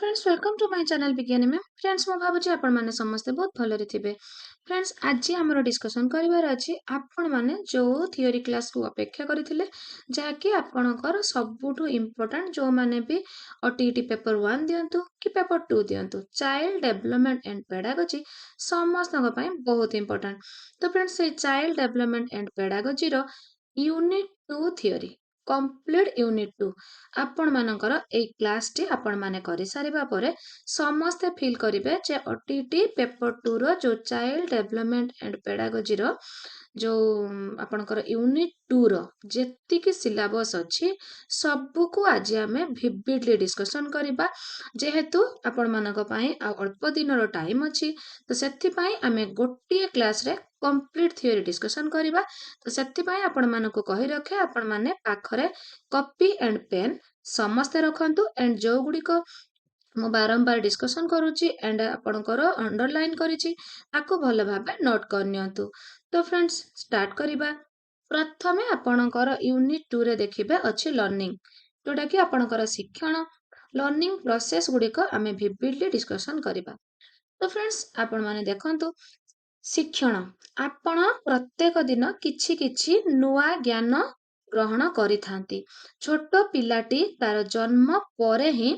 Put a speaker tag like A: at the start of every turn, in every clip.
A: Friends welcome to my channel विज्ञानी ma'am friends मु भाबुची आपण माने समस्ते बहुत भलरे थिबे फ्रेंड्स आज हमर डिस्कशन करिवार अछि आपण माने जो थियोरी क्लास को अपेक्षा करिथिले जाकी आपणकर सबुठु इंपोर्टेंट जो माने भी ओटीटी पेपर 1 दियंतु कि पेपर 2 दियंतु चाइल्ड डेवलपमेंट एंड पेडागोजी समस्त पई बहुत इंपोर्टेंट। तो फ्रेंड्स से चाइल्ड डेवलपमेंट एंड पेडागोजी रो यूनिट 2 थियोरी कंप्लीट यूनिट 2 आपण मानकर ए क्लास टी आपण माने करि सारिबा परे समस्त फील करिवे जे ओटीटी पेपर 2 रो जो चाइल्ड डेवलपमेंट एंड पेडागोजी रो जो आपणकर यूनिट 2 रो जेतिकी सिलेबस अछि सबु को आज आमे विविडली डिस्कशन करिबा जेहेतु आपण मानक पई आ अल्प दिन रो टाइम अछि तो सेति पई आमे गोटिए क्लास रे कंप्लीट थियोरी डिस्कशन करिबा। तो सेति पई आपण मानको कहि रखे आपण माने पाखरे कॉपी एंड पेन समस्त रखंतु एंड जो गुडी को मु बारंबार डिस्कशन करूची एंड आपणकर अंडरलाइन करिची ताको भल भाबे नोट कर नियंतु। तो फ्रेंड्स स्टार्ट करिबा। प्रथमे आपणकर यूनिट 2 रे देखिबे अछि लर्निंग जोटा कि आपणकर शिक्षण लर्निंग प्रोसेस गुडी को आमे विविडली डिस्कशन करिबा। तो फ्रेंड्स आपण माने देखंतु शिक्षण आपण प्रत्येक दिन किछि किछि नुआ ज्ञान ग्रहण करिथांती छोट पिलाटी तार जन्म परे ही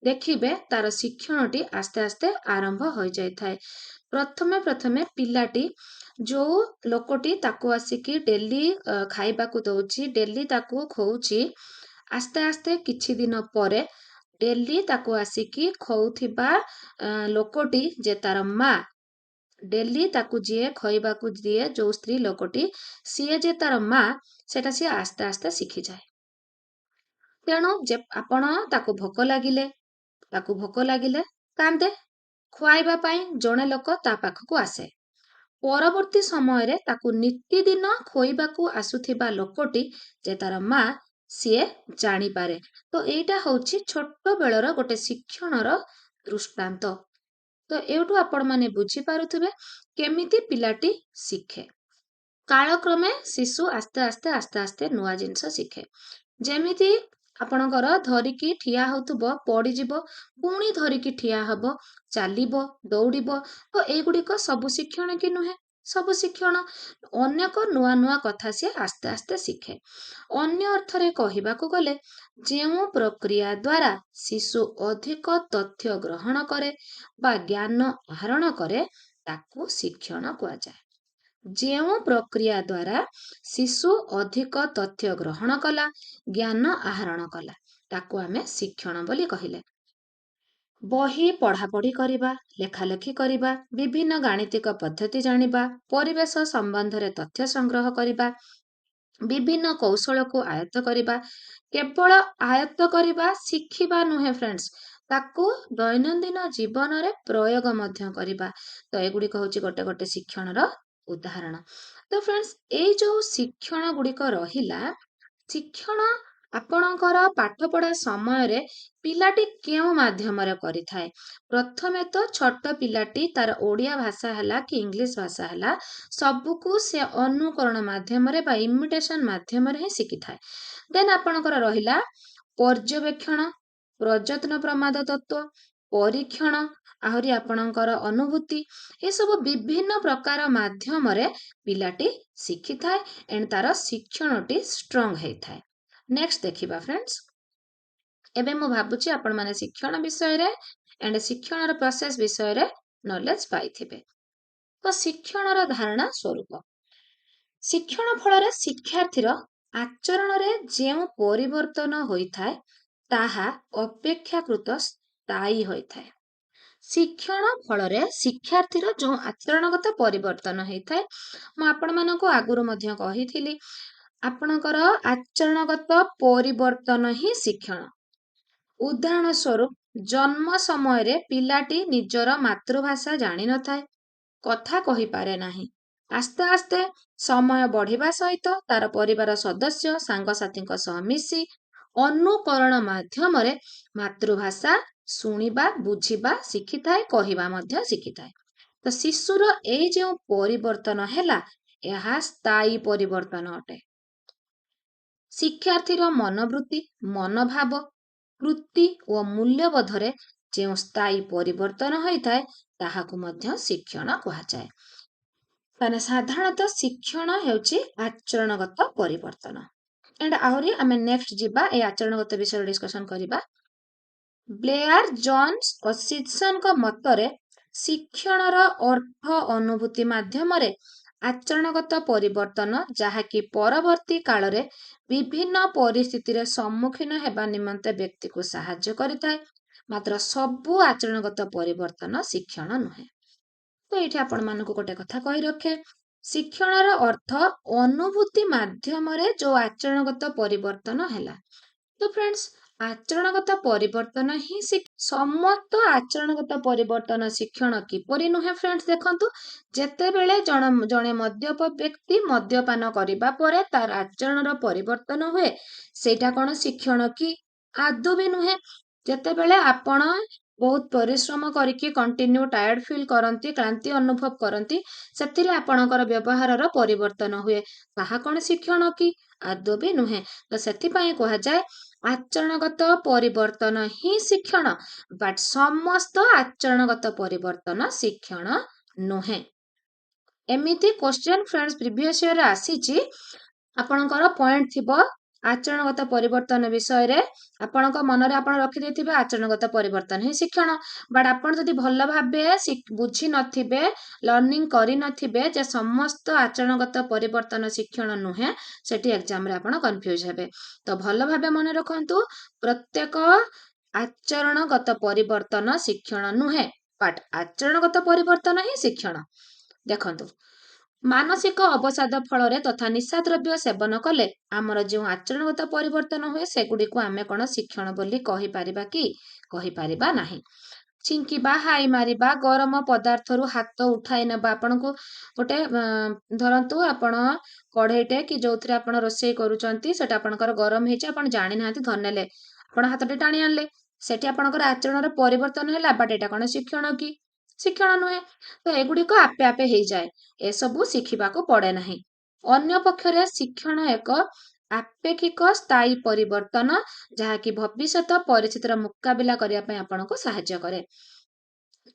A: देखिबे तार शिक्षणटी आस्ते आस्ते आरंभ हो जाय थाए। प्रथमे प्रथमे पिलाटी जो लोकटी ताको आसिकी डेली खाइबा को दउची डेली ताको खौची आस्ते आस्ते किछि दिन परे डेली ताको आसिकी खौथिबा लोकटी जे तार मा डेली ताकू जी खइबा को दिए जो स्त्री लोकटी सीए जे तार मा सेटा सी आस्ते आस्ते शिखि जाए। तेणु जे आपण ताकू भोक लागिले कांदे खुआइबा पाई जणे लोक ता पाखकू आसे परवर्ती समय रे ताकू नित्यदिन खोइबा को आसुथिबा लोकटी जे तार मा सीए जानी पारे। तो एटा होची छोट बेलर गोटे शिक्षणर दृष्टांत। तो एउटू आपण माने बुझी पारुथिबे केमिति पिलाटी शिखे कालक्रमे शिशु आस्ते आस्ते आस्ते आस्ते नुआ जिनस शिखे जेमिति आपणकर धरिकी ठिया होतुबो पड़ीजिबो पुणी धरिकी ठिया हबो चालिबो दौड़िबो। तो एगुड़िक सबु शिक्षण कि नुहे सबु शिक्षण अनेक नुआ नुआ कथा से आस्ते आस्ते शिखे। अन्य अर्थरे कहिबाकू गले जेउ प्रक्रिया द्वारा शिशु अधिक तथ्य ग्रहण करे बा ज्ञान आहरण करे ताकू शिक्षण कुआ जाए। जेउ प्रक्रिया द्वारा शिशु अधिक तथ्य ग्रहण कला ज्ञान आहरण कला ताकू आमे शिक्षण बोली कहिले। बही पढ़ापढ़ी करिबा लेखालेखी करिबा विभिन्न गाणितिक पद्धति जानिबा परिवेश संबंध रे तथ्य संग्रह करिबा विभिन्न कौशल को आयत्त करिबा केवल आयत्त करिबा शिखिबा नुहे फ्रेंड्स ताकू दैनंदिन जीवन रे प्रयोग मध्य करिबा। तो एगुडी कहउची गोटे गोटे शिक्षण रो उदाहरण। तो फ्रेंड्स ए जो शिक्षण गुडी को रहिला शिक्षण आपणकर पाठपढ़ा समय रे पिलाटी केउ माध्यम रे करिथाए प्रथमे तो छोट पिलाटी तार ओडिया भाषा हला कि इंग्लिश भाषा हला सबुकू से अनुकरण माध्यम रे बा इमिटेशन माध्यम रे ही शिखिथाए। देन आपणकर रहिला पर्यवेक्षण प्रयत्न प्रमाद तत्व परीक्षण आहरी आपणकर अनुभूति ये सब विभिन्न प्रकार माध्यम रे पिलाटी शिखिथाए एंड तार शिक्षणटी स्ट्रांग हेइथाए। नेक्स्ट देखिबा फ्रेंड्स एबे मु भाबुची आपण माने शिक्षण विषय रे एंड शिक्षण रो प्रोसेस विषय रे नॉलेज पाइथिबे। तो शिक्षण रो धारणा स्वरूप शिक्षण फल रे शिक्षार्थीर आचरण रे जेउ परिवर्तन होइथाए ताहा अपेक्षाकृत स्थायी होइथाए। शिक्षण फल रे शिक्षार्थीर जो आचरणगत परिवर्तन होइथाए मु आपण मानको आगुरु मध्य कहिथिली आपणकर आचरणगत परिवर्तन ही शिक्षण। उदाहरण स्वरूप जन्म समय रे पिलाटी निजर मातृभाषा जानि न थाए कथा कहि पारे नाही आस्ते आस्ते समय बढ़िबा सहित तार परिवार सदस्य सांगसाथी सह मिसी अनुकरण माध्यम रे मातृभाषा शुणिबा बुझिबा शिखिथाए कहिबा मध्य शिखिथाए। तो शिशुर ए जो परिवर्तन हैला यह स्थायी परिवर्तन अटे। शिक्षार्थीर मनोवृत्ति मनोभाव कृति और मूल्यबोधरे ଯେଉଁ ସ୍ଥାୟୀ ପରିବର୍ତ୍ତନ ହୋଇଥାଏ ତାହାକୁ ମଧ୍ୟ ଶିକ୍ଷଣ କୁହାଯାଏ। ମାନେ ସାଧାରଣତଃ ଶିକ୍ଷଣ ହେଉଛି ଆଚରଣଗତ ପରିବର୍ତ୍ତନ। ଏଣ୍ଡ ଆହୁରି ଆମେ ନେକ୍ସଟ ଯିବା এই ଆଚରଣଗତ ବିଷୟରେ ଡିସ୍କସନ କରିବା। ବ୍ଲେୟାର ଜନ୍ସ ଓ ସିଜସନଙ୍କ ମତରେ ଶିକ୍ଷଣର ଅର୍ଥ ଅନୁଭୂତି ମାଧ୍ୟମରେ ଆଚରଣଗତ ପରିବର୍ତ୍ତନ ଯାହାକି ପରବର୍ତ୍ତୀ କାଳରେ ବିଭିନ୍ନ ପରିସ୍ଥିତିରେ ସମ୍ମୁଖୀନ ହେବା ନିମନ୍ତେ ବ୍ୟକ୍ତିକୁ ସାହାଯ୍ୟ କରିଥାଏ। ମାତ୍ର ସବୁ ଆଚରଣଗତ ପରିବର୍ତ୍ତନ ଶିକ୍ଷଣ ନୁହେଁ। ତ ଏଇଠି ଆପଣମାନଙ୍କୁ ଗୋଟେ କଥା କହି ରଖେ, ଶିକ୍ଷଣର ଅର୍ଥ ଅନୁଭୂତି ମାଧ୍ୟମରେ ଯୋଉ ଆଚରଣଗତ ପରିବର୍ତ୍ତନ ହେଲା। ତ ଫ୍ରେଣ୍ଡସ୍, ଆଚରଣଗତ ପରିବର୍ତ୍ତନ ହିଁ ସମସ୍ତ ଆଚରଣଗତ ପରିବର୍ତ୍ତନ ଶିକ୍ଷଣ କିପରି ନୁହେଁ ଫ୍ରେଣ୍ଡସ୍, ଦେଖନ୍ତୁ ଯେତେବେଳେ ଜଣେ ମଦ୍ୟପ ବ୍ୟକ୍ତି ମଦ୍ୟପାନ କରିବା ପରେ ତାର ଆଚରଣର ପରିବର୍ତ୍ତନ ହୁଏ, ସେଇଟା କଣ ଶିକ୍ଷଣ କି? ଆଦୌ ବି ନୁହେଁ। ଯେତେବେଳେ ଆପଣ ବହୁତ ପରିଶ୍ରମ କରିକି କଣ୍ଟିନ୍ୟୁ ଟାୟାର୍ଡ ଫିଲ୍ କରନ୍ତି, କ୍ଳାନ୍ତି ଅନୁଭବ କରନ୍ତି, ସେଥିରେ ଆପଣଙ୍କର ବ୍ୟବହାରର ପରିବର୍ତ୍ତନ ହୁଏ, ତାହା କଣ ଶିକ୍ଷଣ କି? ଆଦୌ ବି ନୁହେଁ। ତ ସେଥିପାଇଁ କୁହାଯାଏ ଆଚରଣଗତ ପରିବର୍ତ୍ତନ ହିଁ ଶିକ୍ଷଣ, ବଟ୍ ସମସ୍ତ ଆଚରଣଗତ ପରିବର୍ତ୍ତନ ଶିକ୍ଷଣ ନୁହେଁ। ଏମିତି କ୍ୱେଶ୍ଚନ ଫ୍ରେଣ୍ଡସ୍ ପ୍ରିଭିୟସ୍ ଇୟରରେ ଆସିଛି, ଆପଣଙ୍କର ପଏଣ୍ଟ ଥିବ ଆଚରଣଗତ ପରିବର୍ତ୍ତନ ବିଷୟରେ, ଆପଣଙ୍କ ମନରେ ଆପଣ ରଖିଦେଇଥିବେ ଆଚରଣଗତ ପରିବର୍ତ୍ତନ ହିଁ ଶିକ୍ଷଣ, ବଟ୍ ଆପଣ ଯଦି ଭଲ ଭାବେ ବୁଝି ନଥିବେ, ଲର୍ଣ୍ଣିଂ କରିନଥିବେ ଯେ ସମସ୍ତ ଆଚରଣଗତ ପରିବର୍ତ୍ତନ ଶିକ୍ଷଣ ନୁହେଁ, ସେଠି ଏକ୍ଜାମରେ ଆପଣ କନଫ୍ୟୁଜ ହେବେ। ତ ଭଲ ଭାବେ ମନେ ରଖନ୍ତୁ, ପ୍ରତ୍ୟେକ ଆଚରଣଗତ ପରିବର୍ତ୍ତନ ଶିକ୍ଷଣ ନୁହେଁ, ବଟ୍ ଆଚରଣଗତ ପରିବର୍ତ୍ତନ ହିଁ ଶିକ୍ଷଣ। ଦେଖନ୍ତୁ, ମାନସିକ ଅବସାଦ ଫଳରେ ତଥା ନିଶାଦ୍ରବ୍ୟ ସେବନ କଲେ ଆମର ଯେଉଁ ଆଚରଣଗତ ପରିବର୍ତ୍ତନ ହୁଏ, ସେଗୁଡ଼ିକୁ ଆମେ କଣ ଶିକ୍ଷଣ ବୋଲି କହିପାରିବା କି? କହିପାରିବା ନାହିଁ। ଛିଙ୍କିବା, ହାଇ ମାରିବା, ଗରମ ପଦାର୍ଥରୁ ହାତ ଉଠାଇ ନେବା, ଆପଣଙ୍କୁ ଗୋଟେ ଧରନ୍ତୁ ଆପଣ କଢେଇଟେ କି ଯୋଉଥିରେ ଆପଣ ରୋଷେଇ କରୁଛନ୍ତି, ସେଟା ଆପଣଙ୍କର ଗରମ ହେଇଛି, ଆପଣ ଜାଣିନାହାନ୍ତି ଧରିନେଲେ, ଆପଣ ହାତଟେ ଟାଣି ଆଣିଲେ, ସେଠି ଆପଣଙ୍କର ଆଚରଣର ପରିବର୍ତ୍ତନ ହେଲା, ବଟ୍ ଏଇଟା କଣ ଶିକ୍ଷଣ କି? ଶିକ୍ଷଣ ନୁହେଁ। ତ ଏଗୁଡିକ ଆପେ ଆପେ ହେଇଯାଏ, ଏସବୁ ଶିଖିବାକୁ ପଡେ ନାହିଁ। ଅନ୍ୟ ପକ୍ଷରେ ଶିକ୍ଷଣ ଏକ ଆପେକ୍ଷିକ ସ୍ଥାୟୀ ପରିବର୍ତ୍ତନ, ଯାହାକି ଭବିଷ୍ୟତ ପରିସ୍ଥିତିର ମୁକାବିଲା କରିବା ପାଇଁ ଆପଣଙ୍କୁ ସାହାଯ୍ୟ କରେ।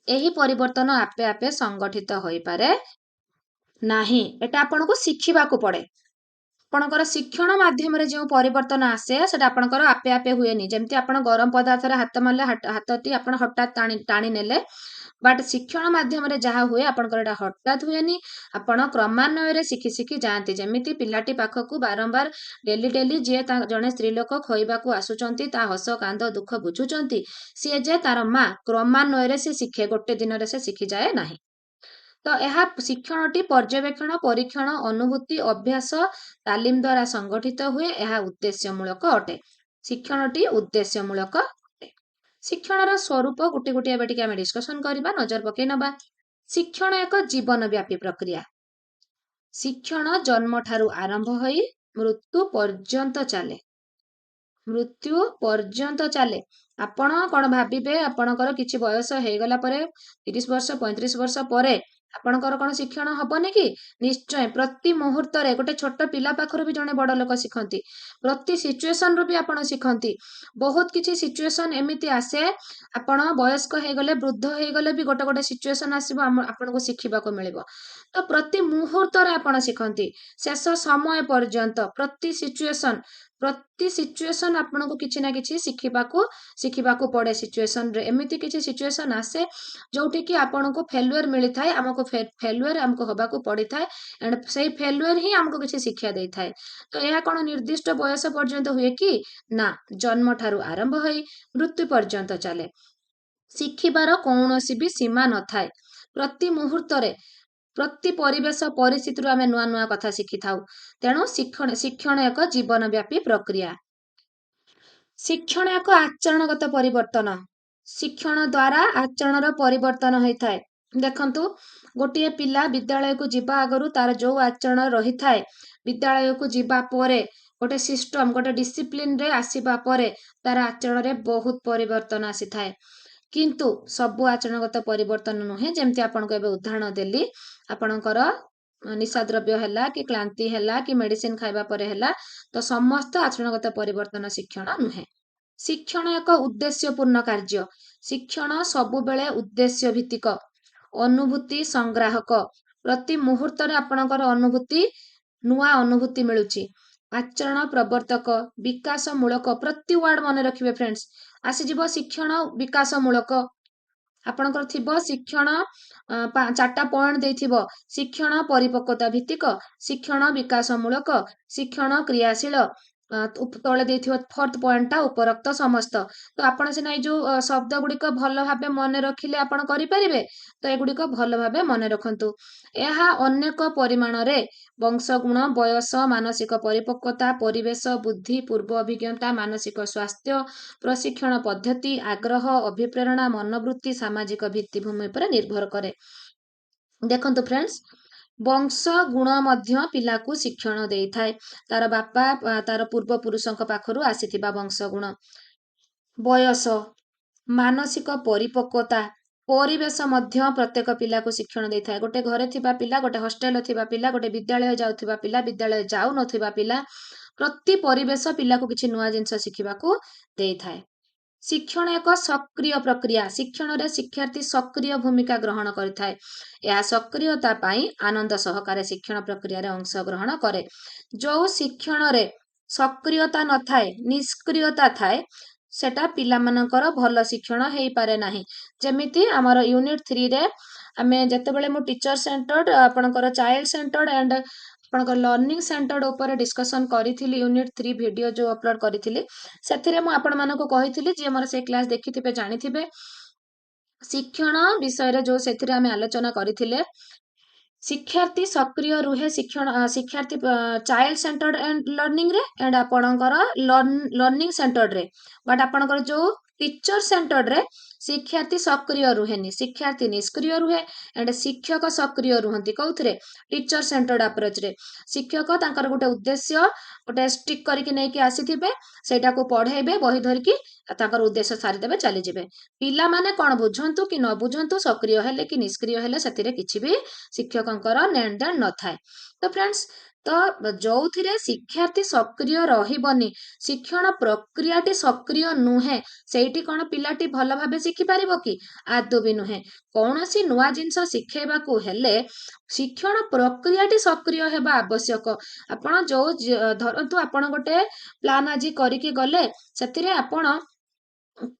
A: ଏହି ପରିବର୍ତ୍ତନ ଆପେ ଆପେ ସଂଗଠିତ ହୋଇପାରେ ନାହିଁ, ଏଟା ଆପଣଙ୍କୁ ଶିଖିବାକୁ ପଡେ। ଆପଣଙ୍କର ଶିକ୍ଷଣ ମାଧ୍ୟମରେ ଯେଉଁ ପରିବର୍ତ୍ତନ ଆସେ, ସେଟା ଆପଣଙ୍କର ଆପେ ଆପେ ହୁଏନି। ଯେମିତି ଆପଣ ଗରମ ପଦାର୍ଥରେ ହାତ ମାରିଲେ ହାତଟି ଆପଣ ହଠାତ୍ ଟାଣି ନେଲେ, ବଟ୍ ଶିକ୍ଷଣ ମାଧ୍ୟମରେ ଯାହା ହୁଏ ଆପଣଙ୍କର ଏଟା ହଠାତ୍ ହୁଏନି, ଆପଣ କ୍ରମାନ୍ୱୟରେ ଶିଖି ଶିଖି ଯାଆନ୍ତି। ଯେମିତି ପିଲାଟି ପାଖକୁ ବାରମ୍ବାର ଡେଲି ଯିଏ ଜଣେ ସ୍ତ୍ରୀ ଲୋକ ଖୋଇବାକୁ ଆସୁଛନ୍ତି, ତା ହସ କାନ୍ଦ ଦୁଃଖ ବୁଝୁଛନ୍ତି, ସିଏ ଯେ ତାର ମା, କ୍ରମାନ୍ୱୟରେ ସେ ଶିଖେ, ଗୋଟେ ଦିନରେ ସେ ଶିଖିଯାଏ ନାହିଁ। ତ ଏହା ଶିକ୍ଷଣଟି ପର୍ଯ୍ୟବେକ୍ଷଣ, ପରୀକ୍ଷଣ, ଅନୁଭୂତି, ଅଭ୍ୟାସ, ତାଲିମ ଦ୍ୱାରା ସଂଗଠିତ ହୁଏ। ଏହା ଉଦ୍ଦେଶ୍ୟମୂଳକ ଅଟେ। ଶିକ୍ଷଣଟି ଉଦ୍ଦେଶ୍ୟମୂଳକ ଅଟେ। ଶିକ୍ଷଣର ସ୍ୱରୂପ ଗୋଟି ଗୋଟି ଏବେ ଟିକେ ଆମେ ଡିସ୍କସନ କରିବା, ନଜର ପକେଇ ନବା। ଶିକ୍ଷଣ ଏକ ଜୀବନ ବ୍ୟାପୀ ପ୍ରକ୍ରିୟା। ଶିକ୍ଷଣ ଜନ୍ମ ଠାରୁ ଆରମ୍ଭ ହୋଇ ମୃତ୍ୟୁ ପର୍ଯ୍ୟନ୍ତ ଚାଲେ। ମୃତ୍ୟୁ ପର୍ଯ୍ୟନ୍ତ ଚାଲେ। ଆପଣ କଣ ଭାବିବେ ଆପଣଙ୍କର କିଛି ବୟସ ହେଇଗଲା ପରେ, 30 ବର୍ଷ 35 ବର୍ଷ ପରେ ଆପଣଙ୍କର କଣ ଶିକ୍ଷଣ ହବନି କି? ନିଶ୍ଚୟ। ପ୍ରତି ମୁହୂର୍ତ୍ତରେ ଗୋଟେ ଛୋଟ ପିଲା ପାଖରୁ ବି ଜଣେ ବଡ ଲୋକ ଶିଖନ୍ତି, ପ୍ରତି ସିଚୁଏସନରୁ ବି ଆପଣ ଶିଖନ୍ତି। ବହୁତ କିଛି ସିଚୁଏସନ ଏମିତି ଆସେ, ଆପଣ ବୟସ୍କ ହେଇଗଲେ, ବୃଦ୍ଧ ହେଇଗଲେ ବି ଗୋଟେ ଗୋଟେ ସିଚୁଏସନ ଆସିବ, ଆପଣଙ୍କୁ ଶିଖିବାକୁ ମିଳିବ। ତ ପ୍ରତି ମୁହୂର୍ତ୍ତରେ ଆପଣ ଶିଖନ୍ତି, ଶେଷ ସମୟ ପର୍ଯ୍ୟନ୍ତ ପ୍ରତି ସିଚୁଏସନ ଆପଣଙ୍କୁ କିଛି ନା କିଛି ଶିଖିବାକୁ ପଡେ। ସିଚୁଏସନରେ ଏମିତି କିଛି ସିଚୁଏସନ ଆସେ ଯୋଉଠି କି ଆପଣଙ୍କୁ ଫେଲୁଅର ମିଳିଥାଏ, ଆମକୁ ଫେଲୁଅର ଆମକୁ ହବାକୁ ପଡିଥାଏ, ଏଣ୍ଡ ସେଇ ଫେଲୁଅର ହିଁ ଆମକୁ କିଛି ଶିକ୍ଷା ଦେଇଥାଏ। ତ ଏହା କଣ ନିର୍ଦ୍ଦିଷ୍ଟ ବୟସ ପର୍ଯ୍ୟନ୍ତ ହୁଏ କି? ନା, ଜନ୍ମ ଠାରୁ ଆରମ୍ଭ ହୋଇ ମୃତ୍ୟୁ ପର୍ଯ୍ୟନ୍ତ ଚାଲେ। ଶିଖିବାର କୌଣସି ବି ସୀମା ନଥାଏ। ପ୍ରତି ମୁହୂର୍ତ୍ତରେ, ପ୍ରତି ପରିବେଶ ପରିସ୍ଥିତିରୁ ଆମେ ନୂଆ ନୂଆ କଥା ଶିଖିଥାଉ। ତେଣୁ ଶିକ୍ଷଣ ଏକ ଜୀବନ ବ୍ୟାପୀ ପ୍ରକ୍ରିୟା। ଶିକ୍ଷଣ ଏକ ଆଚରଣଗତ ପରିବର୍ତ୍ତନ। ଶିକ୍ଷଣ ଦ୍ୱାରା ଆଚରଣର ପରିବର୍ତ୍ତନ ହୋଇଥାଏ। ଦେଖନ୍ତୁ, ଗୋଟିଏ ପିଲା ବିଦ୍ୟାଳୟକୁ ଯିବା ଆଗରୁ ତାର ଯୋଉ ଆଚରଣ ରହିଥାଏ, ବିଦ୍ୟାଳୟକୁ ଯିବା ପରେ ଗୋଟେ ସିଷ୍ଟମ, ଗୋଟେ ଡିସିପ୍ଲିନରେ ଆସିବା ପରେ ତାର ଆଚରଣରେ ବହୁତ ପରିବର୍ତ୍ତନ ଆସିଥାଏ। କିନ୍ତୁ ସବୁ ଆଚରଣଗତ ପରିବର୍ତ୍ତନ ନୁହେଁ। ଯେମିତି ଆପଣଙ୍କୁ ଏବେ ଉଦାହରଣ ଦେଲି, ଆପଣଙ୍କର ନିଶାଦ୍ରବ୍ୟ ହେଲା କି କ୍ଳାନ୍ତି ହେଲା କି ମେଡିସିନ ଖାଇବା ପରେ ହେଲା, ତ ସମସ୍ତ ଆଚରଣଗତ ପରିବର୍ତ୍ତନ ଶିକ୍ଷଣ ନୁହେଁ। ଶିକ୍ଷଣ ଏକ ଉଦ୍ଦେଶ୍ୟପୂର୍ଣ୍ଣ କାର୍ଯ୍ୟ। ଶିକ୍ଷଣ ସବୁବେଳେ ଉଦ୍ଦେଶ୍ୟ ଭିତ୍ତିକ। ଅନୁଭୂତି ସଂଗ୍ରାହକ। ପ୍ରତି ମୁହୂର୍ତ୍ତରେ ଆପଣଙ୍କର ଅନୁଭୂତି, ନୂଆ ଅନୁଭୂତି ମିଳୁଛି। ଆଚରଣ ପ୍ରବର୍ତ୍ତକ, ବିକାଶ ମୂଳକ। ପ୍ରତି ୱାର୍ଡ ମନେ ରଖିବେ ଫ୍ରେଣ୍ଡସ୍। ଆସିଯିବ ଶିକ୍ଷଣ ବିକାଶ ମୂଳକ। ଆପଣଙ୍କର ଥିବ ଶିକ୍ଷଣ 4ଟା ପଏଣ୍ଟ ଦେଇଥିବ। ଶିକ୍ଷଣ ପରିପକ୍ୱତା ଭିତ୍ତିକ, ଶିକ୍ଷଣ ବିକାଶ ମୂଳକ, ଶିକ୍ଷଣ କ୍ରିୟାଶୀଳ, ତଳେ ଦେଇଥିବ 4th ପଏଣ୍ଟଟା ଉପରୋକ୍ତ ସମସ୍ତ। ତ ଆପଣ ସିନା ଏଇ ଯୋଉ ଶବ୍ଦ ଗୁଡିକ ଭଲ ଭାବେ ମନେ ରଖିଲେ ଆପଣ କରିପାରିବେ, ତ ଏଗୁଡିକ ଭଲ ଭାବେ ମନେ ରଖନ୍ତୁ। ଏହା ଅନେକ ପରିମାଣରେ ବଂଶଗୁଣ, ବୟସ, ମାନସିକ ପରିପକ୍ୱତା, ପରିବେଶ, ବୁଦ୍ଧି, ପୂର୍ବ ଅଭିଜ୍ଞତା, ମାନସିକ ସ୍ୱାସ୍ଥ୍ୟ, ପ୍ରଶିକ୍ଷଣ ପଦ୍ଧତି, ଆଗ୍ରହ, ଅଭିପ୍ରେରଣା, ମନୋବୃତ୍ତି, ସାମାଜିକ ଭିତ୍ତିଭୂମି ଉପରେ ନିର୍ଭର କରେ। ଦେଖନ୍ତୁ ଫ୍ରେଣ୍ଡସ୍, ବଂଶ ଗୁଣ ମଧ୍ୟ ପିଲାକୁ ଶିକ୍ଷଣ ଦେଇଥାଏ। ତାର ବାପା, ତାର ପୂର୍ବପୁରୁଷଙ୍କ ପାଖରୁ ଆସିଥିବା ବଂଶ ଗୁଣ। ବୟସ, ମାନସିକ ପରିପକ୍ୱତା, ପରିବେଶ ମଧ୍ୟ ପ୍ରତ୍ୟେକ ପିଲାକୁ ଶିକ୍ଷଣ ଦେଇଥାଏ। ଗୋଟେ ଘରେ ଥିବା ପିଲା, ଗୋଟେ ହଷ୍ଟେଲରେ ଥିବା ପିଲା, ଗୋଟେ ବିଦ୍ୟାଳୟ ଯାଉଥିବା ପିଲା, ବିଦ୍ୟାଳୟ ଯାଉନଥିବା ପିଲା, ପ୍ରତି ପରିବେଶ ପିଲାକୁ କିଛି ନୂଆ ଜିନିଷ ଶିଖିବାକୁ ଦେଇଥାଏ। ଶିକ୍ଷଣ ଏକ ସକ୍ରିୟ ପ୍ରକ୍ରିୟା। ଶିକ୍ଷଣରେ ଶିକ୍ଷାର୍ଥୀ ସକ୍ରିୟ ଭୂମିକା ଗ୍ରହଣ କରିଥାଏ। ଏହା ସକ୍ରିୟତା ପାଇଁ ଆନନ୍ଦ ସହକାରେ ଶିକ୍ଷଣ ପ୍ରକ୍ରିୟାରେ ଅଂଶଗ୍ରହଣ କରେ। ଯୋଉ ଶିକ୍ଷଣରେ ସକ୍ରିୟତା ନଥାଏ, ନିଷ୍କ୍ରିୟତା ଥାଏ, ସେଟା ପିଲାମାନଙ୍କର ଭଲ ଶିକ୍ଷଣ ହେଇପାରେ ନାହିଁ। ଯେମିତି ଆମର ୟୁନିଟ୍ 3ରେ ଆମେ ଯେତେବେଳେ ମୁଁ ଟିଚର ସେଣ୍ଟର୍ଡ, ଆପଣଙ୍କର ଚାଇଲ୍ଡ ସେଣ୍ଟର୍ଡ ଆଣ୍ଡ ଆପଣଙ୍କର ଲର୍ଣ୍ଣିଂ ସେଣ୍ଟର୍ଡ ଉପରେ ଡିସ୍କସନ୍ କରିଥିଲି। ୟୁନିଟ୍ 3 ଭିଡିଓ ଯୋଉ ଅପଲୋଡ କରିଥିଲି, ସେଥିରେ ମୁଁ ଆପଣମାନଙ୍କୁ କହିଥିଲି, ଯିଏ ମୋର ସେଇ କ୍ଲାସ୍ ଦେଖିଥିବେ ଜାଣିଥିବେ, ଶିକ୍ଷଣ ବିଷୟରେ ଯୋଉ ସେଥିରେ ଆମେ ଆଲୋଚନା କରିଥିଲେ, ଶିକ୍ଷାର୍ଥୀ ସକ୍ରିୟ ରୁହେ ଶିକ୍ଷାର୍ଥୀ ଚାଇଲ୍ଡ ସେଣ୍ଟର୍ଡ ଆଣ୍ଡ ଲର୍ଣ୍ଣିଂରେ ଆଣ୍ଡ ଆପଣଙ୍କର ଲର୍ଣ୍ଣିଂ ସେଣ୍ଟର୍ଡରେ। ବଟ୍ ଆପଣଙ୍କର ଯୋଉ ଟିଚର ସେଣ୍ଟର୍ଡରେ ଶିକ୍ଷାର୍ଥୀ ସକ୍ରିୟ ରୁହେନି, ଶିକ୍ଷାର୍ଥୀ ନିଷ୍କ୍ରିୟ ରୁହେ ଆଣ୍ଡ ଶିକ୍ଷକ ସକ୍ରିୟ ରୁହନ୍ତି। କୋଉଥିରେ? ଟିଚର ସେଣ୍ଟର୍ଡ ଆପ୍ରୋଚରେ। ଶିକ୍ଷକ ତାଙ୍କର ଗୋଟେ ଉଦ୍ଦେଶ୍ୟ ଗୋଟେ ଷ୍ଟିକ୍ କରିକି ନେଇକି ଆସିଥିବେ, ସେଇଟାକୁ ପଢେଇବେ ବହି ଧରିକି, ତାଙ୍କର ଉଦ୍ଦେଶ୍ୟ ସାରିଦେବେ, ଚାଲିଯିବେ। ପିଲାମାନେ କଣ ବୁଝନ୍ତୁ କି ନ ବୁଝନ୍ତୁ, ସକ୍ରିୟ ହେଲେ କି ନିଷ୍କ୍ରିୟ ହେଲେ, ସେଥିରେ କିଛି ବି ଶିକ୍ଷକଙ୍କର ନେଣ ଦେଣ ନଥାଏ। ତ ଫ୍ରେଣ୍ଡସ୍, ତ ଯୋଉଥିରେ ଶିକ୍ଷାର୍ଥୀ ସକ୍ରିୟ ରହିବନି, ଶିକ୍ଷଣ ପ୍ରକ୍ରିୟାଟି ସକ୍ରିୟ ନୁହେଁ, ସେଇଠି କଣ ପିଲାଟି ଭଲ ଭାବେ ଶିଖିପାରିବ କି? ଆଦୌ ବି ନୁହେଁ। କୌଣସି ନୂଆ ଜିନିଷ ଶିଖେଇବାକୁ ହେଲେ ଶିକ୍ଷଣ ପ୍ରକ୍ରିୟାଟି ସକ୍ରିୟ ହେବା ଆବଶ୍ୟକ। ଆପଣ ଧରନ୍ତୁ ଆପଣ ଗୋଟେ ପ୍ଲାନ୍ ଆଜି କରିକି ଗଲେ, ସେଥିରେ ଆପଣ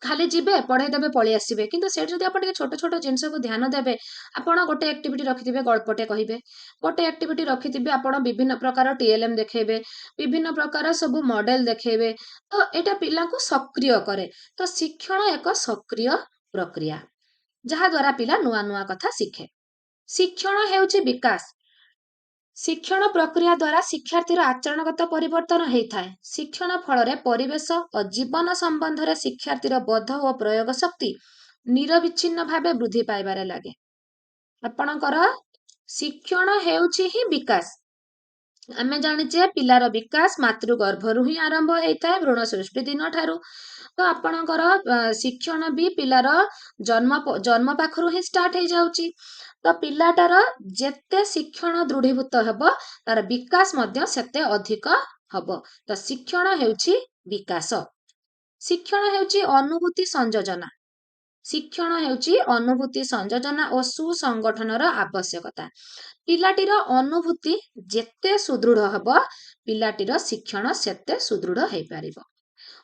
A: ଖାଲି ଯିବେ, ପଢେଇ ଦେବେ, ପଳେଇ ଆସିବେ। କିନ୍ତୁ ସେଇଠି ଯଦି ଆପଣ ଟିକେ ଛୋଟ ଛୋଟ ଜିନିଷକୁ ଧ୍ୟାନ ଦେବେ, ଆପଣ ଗୋଟେ ଆକ୍ଟିଭିଟି ରଖିଥିବେ ଗଳ୍ପଟେ କହିବେ, ଗୋଟେ ଆକ୍ଟିଭିଟି ରଖିଥିବେ ଆପଣ ବିଭିନ୍ନ ପ୍ରକାର TLM ଦେଖେଇବେ, ବିଭିନ୍ନ ପ୍ରକାର ସବୁ ମଡେଲ ଦେଖେଇବେ, ତ ଏଇଟା ପିଲାଙ୍କୁ ସକ୍ରିୟ କରେ। ତ ଶିକ୍ଷଣ ଏକ ସକ୍ରିୟ ପ୍ରକ୍ରିୟା, ଯାହା ଦ୍ୱାରା ପିଲା ନୂଆ ନୂଆ କଥା ଶିଖେ। ଶିକ୍ଷଣ ହେଉଛି ବିକାଶ। ଶିକ୍ଷଣ ପ୍ରକ୍ରିୟା ଦ୍ୱାରା ଶିକ୍ଷାର୍ଥୀର ଆଚରଣଗତ ପରିବର୍ତ୍ତନ ହେଇଥାଏ। ଶିକ୍ଷଣ ଫଳରେ ପରିବେଶ ଓ ଜୀବନ ସମ୍ବନ୍ଧରେ ଶିକ୍ଷାର୍ଥୀର ବୋଧ ଓ ପ୍ରୟୋଗ ଶକ୍ତି ନିରବିଚ୍ଛିନ୍ନ ଭାବେ ବୃଦ୍ଧି ପାଇବାରେ ଲାଗେ। ଆପଣଙ୍କର ଶିକ୍ଷଣ ହେଉଛି ହିଁ ବିକାଶ। ଆମେ ଜାଣିଛେ ପିଲାର ବିକାଶ ମାତୃଗର୍ଭରୁ ହିଁ ଆରମ୍ଭ ହେଇଥାଏ, ଭ୍ରୂଣ ସୃଷ୍ଟି ଦିନ ଠାରୁ। ତ ଆପଣଙ୍କର ଶିକ୍ଷଣ ବି ପିଲାର ଜନ୍ମ ପାଖରୁ ହିଁ ଷ୍ଟାର୍ଟ ହେଇଯାଉଛି। ତ ପିଲାଟାର ଯେତେ ଶିକ୍ଷଣ ଦୃଢୀଭୂତ ହେବ, ତାର ବିକାଶ ମଧ୍ୟ ସେତେ ଅଧିକ ହବ। ତ ଶିକ୍ଷଣ ହେଉଛି ବିକାଶ। ଶିକ୍ଷଣ ହେଉଛି ଅନୁଭୂତି ସଂଯୋଜନା। ଶିକ୍ଷଣ ହେଉଛି ଅନୁଭୂତି ସଂଯୋଜନା ଓ ସୁସଂଗଠନର ଆବଶ୍ୟକତା। ପିଲାଟିର ଅନୁଭୂତି ଯେତେ ସୁଦୃଢ ହେବ, ପିଲାଟିର ଶିକ୍ଷଣ ସେତେ ସୁଦୃଢ ହେଇପାରିବ।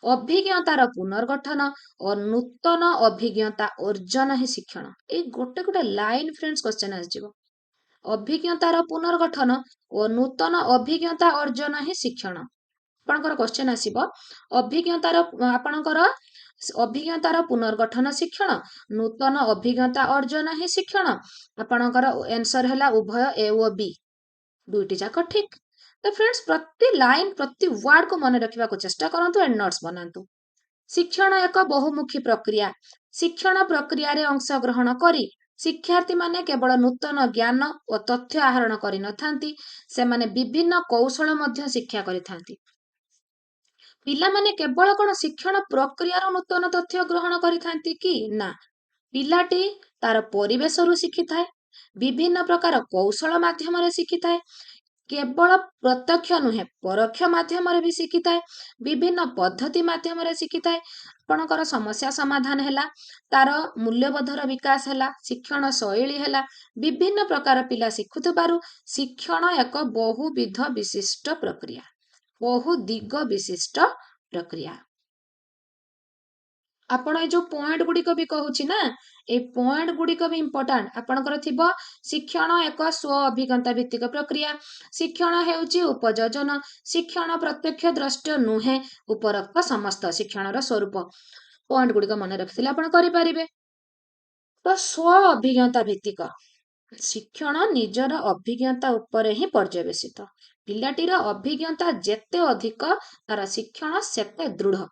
A: ଅଭିଜ୍ଞତାର ପୁନର୍ଗଠନ ଓ ନୂତନ ଅଭିଜ୍ଞତା ଅର୍ଜନ ହିଁ ଶିକ୍ଷଣ। ଏଇ ଗୋଟେ ଗୋଟେ ଲାଇନ ଫ୍ରେଣ୍ଡସ୍ କ୍ୱେଶ୍ଚନ ଆସିଯିବ। ଅଭିଜ୍ଞତାର ପୁନର୍ଗଠନ ଓ ନୂତନ ଅଭିଜ୍ଞତା ଅର୍ଜନ ହିଁ ଶିକ୍ଷଣ। ଆପଣଙ୍କର କ୍ୱେଶ୍ଚନ ଆସିବ, ଅଭିଜ୍ଞତାର ପୁନର୍ଗଠନ ଶିକ୍ଷଣ, ନୂତନ ଅଭିଜ୍ଞତା ଅର୍ଜନ ହିଁ ଶିକ୍ଷଣ। ଆପଣଙ୍କର ଆନ୍ସର ହେଲା ଉଭୟ A ଓ B, ଦୁଇଟି ଯାକ ଠିକ। ତ ଫ୍ରେଣ୍ଡସ୍, ପ୍ରତି ଲାଇନ ପ୍ରତି ୱାର୍ଡକୁ ମନେ ରଖିବାକୁ ଚେଷ୍ଟା କରନ୍ତୁ ଆଣ୍ଡ ନୋଟ୍ସ ବନାନ୍ତୁ। ଶିକ୍ଷଣ ଏକ ବହୁମୁଖୀ ପ୍ରକ୍ରିୟା। ଶିକ୍ଷଣ ପ୍ରକ୍ରିୟାରେ ଅଂଶଗ୍ରହଣ କରି ଶିକ୍ଷାର୍ଥୀମାନେ କେବଳ ନୂତନ ଜ୍ଞାନ ଓ ତଥ୍ୟ ଆହରଣ କରିନଥାନ୍ତି, ସେମାନେ ବିଭିନ୍ନ କୌଶଳ ମଧ୍ୟ ଶିକ୍ଷା କରିଥାନ୍ତି। ପିଲାମାନେ କେବଳ କଣ ଶିକ୍ଷଣ ପ୍ରକ୍ରିୟାର ନୂତନ ତଥ୍ୟ ଗ୍ରହଣ କରିଥାନ୍ତି କି? ନା, ପିଲାଟି ତାର ପରିବେଶରୁ ଶିଖିଥାଏ, ବିଭିନ୍ନ ପ୍ରକାର କୌଶଳ ମାଧ୍ୟମରେ ଶିଖିଥାଏ, କେବଳ ପ୍ରତ୍ୟକ୍ଷ ନୁହେଁ ପରୋକ୍ଷ ମାଧ୍ୟମରେ ବି ଶିଖିଥାଏ, ବିଭିନ୍ନ ପଦ୍ଧତି ମାଧ୍ୟମରେ ଶିଖିଥାଏ। ଆପଣଙ୍କର ସମସ୍ୟା ସମାଧାନ ହେଲା, ତାର ମୂଲ୍ୟବୋଧର ବିକାଶ ହେଲା, ଶିକ୍ଷଣ ଶୈଳୀ ହେଲା, ବିଭିନ୍ନ ପ୍ରକାର ପିଲା ଶିଖୁଥିବାରୁ ଶିକ୍ଷଣ ଏକ ବହୁବିଧ ବିଶିଷ୍ଟ ପ୍ରକ୍ରିୟା, ବହୁ ଦିଗ ବିଶିଷ୍ଟ ପ୍ରକ୍ରିୟା। ଆପଣ ଏଇ ଯୋଉ ପଏଣ୍ଟ ଗୁଡିକ ବି କହୁଛି ନା, ଏଇ ପଏଣ୍ଟ ଗୁଡିକ ବି ଇମ୍ପୋର୍ଟାଣ୍ଟ। ଆପଣଙ୍କର ଥିବ ଶିକ୍ଷଣ ଏକ ସ୍ୱ ଅଭିଜ୍ଞତା ଭିତ୍ତିକ ପ୍ରକ୍ରିୟା, ଶିକ୍ଷଣ ହେଉଛି ଉପଯୋଜନ, ଶିକ୍ଷଣ ପ୍ରତ୍ୟକ୍ଷ ଦ୍ରଷ୍ଟ୍ୟ ନୁହେଁ, ଉପରୋକ୍ତ ସମସ୍ତ ଶିକ୍ଷଣର ସ୍ୱରୂପ। ପଏଣ୍ଟ ଗୁଡିକ ମନେ ରଖିଥିଲେ ଆପଣ କରିପାରିବେ। ତ ସ୍ୱ ଅଭିଜ୍ଞତା ଭିତ୍ତିକ ଶିକ୍ଷଣ ନିଜର ଅଭିଜ୍ଞତା ଉପରେ ହିଁ ପର୍ଯ୍ୟବେସିତ। ପିଲାଟିର ଅଭିଜ୍ଞତା ଯେତେ ଅଧିକ ତାର ଶିକ୍ଷଣ ସେତେ ଦୃଢ।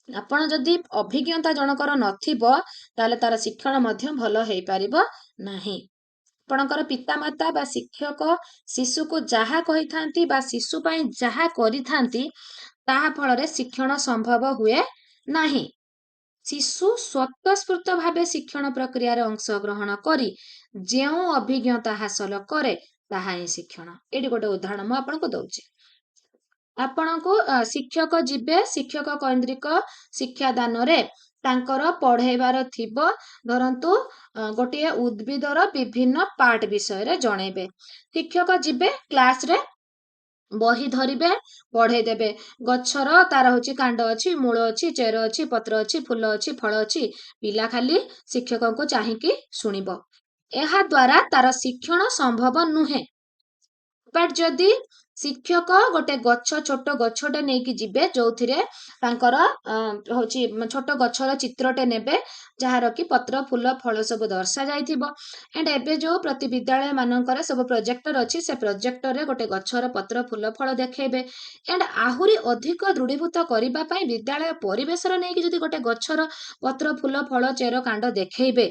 A: ଆପଣ ଯଦି ଅଭିଜ୍ଞତା ଜଣଙ୍କର ନଥିବ ତାହେଲେ ତାର ଶିକ୍ଷଣ ମଧ୍ୟ ଭଲ ହେଇପାରିବ ନାହିଁ। ଆପଣଙ୍କର ପିତାମାତା ବା ଶିକ୍ଷକ ଶିଶୁକୁ ଯାହା କହିଥାନ୍ତି ବା ଶିଶୁ ପାଇଁ ଯାହା କରିଥାନ୍ତି ତାହା ଫଳରେ ଶିକ୍ଷଣ ସମ୍ଭବ ହୁଏ ନାହିଁ। ଶିଶୁ ସ୍ୱତଃସ୍ଫୂର୍ତ୍ତ ଭାବେ ଶିକ୍ଷଣ ପ୍ରକ୍ରିୟାରେ ଅଂଶଗ୍ରହଣ କରି ଯେଉଁ ଅଭିଜ୍ଞତା ହାସଲ କରେ ତାହା ହିଁ ଶିକ୍ଷଣ। ଏଇଠି ଗୋଟେ ଉଦାହରଣ ମୁଁ ଆପଣଙ୍କୁ ଦଉଛି। ଆପଣଙ୍କୁ ଶିକ୍ଷକ ଯିବେ ଶିକ୍ଷକ କୈନ୍ଦ୍ରିକ ଶିକ୍ଷାଦାନରେ ତାଙ୍କର ପଢେଇବାର ଥିବ, ଧରନ୍ତୁ ଗୋଟିଏ ଉଦ୍ଭିଦର ବିଭିନ୍ନ ପାର୍ଟ ବିଷୟରେ ଜଣେଇବେ। ଶିକ୍ଷକ ଯିବେ କ୍ଲାସରେ ବହି ଧରିବେ, ପଢେଇ ଦେବେ। ଗଛର ତାର ହଉଛି କାଣ୍ଡ ଅଛି, ମୂଳ ଅଛି, ଚେର ଅଛି, ପତ୍ର ଅଛି, ଫୁଲ ଅଛି, ଫଳ ଅଛି। ପିଲା ଖାଲି ଶିକ୍ଷକଙ୍କୁ ଚାହିଁକି ଶୁଣିବ। ଏହା ଦ୍ୱାରା ତାର ଶିକ୍ଷଣ ସମ୍ଭବ ନୁହେଁ। ବଟ୍ ଯଦି ଶିକ୍ଷକ ଗୋଟେ ଗଛ, ଛୋଟ ଗଛଟେ ନେଇକି ଯିବେ ଯୋଉଥିରେ ତାଙ୍କର ହଉଛି ଛୋଟ ଗଛର ଚିତ୍ରଟେ ନେବେ, ଯାହାର କି ପତ୍ର ଫୁଲ ଫଳ ସବୁ ଦର୍ଶା ଯାଇଥିବ। ଏଣ୍ଡ ଏବେ ଯୋଉ ପ୍ରତି ବିଦ୍ୟାଳୟ ମାନଙ୍କରେ ସବୁ ପ୍ରୋଜେକ୍ଟର ଅଛି, ସେ ପ୍ରୋଜେକ୍ଟରରେ ଗୋଟେ ଗଛର ପତ୍ର ଫୁଲ ଫଳ ଦେଖେଇବେ। ଏଣ୍ଡ ଆହୁରି ଅଧିକ ଦୃଢୀଭୂତ କରିବା ପାଇଁ ବିଦ୍ୟାଳୟ ପରିବେଶରେ ନେଇକି ଯଦି ଗୋଟେ ଗଛର ପତ୍ର ଫୁଲ ଫଳ ଚେର କାଣ୍ଡ ଦେଖେଇବେ,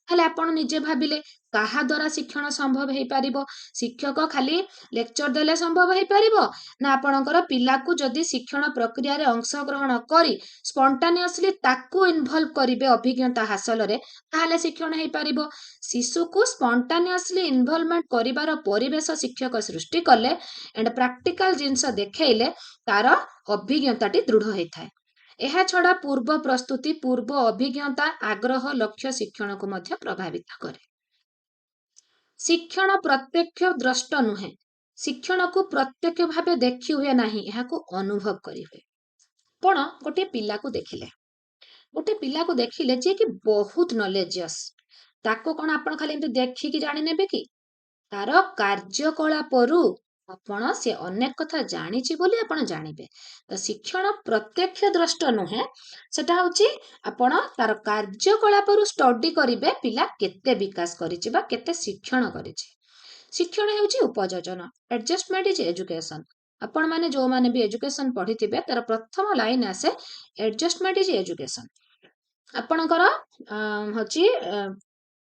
A: ତାହେଲେ ଆପଣ ନିଜେ ଭାବିଲେ କାହା ଦ୍ୱାରା ଶିକ୍ଷଣ ସମ୍ଭବ ହେଇପାରିବ? ଶିକ୍ଷକ ଖାଲି ଲେକ୍ଚର ଦେଲେ ସମ୍ଭବ ହେଇପାରିବ ନା ଆପଣଙ୍କର ପିଲାକୁ ଯଦି ଶିକ୍ଷଣ ପ୍ରକ୍ରିୟାରେ ଅଂଶଗ୍ରହଣ କରି ସ୍ପଣ୍ଟାନିୟସଲି ତାକୁ ଇନଭଲ୍ଭ କରିବେ ଅଭିଜ୍ଞତା ହାସଲରେ, ତାହେଲେ ଶିକ୍ଷଣ ହେଇପାରିବ। ଶିଶୁକୁ ସ୍ପଣ୍ଟାନିୟସଲି ଇନଭଲ୍ଭମେଣ୍ଟ କରିବାର ପରିବେଶ ଶିକ୍ଷକ ସୃଷ୍ଟି କଲେ ଏଣ୍ଡ ପ୍ରାକ୍ଟିକାଲ ଜିନିଷ ଦେଖେଇଲେ ତାର ଅଭିଜ୍ଞତାଟି ଦୃଢ ହେଇଥାଏ। ଏହା ଛଡା ପୂର୍ବ ପ୍ରସ୍ତୁତି, ପୂର୍ବ ଅଭିଜ୍ଞତା, ଆଗ୍ରହ, ଲକ୍ଷ୍ୟ ଶିକ୍ଷଣକୁ ମଧ୍ୟ ପ୍ରଭାବିତ କରେ। ଶିକ୍ଷଣ ପ୍ରତ୍ୟକ୍ଷ ଦ୍ରଷ୍ଟ ନୁହେଁ। ଶିକ୍ଷଣକୁ ପ୍ରତ୍ୟକ୍ଷ ଭାବେ ଦେଖି ହୁଏ ନାହିଁ, ଏହାକୁ ଅନୁଭବ କରି ହୁଏ। ଆପଣ ଗୋଟିଏ ପିଲାକୁ ଦେଖିଲେ, ଗୋଟେ ପିଲାକୁ ଦେଖିଲେ ଯିଏକି ବହୁତ ନଲେଜିୟସ୍, ତାକୁ କଣ ଆପଣ ଖାଲି ଏମିତି ଦେଖିକି ଜାଣିନେବେ କି? ତାର କାର୍ଯ୍ୟକଳାପରୁ ଆପଣ ସେ ଅନେକ କଥା ଜାଣିଛି ବୋଲି ଆପଣ ଜାଣିବେ। ତ ଶିକ୍ଷଣ ପ୍ରତ୍ୟକ୍ଷ ଦ୍ରଷ୍ଟ ନୁହେଁ, ସେଟା ହଉଛି ଆପଣ ତାର କାର୍ଯ୍ୟକଳାପରୁ ଷ୍ଟଡି କରିବେ ପିଲା କେତେ ବିକାଶ କରିଛି ବା କେତେ ଶିକ୍ଷଣ କରିଛି। ଶିକ୍ଷଣ ହେଉଛି ଉପଯୋଜନ। Adjustment is education. ଆପଣ ମାନେ ଯୋଉମାନେ ବି ଏଜୁକେସନ ପଢିଥିବେ ତାର ପ୍ରଥମ ଲାଇନ ଆସେ ଆଡଜଷ୍ଟମେଣ୍ଟ ଇଜ ଏଜୁକେସନ। ଆପଣଙ୍କର ହଉଛି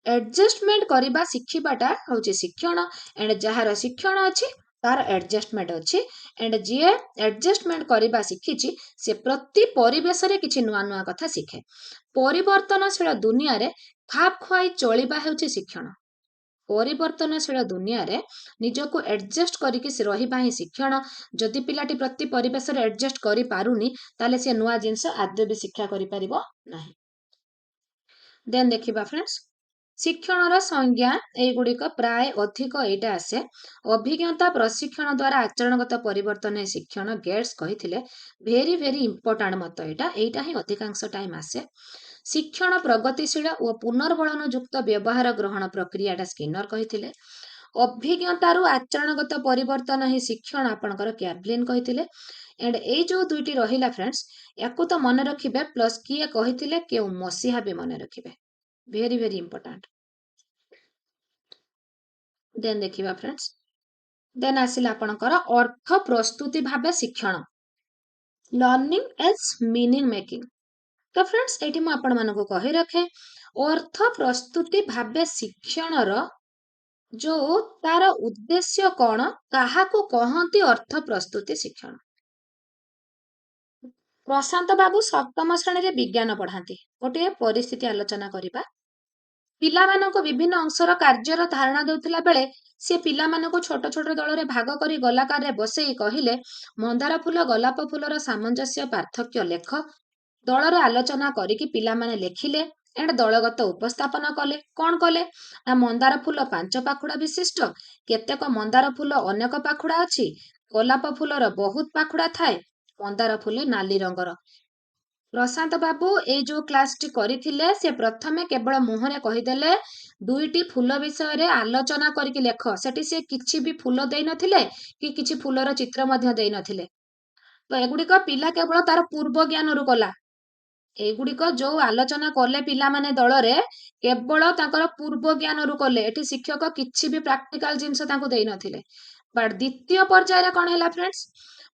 A: ଆଡଜଷ୍ଟମେଣ୍ଟ କରିବା ଶିଖିବାଟା ହଉଛି ଶିକ୍ଷଣ। ଏଣ୍ଡ ଯାହାର ଶିକ୍ଷଣ ଅଛି ତାର ଆଡଜଷ୍ଟମେଣ୍ଟ ଅଛି। ଏଣ୍ଡ ଯିଏ ଆଡଜଷ୍ଟମେଣ୍ଟ କରିବା ଶିଖିଛି ସେ ପ୍ରତି ପରିବେଶରେ କିଛି ନୂଆ ନୂଆ କଥା ଶିଖେ। ପରିବର୍ତ୍ତନଶୀଳ ଦୁନିଆରେ ଖାପ ଖୁଆଇ ଚଳିବା ହେଉଛି ଶିକ୍ଷଣ। ପରିବର୍ତ୍ତନଶୀଳ ଦୁନିଆରେ ନିଜକୁ ଆଡଜଷ୍ଟ କରିକି ରହିବା ହିଁ ଶିକ୍ଷଣ। ଯଦି ପିଲାଟି ପ୍ରତି ପରିବେଶରେ ଆଡଜଷ୍ଟ କରିପାରୁନି ତାହେଲେ ସେ ନୂଆ ଜିନିଷ ଆଦୌ ବି ଶିକ୍ଷା କରିପାରିବ ନାହିଁ। ଦେନ୍ ଦେଖିବା ଫ୍ରେଣ୍ଡସ୍, ଶିକ୍ଷଣର ସଂଜ୍ଞା ଏଇଗୁଡିକ ପ୍ରାୟ ଅଧିକ ଏଇଟା ଆସେ ଅଭିଜ୍ଞତା ପ୍ରଶିକ୍ଷଣ ଦ୍ୱାରା ଆଚରଣଗତ ପରିବର୍ତ୍ତନ ଶିକ୍ଷଣ। ଗେଟ୍ସ କହିଥିଲେ ଭେରି ଭେରି ଇମ୍ପୋର୍ଟାଣ୍ଟ ମତ ଏଇଟା ହିଁ ଅଧିକାଂଶ ଟାଇମ ଆସେ। ଶିକ୍ଷଣ ପ୍ରଗତିଶୀଳ ଓ ପୁନର୍ବଳନ ଯୁକ୍ତ ବ୍ୟବହାର ଗ୍ରହଣ ପ୍ରକ୍ରିୟାଟା ସ୍କିନର କହିଥିଲେ। ଅଭିଜ୍ଞତାରୁ ଆଚରଣଗତ ପରିବର୍ତ୍ତନ ହିଁ ଶିକ୍ଷଣ ଆପଣଙ୍କର କ୍ୟାଭଲିନ କହିଥିଲେ। ଏଣ୍ଡ ଏଇ ଯୋଉ ଦୁଇଟି ରହିଲା ଫ୍ରେଣ୍ଡସ୍, ୟାକୁ ତ ମନେ ରଖିବେ, ପ୍ଲସ୍ କିଏ କହିଥିଲେ କେଉଁ ମସିହା ବି ମନେ ରଖିବେ। Very very important. ଦେନ୍ ଦେଖିବା ଫ୍ରେଣ୍ଡସ୍, ଦେନ୍ ଆସିଲା ଆପଣଙ୍କର ଅର୍ଥ ପ୍ରସ୍ତୁତି ଭାବେ ଶିକ୍ଷଣ, ଲର୍ନିଂ ଏଜ୍ ମିନିଂ ମେକିଂ। ତ ଫ୍ରେଣ୍ଡସ୍ ଏଇଠି ମୁଁ ଆପଣମାନଙ୍କୁ କହି ରଖେ ଅର୍ଥ ପ୍ରସ୍ତୁତି ଭାବେ ଶିକ୍ଷଣର ଯୋଉ ତାର ଉଦ୍ଦେଶ୍ୟ କଣ, କାହାକୁ କହନ୍ତି ଅର୍ଥ ପ୍ରସ୍ତୁତି ଶିକ୍ଷଣ। ପ୍ରଶାନ୍ତ ବାବୁ ସପ୍ତମ ଶ୍ରେଣୀରେ ବିଜ୍ଞାନ ପଢାନ୍ତି। ଗୋଟିଏ ପରିସ୍ଥିତି ଆଲୋଚନା କରିବା। ପିଲାମାନଙ୍କୁ ବିଭିନ୍ନ ଅଂଶର କାର୍ଯ୍ୟର ଧାରଣା ଦେଉଥିଲା ବେଳେ ସେ ପିଲାମାନଙ୍କୁ ଛୋଟ ଛୋଟ ଦଳରେ ଭାଗ କରି ଗୋଲାକାରରେ ବସେଇ କହିଲେ, ମନ୍ଦାର ଫୁଲ ଗୋଲାପ ଫୁଲର ସାମଞ୍ଜସ୍ୟ ପାର୍ଥକ୍ୟ ଲେଖ। ଦଳରେ ଆଲୋଚନା କରିକି ପିଲାମାନେ ଲେଖିଲେ ଏଣ୍ଡ ଦଳଗତ ଉପସ୍ଥାପନ କଲେ। କଣ କଲେ ନା ମନ୍ଦାର ଫୁଲ 5 ପାଖୁଡା ବିଶିଷ୍ଟ, କେତେକ ମନ୍ଦାର ଫୁଲ ଅନେକ ପାଖୁଡା ଅଛି, ଗୋଲାପ ଫୁଲର ବହୁତ ପାଖୁଡା ଥାଏ, ମନ୍ଦାର ଫୁଲ ନାଲି ରଙ୍ଗର। ପ୍ରଶାନ୍ତ ବାବୁ ଏଇ ଯୋଉ କ୍ଲାସଟି କରିଥିଲେ ସେ ପ୍ରଥମେ କେବଳ ମୁହଁରେ କହିଦେଲେ 2ଟି ଫୁଲ ବିଷୟରେ ଆଲୋଚନା କରିକି ଲେଖ। ସେଠି ସେ କିଛି ବି ଫୁଲ ଦେଇନଥିଲେ କି କିଛି ଫୁଲର ଚିତ୍ର ମଧ୍ୟ ଦେଇନଥିଲେ। ତ ଏଗୁଡିକ ପିଲା କେବଳ ତାର ପୂର୍ବ ଜ୍ଞାନରୁ କଲା। ଏଗୁଡିକ ଯୋଉ ଆଲୋଚନା କଲେ ପିଲାମାନେ ଦଳରେ କେବଳ ତାଙ୍କର ପୂର୍ବ ଜ୍ଞାନରୁ କଲେ। ଏଠି ଶିକ୍ଷକ କିଛି ବି ପ୍ରାକ୍ଟିକାଲ ଜିନିଷ ତାଙ୍କୁ ଦେଇନଥିଲେ। ବଟ୍ ଦ୍ୱିତୀୟ ପର୍ଯ୍ୟାୟରେ କଣ ହେଲା ଫ୍ରେଣ୍ଡସ୍,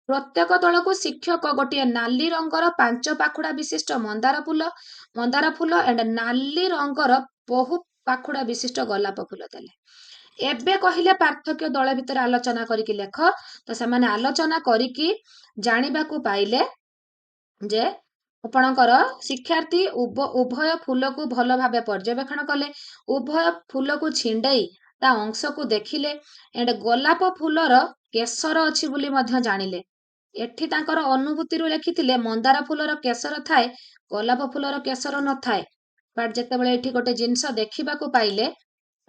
A: ପ୍ରତ୍ୟେକ ଦଳକୁ ଶିକ୍ଷକ ଗୋଟିଏ ନାଲି ରଙ୍ଗର 5 ପାଖୁଡା ବିଶିଷ୍ଟ ମନ୍ଦାର ଫୁଲ ଏଣ୍ଡ ନାଲି ରଙ୍ଗର ବହୁ ପାଖୁଡା ବିଶିଷ୍ଟ ଗୋଲାପ ଫୁଲ ଦେଲେ। ଏବେ କହିଲେ ପାର୍ଥକ୍ୟ ଦଳ ଭିତରେ ଆଲୋଚନା କରିକି ଲେଖ। ତ ସେମାନେ ଆଲୋଚନା କରିକି ଜାଣିବାକୁ ପାଇଲେ ଯେ ଆପଣଙ୍କର ଶିକ୍ଷାର୍ଥୀ ଉଭୟ ଫୁଲକୁ ଭଲ ଭାବେ ପର୍ଯ୍ୟବେକ୍ଷଣ କଲେ, ଉଭୟ ଫୁଲକୁ ଛିଣ୍ଡେଇ ତା ଅଂଶକୁ ଦେଖିଲେ ଏଣ୍ଡ ଗୋଲାପ ଫୁଲର କେଶର ଅଛି ବୋଲି ମଧ୍ୟ ଜାଣିଲେ। ଏଠି ତାଙ୍କର ଅନୁଭୂତିରୁ ଲେଖିଥିଲେ ମନ୍ଦାର ଫୁଲର କେଶର ଥାଏ, ଗୋଲାପ ଫୁଲର କେଶର ନଥାଏ। ବଟ୍ ଯେତେବେଳେ ଏଠି ଗୋଟେ ଜିନିଷ ଦେଖିବାକୁ ପାଇଲେ,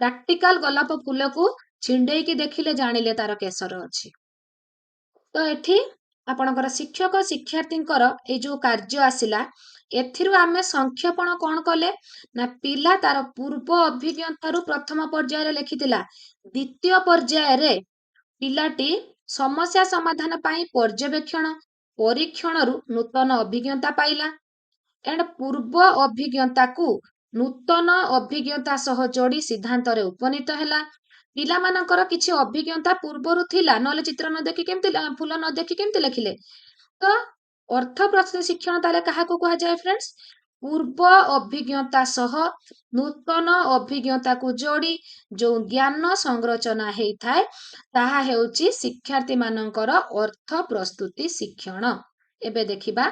A: ପ୍ରାକ୍ଟିକାଲ ଗୋଲାପ ଫୁଲକୁ ଛିଣ୍ଡେଇକି ଦେଖିଲେ ଜାଣିଲେ ତାର କେଶର ଅଛି। ତ ଏଠି ଆପଣଙ୍କର ଶିକ୍ଷକ ଶିକ୍ଷାର୍ଥୀଙ୍କର ଏଇ ଯୋଉ କାର୍ଯ୍ୟ ଆସିଲା, ଏଥିରୁ ଆମେ ସଂକ୍ଷେପଣ କଣ କଲେ ନା ପିଲା ତାର ପୂର୍ବ ଅଭିଜ୍ଞତାରୁ ପ୍ରଥମ ପର୍ଯ୍ୟାୟରେ ଲେଖିଥିଲା, ଦ୍ୱିତୀୟ ପର୍ଯ୍ୟାୟରେ ପିଲାଟି ସମସ୍ୟା ସମାଧାନ ପାଇଁ ପର୍ଯ୍ୟବେକ୍ଷଣ ପରୀକ୍ଷଣରୁ ନୂତନ ଅଭିଜ୍ଞତା ପାଇଲା ଏଣ୍ଡ ପୂର୍ବ ଅଭିଜ୍ଞତାକୁ ନୂତନ ଅଭିଜ୍ଞତା ସହ ଯୋଡି ସିଦ୍ଧାନ୍ତରେ ଉପନୀତ ହେଲା। ପିଲାମାନଙ୍କର କିଛି ଅଭିଜ୍ଞତା ପୂର୍ବରୁ ଥିଲା, ନହେଲେ ଚିତ୍ର ନ ଦେଖି କେମିତି ଫୁଲ ନ ଦେଖି କେମିତି ଲେଖିଲେ। ତ ଅର୍ଥ ପ୍ରସ୍ତୁତି ଶିକ୍ଷଣ ତାହେଲେ କାହାକୁ କୁହାଯାଏ ଫ୍ରେଣ୍ଡସ୍, ପୂର୍ବ ଅଭିଜ୍ଞତା ସହ ନୂତନ ଅଭିଜ୍ଞତାକୁ ଯୋଡି ଯୋଉ ଜ୍ଞାନ ସଂରଚନା ହେଇଥାଏ ତାହା ହେଉଛି ଶିକ୍ଷାର୍ଥୀ ମାନଙ୍କର ଅର୍ଥ ପ୍ରସ୍ତୁତି ଶିକ୍ଷଣ। ଏବେ ଦେଖିବା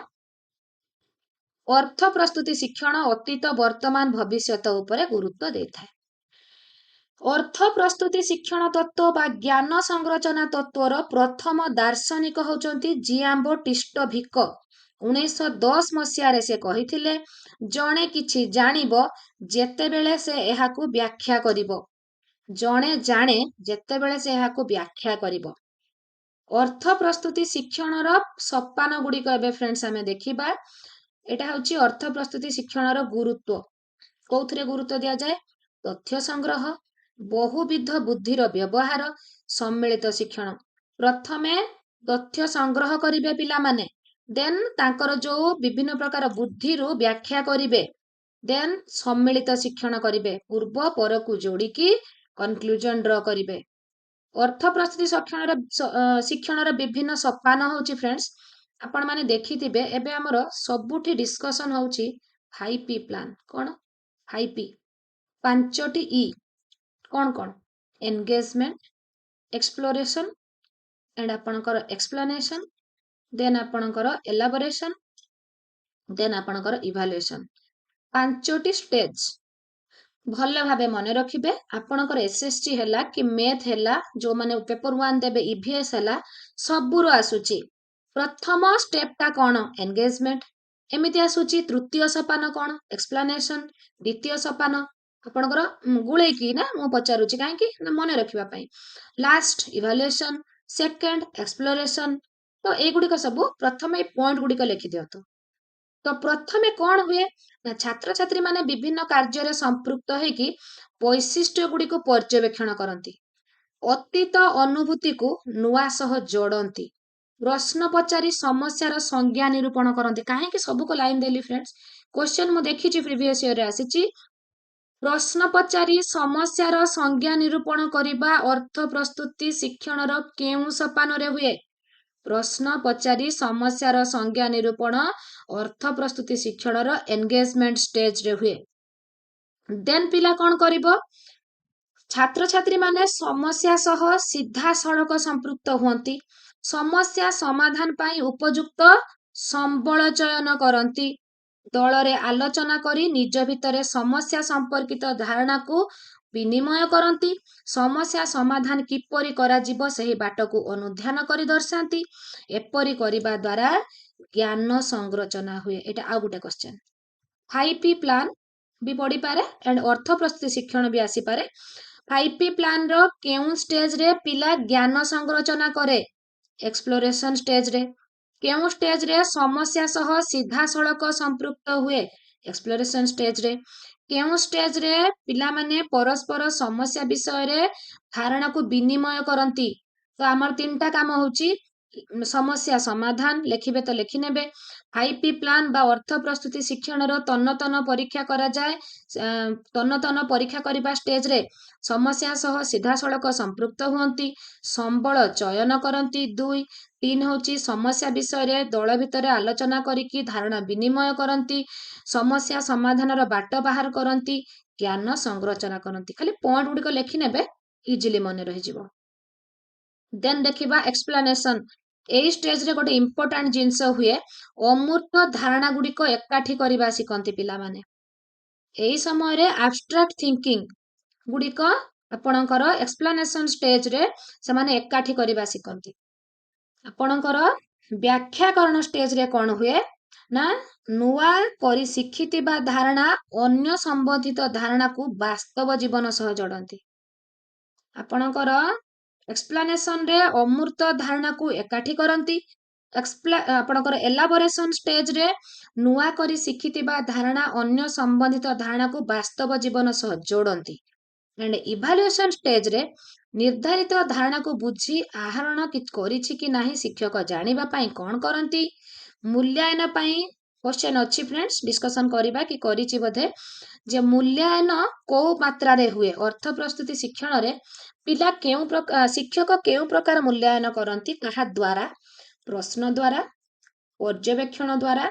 A: ଅର୍ଥ ପ୍ରସ୍ତୁତି ଶିକ୍ଷଣ ଅତୀତ ବର୍ତ୍ତମାନ ଭବିଷ୍ୟତ ଉପରେ ଗୁରୁତ୍ୱ ଦେଇଥାଏ। ଅର୍ଥ ପ୍ରସ୍ତୁତି ଶିକ୍ଷଣ ତତ୍ତ୍ୱ ବା ଜ୍ଞାନ ସଂରଚନା ତତ୍ତ୍ୱର ପ୍ରଥମ ଦାର୍ଶନିକ ହେଉଛନ୍ତି ଜିଆମ୍ବୋ ଟିଷ୍ଟୋଭିକ। 1910 ମସିହାରେ ସେ କହିଥିଲେ, ଜଣେ କିଛି ଜାଣିବ ଯେତେବେଳେ ସେ ଏହାକୁ ବ୍ୟାଖ୍ୟା କରିବ। ଜଣେ ଜାଣେ ଯେତେବେଳେ ସେ ଏହାକୁ ବ୍ୟାଖ୍ୟା କରିବ। ଅର୍ଥ ପ୍ରସ୍ତୁତି ଶିକ୍ଷଣର ସୋପାନ ଗୁଡିକ ଏବେ ଫ୍ରେଣ୍ଡସ୍ ଆମେ ଦେଖିବା। ଏଟା ହେଉଛି ଅର୍ଥ ପ୍ରସ୍ତୁତି ଶିକ୍ଷଣର ଗୁରୁତ୍ୱ। କୋଉଥିରେ ଗୁରୁତ୍ୱ ଦିଆଯାଏ? ତଥ୍ୟ ସଂଗ୍ରହ, ବହୁବିଧ ବୁଦ୍ଧିର ବ୍ୟବହାର, ସମ୍ମିଳିତ ଶିକ୍ଷଣ। ପ୍ରଥମେ ତଥ୍ୟ ସଂଗ୍ରହ କରିବେ ପିଲାମାନେ, ଦେନ୍ ତାଙ୍କର ଯୋଉ ବିଭିନ୍ନ ପ୍ରକାର ବୁଦ୍ଧିରୁ ବ୍ୟାଖ୍ୟା କରିବେ, ଦେନ୍ ସମ୍ମିଳିତ ଶିକ୍ଷଣ କରିବେ, ପୂର୍ବ ପରକୁ ଯୋଡିକି କନକ୍ଲୁଜନ ଡ୍ର କରିବେ। ଅର୍ଥ ପ୍ରସ୍ତୁତି ଶିକ୍ଷଣର ବିଭିନ୍ନ ସୋପାନ ହଉଛି ଫ୍ରେଣ୍ଡସ୍, ଆପଣ ମାନେ ଦେଖିଥିବେ ଏବେ ଆମର ସବୁଠି ଡିସ୍କସନ ହଉଛି 5P ପ୍ଲାନ୍। କଣ 5P? 5ଟି ଇ। କଣ କଣ? ଏନଗେଜମେଣ୍ଟ, ଏକ୍ସପ୍ଲୋରେସନ ଏଣ୍ଡ ଆପଣଙ୍କର ଏକ୍ସପ୍ଲାନେସନ, ଦେନ୍ ଆପଣଙ୍କର ଏଲାବୋରେସନ, ଦେନ୍ ଆପଣଙ୍କର ଇଭାଲୁଏସନ। 5ଟି ଷ୍ଟେଜ ଭଲ ଭାବେ ମନେ ରଖିବେ। ଆପଣଙ୍କର SST ହେଲା କି ମେଥ୍ ହେଲା, ଯୋଉମାନେ ପେପର 1 ଦେବେ EVS ହେଲା, ସବୁରୁ ଆସୁଛି। ପ୍ରଥମ ଷ୍ଟେପଟା କଣ? ଏନଗେଜମେଣ୍ଟ। ଏମିତି ଆସୁଛି ତୃତୀୟ ସୋପାନ କଣ? ଏକ୍ସପ୍ଲାନେସନ। ଦ୍ୱିତୀୟ ସୋପାନ ଆପଣଙ୍କର ଗୁଳେଇକି ନା ମୁଁ ପଚାରୁଛି କାହିଁକି ନା ମନେ ରଖିବା ପାଇଁ। Last evaluation, second exploration. ତ ଏଇଗୁଡିକ ସବୁ ପ୍ରଥମେ ଏଇ ପଏଣ୍ଟ ଗୁଡିକ ଲେଖି ଦିଅନ୍ତୁ। ତ ପ୍ରଥମେ କଣ ହୁଏ ନା ଛାତ୍ରଛାତ୍ରୀ ମାନେ ବିଭିନ୍ନ କାର୍ଯ୍ୟରେ ସମ୍ପୃକ୍ତ ହେଇକି ବୈଶିଷ୍ଟ୍ୟ ଗୁଡିକୁ ପର୍ଯ୍ୟବେକ୍ଷଣ କରନ୍ତି, ଅତୀତ ଅନୁଭୂତିକୁ ନୂଆ ସହ ଯୋଡନ୍ତି, ପ୍ରଶ୍ନ ପଚାରି ସମସ୍ୟାର ସଂଜ୍ଞା ନିରୂପଣ କରନ୍ତି। କାହିଁକି ସବୁକୁ ଲାଇନ ଦେଲି ଫ୍ରେଣ୍ଡସ୍, କ୍ୱେଶ୍ଚନ ମୁଁ ଦେଖିଛି ପ୍ରିଭିୟସ୍ ଇୟରରେ ଆସିଛି। ପ୍ରଶ୍ନ ପଚାରି ସମସ୍ୟାର ସଂଜ୍ଞା ନିରୂପଣ କରିବା ଅର୍ଥ ପ୍ରସ୍ତୁତି ଶିକ୍ଷଣର କେଉଁ ସୋପାନରେ ହୁଏ? ପ୍ରଶ୍ନ ପଚାରି ସମସ୍ୟାର ସଂଜ୍ଞା ନିରୂପଣ ଅର୍ଥ ପ୍ରସ୍ତୁତି ଶିକ୍ଷଣର ଏନଗେଜମେଣ୍ଟ ଷ୍ଟେଜରେ ହୁଏ। ଦେନ୍ ପିଲା କଣ କରିବ? ଛାତ୍ରଛାତ୍ରୀ ମାନେ ସମସ୍ୟା ସହ ସିଧାସଳଖ ସମ୍ପୃକ୍ତ ହୁଅନ୍ତି, ସମସ୍ୟା ସମାଧାନ ପାଇଁ ଉପଯୁକ୍ତ ସମ୍ବଳ ଚୟନ କରନ୍ତି, ଦଳରେ ଆଲୋଚନା କରି ନିଜ ଭିତରେ ସମସ୍ୟା ସମ୍ପର୍କିତ ଧାରଣାକୁ ବିନିମୟ କରନ୍ତି। ସମସ୍ୟା ସମାଧାନ କିପରି କରାଯିବ ସେହି ବାଟକୁ ଅନୁଧ୍ୟାନ କରି ଦର୍ଶାନ୍ତି। ଏପରି କରିବା ଦ୍ୱାରା ଜ୍ଞାନ ସଂରଚନା ହୁଏ। ଏଇଟା ଆଉ ଗୋଟେ କ୍ୱେଶ୍ଚନ। 5P ପ୍ଲାନ୍ ବି ପଡ଼ିପାରେ ଆଣ୍ଡ ଅର୍ଥ ପ୍ରସ୍ତୁତି ଶିକ୍ଷଣ ବି ଆସିପାରେ। 5P ପ୍ଲାନ୍ର କେଉଁ ଷ୍ଟେଜରେ ପିଲା ଜ୍ଞାନ ସଂରଚନା କରେ? ଏକ୍ସପ୍ଲୋରେସନ ଷ୍ଟେଜରେ। କେଉଁ ଷ୍ଟେଜରେ ସମସ୍ୟା ସହ ସିଧାସଳଖ ସମ୍ପୃକ୍ତ ହୁଏ? ଏକ୍ସପ୍ଲୋରେସନ ଷ୍ଟେଜରେ। କେଉଁ ଷ୍ଟେଜରେ ପିଲାମାନେ ପରସ୍ପର ସମସ୍ୟା ବିଷୟରେ ଧାରଣାକୁ ବିନିମୟ କରନ୍ତି? ତ ଆମର ତିନିଟା କାମ ହଉଛି ସମସ୍ୟା ସମାଧାନ, ଲେଖିବେ ତ ଲେଖିନେବେ। 5P ପ୍ଲାନ୍ ବା ଅର୍ଥ ପ୍ରସ୍ତୁତି ଶିକ୍ଷଣର ତନ୍ନ ପରୀକ୍ଷା କରାଯାଏ। ତନ୍ନ ପରୀକ୍ଷା କରିବା ଷ୍ଟେଜରେ ସମସ୍ୟା ସହ ସିଧାସଳଖ ସମ୍ପୃକ୍ତ ହୁଅନ୍ତି, ସମ୍ବଳ ଚୟନ କରନ୍ତି। 2, 3 ହଉଛି ସମସ୍ୟା ବିଷୟରେ ଦଳ ଭିତରେ ଆଲୋଚନା କରିକି ଧାରଣା ବିନିମୟ କରନ୍ତି, ସମସ୍ୟା ସମାଧାନର ବାଟ ବାହାର କରନ୍ତି, ଜ୍ଞାନ ସଂରଚନା କରନ୍ତି। ଖାଲି ପଏଣ୍ଟ ଗୁଡ଼ିକ ଲେଖିନେବେ, ଇଜିଲି ମନେ ରହିଯିବ। ଦେନ୍ ଦେଖିବା ଏକ୍ସପ୍ଲାନେସନ। ଏଇ ଷ୍ଟେଜରେ ଗୋଟେ ଇମ୍ପୋର୍ଟାଣ୍ଟ ଜିନିଷ ହୁଏ, ଅମୂର୍ତ୍ତ ଧାରଣା ଗୁଡ଼ିକ ଏକାଠି କରିବା ଶିଖନ୍ତି ପିଲାମାନେ। ଏହି ସମୟରେ ଆବଷ୍ଟ୍ରାକ୍ଟ ଥିଙ୍କିଂ ଗୁଡ଼ିକ ଆପଣଙ୍କର ଏକ୍ସପ୍ଲାନେସନ ଷ୍ଟେଜରେ ସେମାନେ ଏକାଠି କରିବା ଶିଖନ୍ତି। ଆପଣଙ୍କର ବ୍ୟାଖ୍ୟାକରଣ ଷ୍ଟେଜରେ କ'ଣ ହୁଏ ନା ନୂଆ କରି ଶିଖିଥିବା ଧାରଣା ଅନ୍ୟ ସମ୍ବନ୍ଧିତ ଧାରଣାକୁ ବାସ୍ତବ ଜୀବନ ସହ ଯୋଡ଼ନ୍ତି। ଆପଣଙ୍କର ଏକ୍ସପ୍ଲାନେସନରେ ଅମୂର୍ତ୍ତ ଧାରଣାକୁ ଏକାଠି କରନ୍ତି। ଆପଣଙ୍କର ଏଲାବୋରେସନ ଷ୍ଟେଜରେ ନୂଆ କରି ଶିଖିଥିବା ଧାରଣା ଅନ୍ୟ ସମ୍ବନ୍ଧିତ ଧାରଣାକୁ ବାସ୍ତବ ଜୀବନ ସହ ଯୋଡ଼ନ୍ତି। ଆଣ୍ଡ ଇଭାଲୁଏସନ ଷ୍ଟେଜରେ ନିର୍ଦ୍ଧାରିତ ଧାରଣାକୁ ବୁଝି ଆହରଣ କରିଛି କି ନାହିଁ ଶିକ୍ଷକ ଜାଣିବା ପାଇଁ କ'ଣ କରନ୍ତି? ମୂଲ୍ୟାୟନ ପାଇଁ କ୍ୱେଶ୍ଚନ ଅଛି ଫ୍ରେଣ୍ଡସ୍, ଡିସ୍କସନ କରିବା କି କରିଛି ବୋଧେ, ଯେ ମୂଲ୍ୟାୟନ କୋଉ ମାତ୍ରାରେ ହୁଏ? ଅର୍ଥ ପ୍ରସ୍ତୁତି ଶିକ୍ଷଣରେ ପିଲା ଶିକ୍ଷକ କେଉଁ ପ୍ରକାର ମୂଲ୍ୟାୟନ କରନ୍ତି? କାହା ଦ୍ୱାରା? ପ୍ରଶ୍ନ ଦ୍ୱାରା, ପର୍ଯ୍ୟବେକ୍ଷଣ ଦ୍ୱାରା,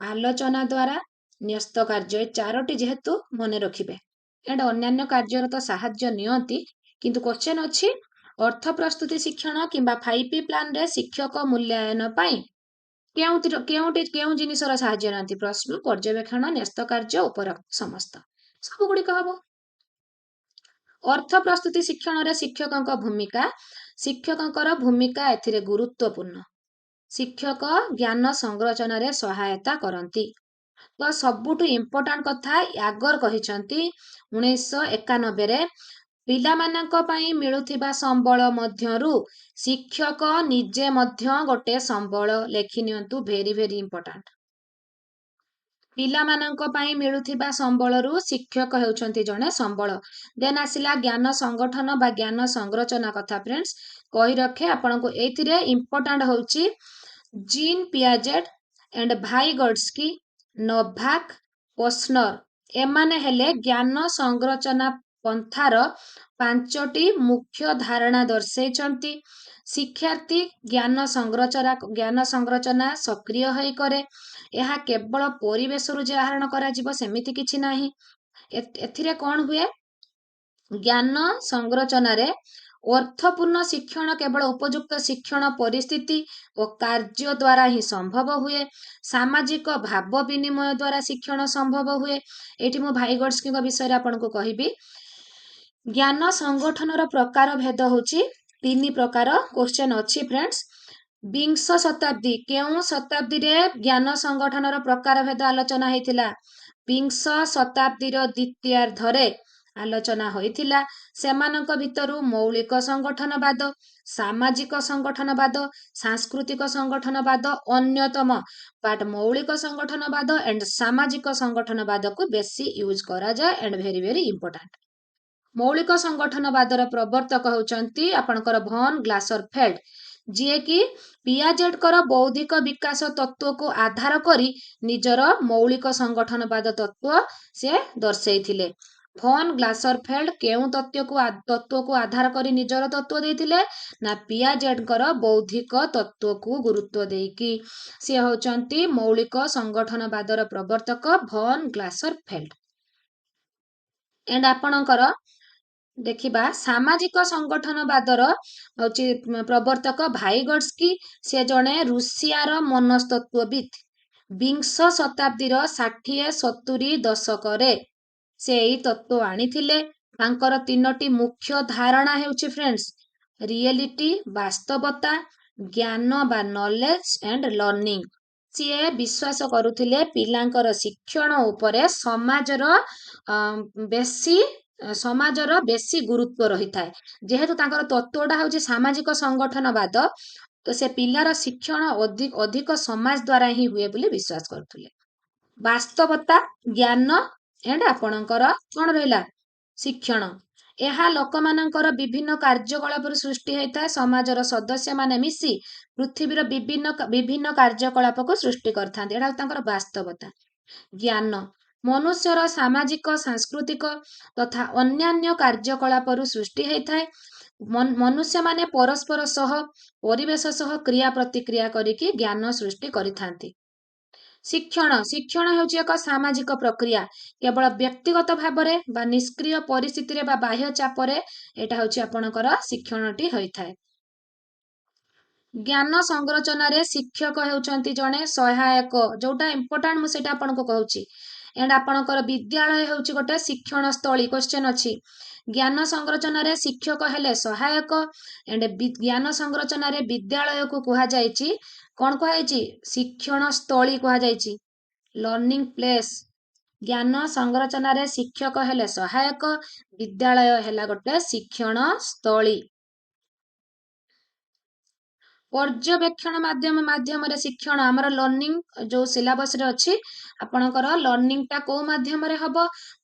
A: ଆଲୋଚନା ଦ୍ୱାରା, ନ୍ୟସ୍ତ କାର୍ଯ୍ୟ। ଏ 4ଟି ଯେହେତୁ ମନେ ରଖିବେ ଏଣ୍ଡ ଅନ୍ୟାନ୍ୟ କାର୍ଯ୍ୟର ତ ସାହାଯ୍ୟ ନିଅନ୍ତି, କିନ୍ତୁ କ୍ୱେଶ୍ଚନ ଅଛି ଅର୍ଥ ପ୍ରସ୍ତୁତି ଶିକ୍ଷଣ କିମ୍ବା 5P ପ୍ଲାନରେ ଶିକ୍ଷକ ମୂଲ୍ୟାୟନ ପାଇଁ କେଉଁ ଜିନିଷର ସାହାଯ୍ୟ ନିଅନ୍ତି? ପ୍ରଶ୍ନ, ପର୍ଯ୍ୟବେକ୍ଷଣ, ନ୍ୟସ୍ତ କାର୍ଯ୍ୟ, ଉପରୋକ୍ତ ସମସ୍ତ ସବୁ ଗୁଡ଼ିକ ହବ। ଅର୍ଥ ପ୍ରସ୍ତୁତି ଶିକ୍ଷଣରେ ଶିକ୍ଷକଙ୍କ ଭୂମିକା। ଶିକ୍ଷକଙ୍କର ଭୂମିକା ଏଥିରେ ଗୁରୁତ୍ୱପୂର୍ଣ୍ଣ। ଶିକ୍ଷକ ଜ୍ଞାନ ସଂରଚନାରେ ସହାୟତା କରନ୍ତି। ତ ସବୁଠୁ ଇମ୍ପୋର୍ଟାଣ୍ଟ କଥା ୟାଗର କହିଛନ୍ତି 1991ରେ ପିଲାମାନଙ୍କ ପାଇଁ ମିଳୁଥିବା ସମ୍ବଳ ମଧ୍ୟରୁ ଶିକ୍ଷକ ନିଜେ ମଧ୍ୟ ଗୋଟେ ସମ୍ବଳ। ଲେଖି ନିଅନ୍ତୁ, ଭେରି ଭେରି ଇମ୍ପୋର୍ଟାଣ୍ଟ। ପିଲାମାନଙ୍କ ପାଇଁ ମିଳୁଥିବା ସମ୍ବଳରୁ ଶିକ୍ଷକ ହେଉଛନ୍ତି ଜଣେ ସମ୍ବଳ। ଦେନ୍ ଆସିଲା ଜ୍ଞାନ ସଂଗଠନ ବା ଜ୍ଞାନ ସଂରଚନା କଥା। ଫ୍ରେଣ୍ଡସ୍ କହି ରଖେ ଆପଣଙ୍କୁ, ଏଇଥିରେ ଇମ୍ପୋର୍ଟାଣ୍ଟ ହଉଛି ଜିନ୍ ପିଆଜେଟ୍ ଆଣ୍ଡ ଭାଇଗଡସ୍କି, ନୋଭାକ୍, ପୋସ୍ନର। ଏମାନେ ହେଲେ ଜ୍ଞାନ ସଂରଚନା ପନ୍ଥାର 5ଟି ମୁଖ୍ୟ ଧାରଣା ଦର୍ଶେଇଛନ୍ତି। ଶିକ୍ଷାର୍ଥୀ ଜ୍ଞାନ ସଂରଚନା ସକ୍ରିୟ ହୋଇ କରେ। ଏହା କେବଳ ପରିବେଶରୁ ଯେ ଆହରଣ କରାଯିବ ସେମିତି କିଛି ନାହିଁ। ଏଥିରେ କ'ଣ ହୁଏ? ଜ୍ଞାନ ସଂରଚନାରେ ଅର୍ଥପୂର୍ଣ୍ଣ ଶିକ୍ଷଣ କେବଳ ଉପଯୁକ୍ତ ଶିକ୍ଷଣ ପରିସ୍ଥିତି ଓ କାର୍ଯ୍ୟ ଦ୍ୱାରା ହିଁ ସମ୍ଭବ ହୁଏ। ସାମାଜିକ ଭାବ ବିନିମୟ ଦ୍ୱାରା ଶିକ୍ଷଣ ସମ୍ଭବ ହୁଏ। ଏଇଠି ମୁଁ ଭାଇଗଡସ୍କିଙ୍କ ବିଷୟରେ ଆପଣଙ୍କୁ କହିବି। ଜ୍ଞାନ ସଂଗଠନର ପ୍ରକାର ଭେଦ ହଉଛି 3 ପ୍ରକାର। କ୍ୱେଶ୍ଚନ ଅଛି ଫ୍ରେଣ୍ଡସ୍। ବିଂଶ ଶତାବ୍ଦୀ, କେଉଁ ଶତାବ୍ଦୀରେ ଜ୍ଞାନ ସଂଗଠନର ପ୍ରକାର ଭେଦ ଆଲୋଚନା ହେଇଥିଲା? ବିଂଶ ଶତାବ୍ଦୀର ଦ୍ୱିତୀୟାର୍ଦ୍ଧରେ ଆଲୋଚନା ହୋଇଥିଲା। ସେମାନଙ୍କ ଭିତରୁ ମୌଳିକ ସଂଗଠନବାଦ, ସାମାଜିକ ସଂଗଠନବାଦ, ସାଂସ୍କୃତିକ ସଂଗଠନବାଦ ଅନ୍ୟତମ। ବଟ୍ ମୌଳିକ ସଂଗଠନବାଦ ଆଣ୍ଡ ସାମାଜିକ ସଂଗଠନବାଦକୁ ବେଶୀ ୟୁଜ୍ କରାଯାଏ ଆଣ୍ଡ ଭେରି ଭେରି ଇମ୍ପୋର୍ଟାଣ୍ଟ। ମୌଳିକ ସଂଗଠନବାଦର ପ୍ରବର୍ତ୍ତକ ହେଉଛନ୍ତି ଆପଣଙ୍କର ଭନ୍ ଗ୍ଲାସରଫେଲ୍ଡ, ଯିଏକି ପିଆଜେଟ୍ଙ୍କର ବୌଦ୍ଧିକ ବିକାଶ ତତ୍ତ୍ୱକୁ ଆଧାର କରି ନିଜର ମୌଳିକ ସଂଗଠନବାଦ ତତ୍ତ୍ୱ ସେ ଦର୍ଶେଇଥିଲେ। ଭନ୍ ଗ୍ଲାସରଫେଲ୍ଡ କେଉଁ ତତ୍ତ୍ୱକୁ ଆଧାର କରି ନିଜର ତତ୍ତ୍ୱ ଦେଇଥିଲେ? ନା ପିଆଜେଟ୍ଙ୍କର ବୌଦ୍ଧିକ ତତ୍ତ୍ୱକୁ ଗୁରୁତ୍ୱ ଦେଇକି। ସିଏ ହେଉଛନ୍ତି ମୌଳିକ ସଂଗଠନବାଦର ପ୍ରବର୍ତ୍ତକ ଭନ୍ ଗ୍ଲାସରଫେଲ୍ଡ। ଏଣ୍ଡ ଆପଣଙ୍କର ଦେଖିବା ସାମାଜିକ ସଂଗଠନବାଦର ପ୍ରବର୍ତ୍ତକ ଭାଇଗଡସ୍କି। ସେ ଜଣେ ରୁଷିଆର ମନସ୍ତତ୍ତ୍ୱବିତ୍। ବିଂଶ ଶତାବ୍ଦୀର 60-70 ଦଶକରେ ସେ ଏଇ ତତ୍ତ୍ୱ ଆଣିଥିଲେ। ତାଙ୍କର 3ଟି ମୁଖ୍ୟ ଧାରଣା ହେଉଛି ଫ୍ରେଣ୍ଡସ୍ ରିଏଲିଟି ବାସ୍ତବତା, ଜ୍ଞାନ ବା ନଲେଜ ଆଣ୍ଡ ଲର୍ଣ୍ଣିଂ। ସିଏ ବିଶ୍ୱାସ କରୁଥିଲେ ପିଲାଙ୍କର ଶିକ୍ଷଣ ଉପରେ ସମାଜର ବେଶୀ ଗୁରୁତ୍ୱ ରହିଥାଏ। ଯେହେତୁ ତାଙ୍କର ତତ୍ତ୍ୱଟା ହେଉଛି ସାମାଜିକ ସଂଗଠନବାଦ, ତ ସେ ପିଲାର ଶିକ୍ଷଣ ଅଧିକ ସମାଜ ଦ୍ୱାରା ହିଁ ହୁଏ ବୋଲି ବିଶ୍ୱାସ କରୁଥିଲେ। ବାସ୍ତବତା, ଜ୍ଞାନ ଏଣ୍ଡ ଆପଣଙ୍କର କ'ଣ ରହିଲା ଶିକ୍ଷଣ। ଏହା ଲୋକମାନଙ୍କର ବିଭିନ୍ନ କାର୍ଯ୍ୟକଳାପରୁ ସୃଷ୍ଟି ହୋଇଥାଏ। ସମାଜର ସଦସ୍ୟମାନେ ମିଶି ପୃଥିବୀର ବିଭିନ୍ନ କାର୍ଯ୍ୟକଳାପକୁ ସୃଷ୍ଟି କରିଥାନ୍ତି। ଏଟା ତାଙ୍କର ବାସ୍ତବତା। ଜ୍ଞାନ ମନୁଷ୍ୟର ସାମାଜିକ, ସାଂସ୍କୃତିକ ତଥା ଅନ୍ୟାନ୍ୟ କାର୍ଯ୍ୟକଳାପରୁ ସୃଷ୍ଟି ହୋଇଥାଏ। ମନୁଷ୍ୟମାନେ ପରସ୍ପର ସହ, ପରିବେଶ ସହ କ୍ରିୟା ପ୍ରତିକ୍ରିୟା କରିକି ଜ୍ଞାନ ସୃଷ୍ଟି କରିଥାନ୍ତି। ଶିକ୍ଷଣ ହେଉଛି ଏକ ସାମାଜିକ ପ୍ରକ୍ରିୟା। କେବଳ ବ୍ୟକ୍ତିଗତ ଭାବରେ ବା ନିଷ୍କ୍ରିୟ ପରିସ୍ଥିତିରେ ବା ବାହ୍ୟ ଚାପରେ ଏଇଟା ହେଉଛି ଆପଣଙ୍କର ଶିକ୍ଷଣଟି ହୋଇଥାଏ। ଜ୍ଞାନ ସଂରଚନାରେ ଶିକ୍ଷକ ହେଉଛନ୍ତି ଜଣେ ସହାୟକ, ଯୋଉଟା ଇମ୍ପୋର୍ଟାଣ୍ଟ ମୁଁ ସେଇଟା ଆପଣଙ୍କୁ କହୁଛି। ଏଣ୍ଡ ଆପଣଙ୍କର ବିଦ୍ୟାଳୟ ହେଉଛି ଗୋଟେ ଶିକ୍ଷଣ ସ୍ଥଳୀ। କ୍ୱେଶ୍ଚନ ଅଛି ଜ୍ଞାନ ସଂରଚନାରେ ଶିକ୍ଷକ ହେଲେ ସହାୟକ ଏଣ୍ଡ ଜ୍ଞାନ ସଂରଚନାରେ ବିଦ୍ୟାଳୟକୁ କୁହାଯାଇଛି କ'ଣ କୁହାଯାଇଛି? ଶିକ୍ଷଣ ସ୍ଥଳୀ କୁହାଯାଇଛି, ଲର୍ଣ୍ଣିଂ ପ୍ଲେସ୍। ଜ୍ଞାନ ସଂରଚନାରେ ଶିକ୍ଷକ ହେଲେ ସହାୟକ, ବିଦ୍ୟାଳୟ ହେଲା ଗୋଟେ ଶିକ୍ଷଣ ସ୍ଥଳୀ। ପର୍ଯ୍ୟବେକ୍ଷଣ ମାଧ୍ୟମରେ ଶିକ୍ଷଣ ଆମର ଲର୍ଣ୍ଣିଂ ଯୋଉ ସିଲାବସରେ ଅଛି ଆପଣଙ୍କର ଲର୍ଣ୍ଣିଂଟା କୋଉ ମାଧ୍ୟମରେ ହବ?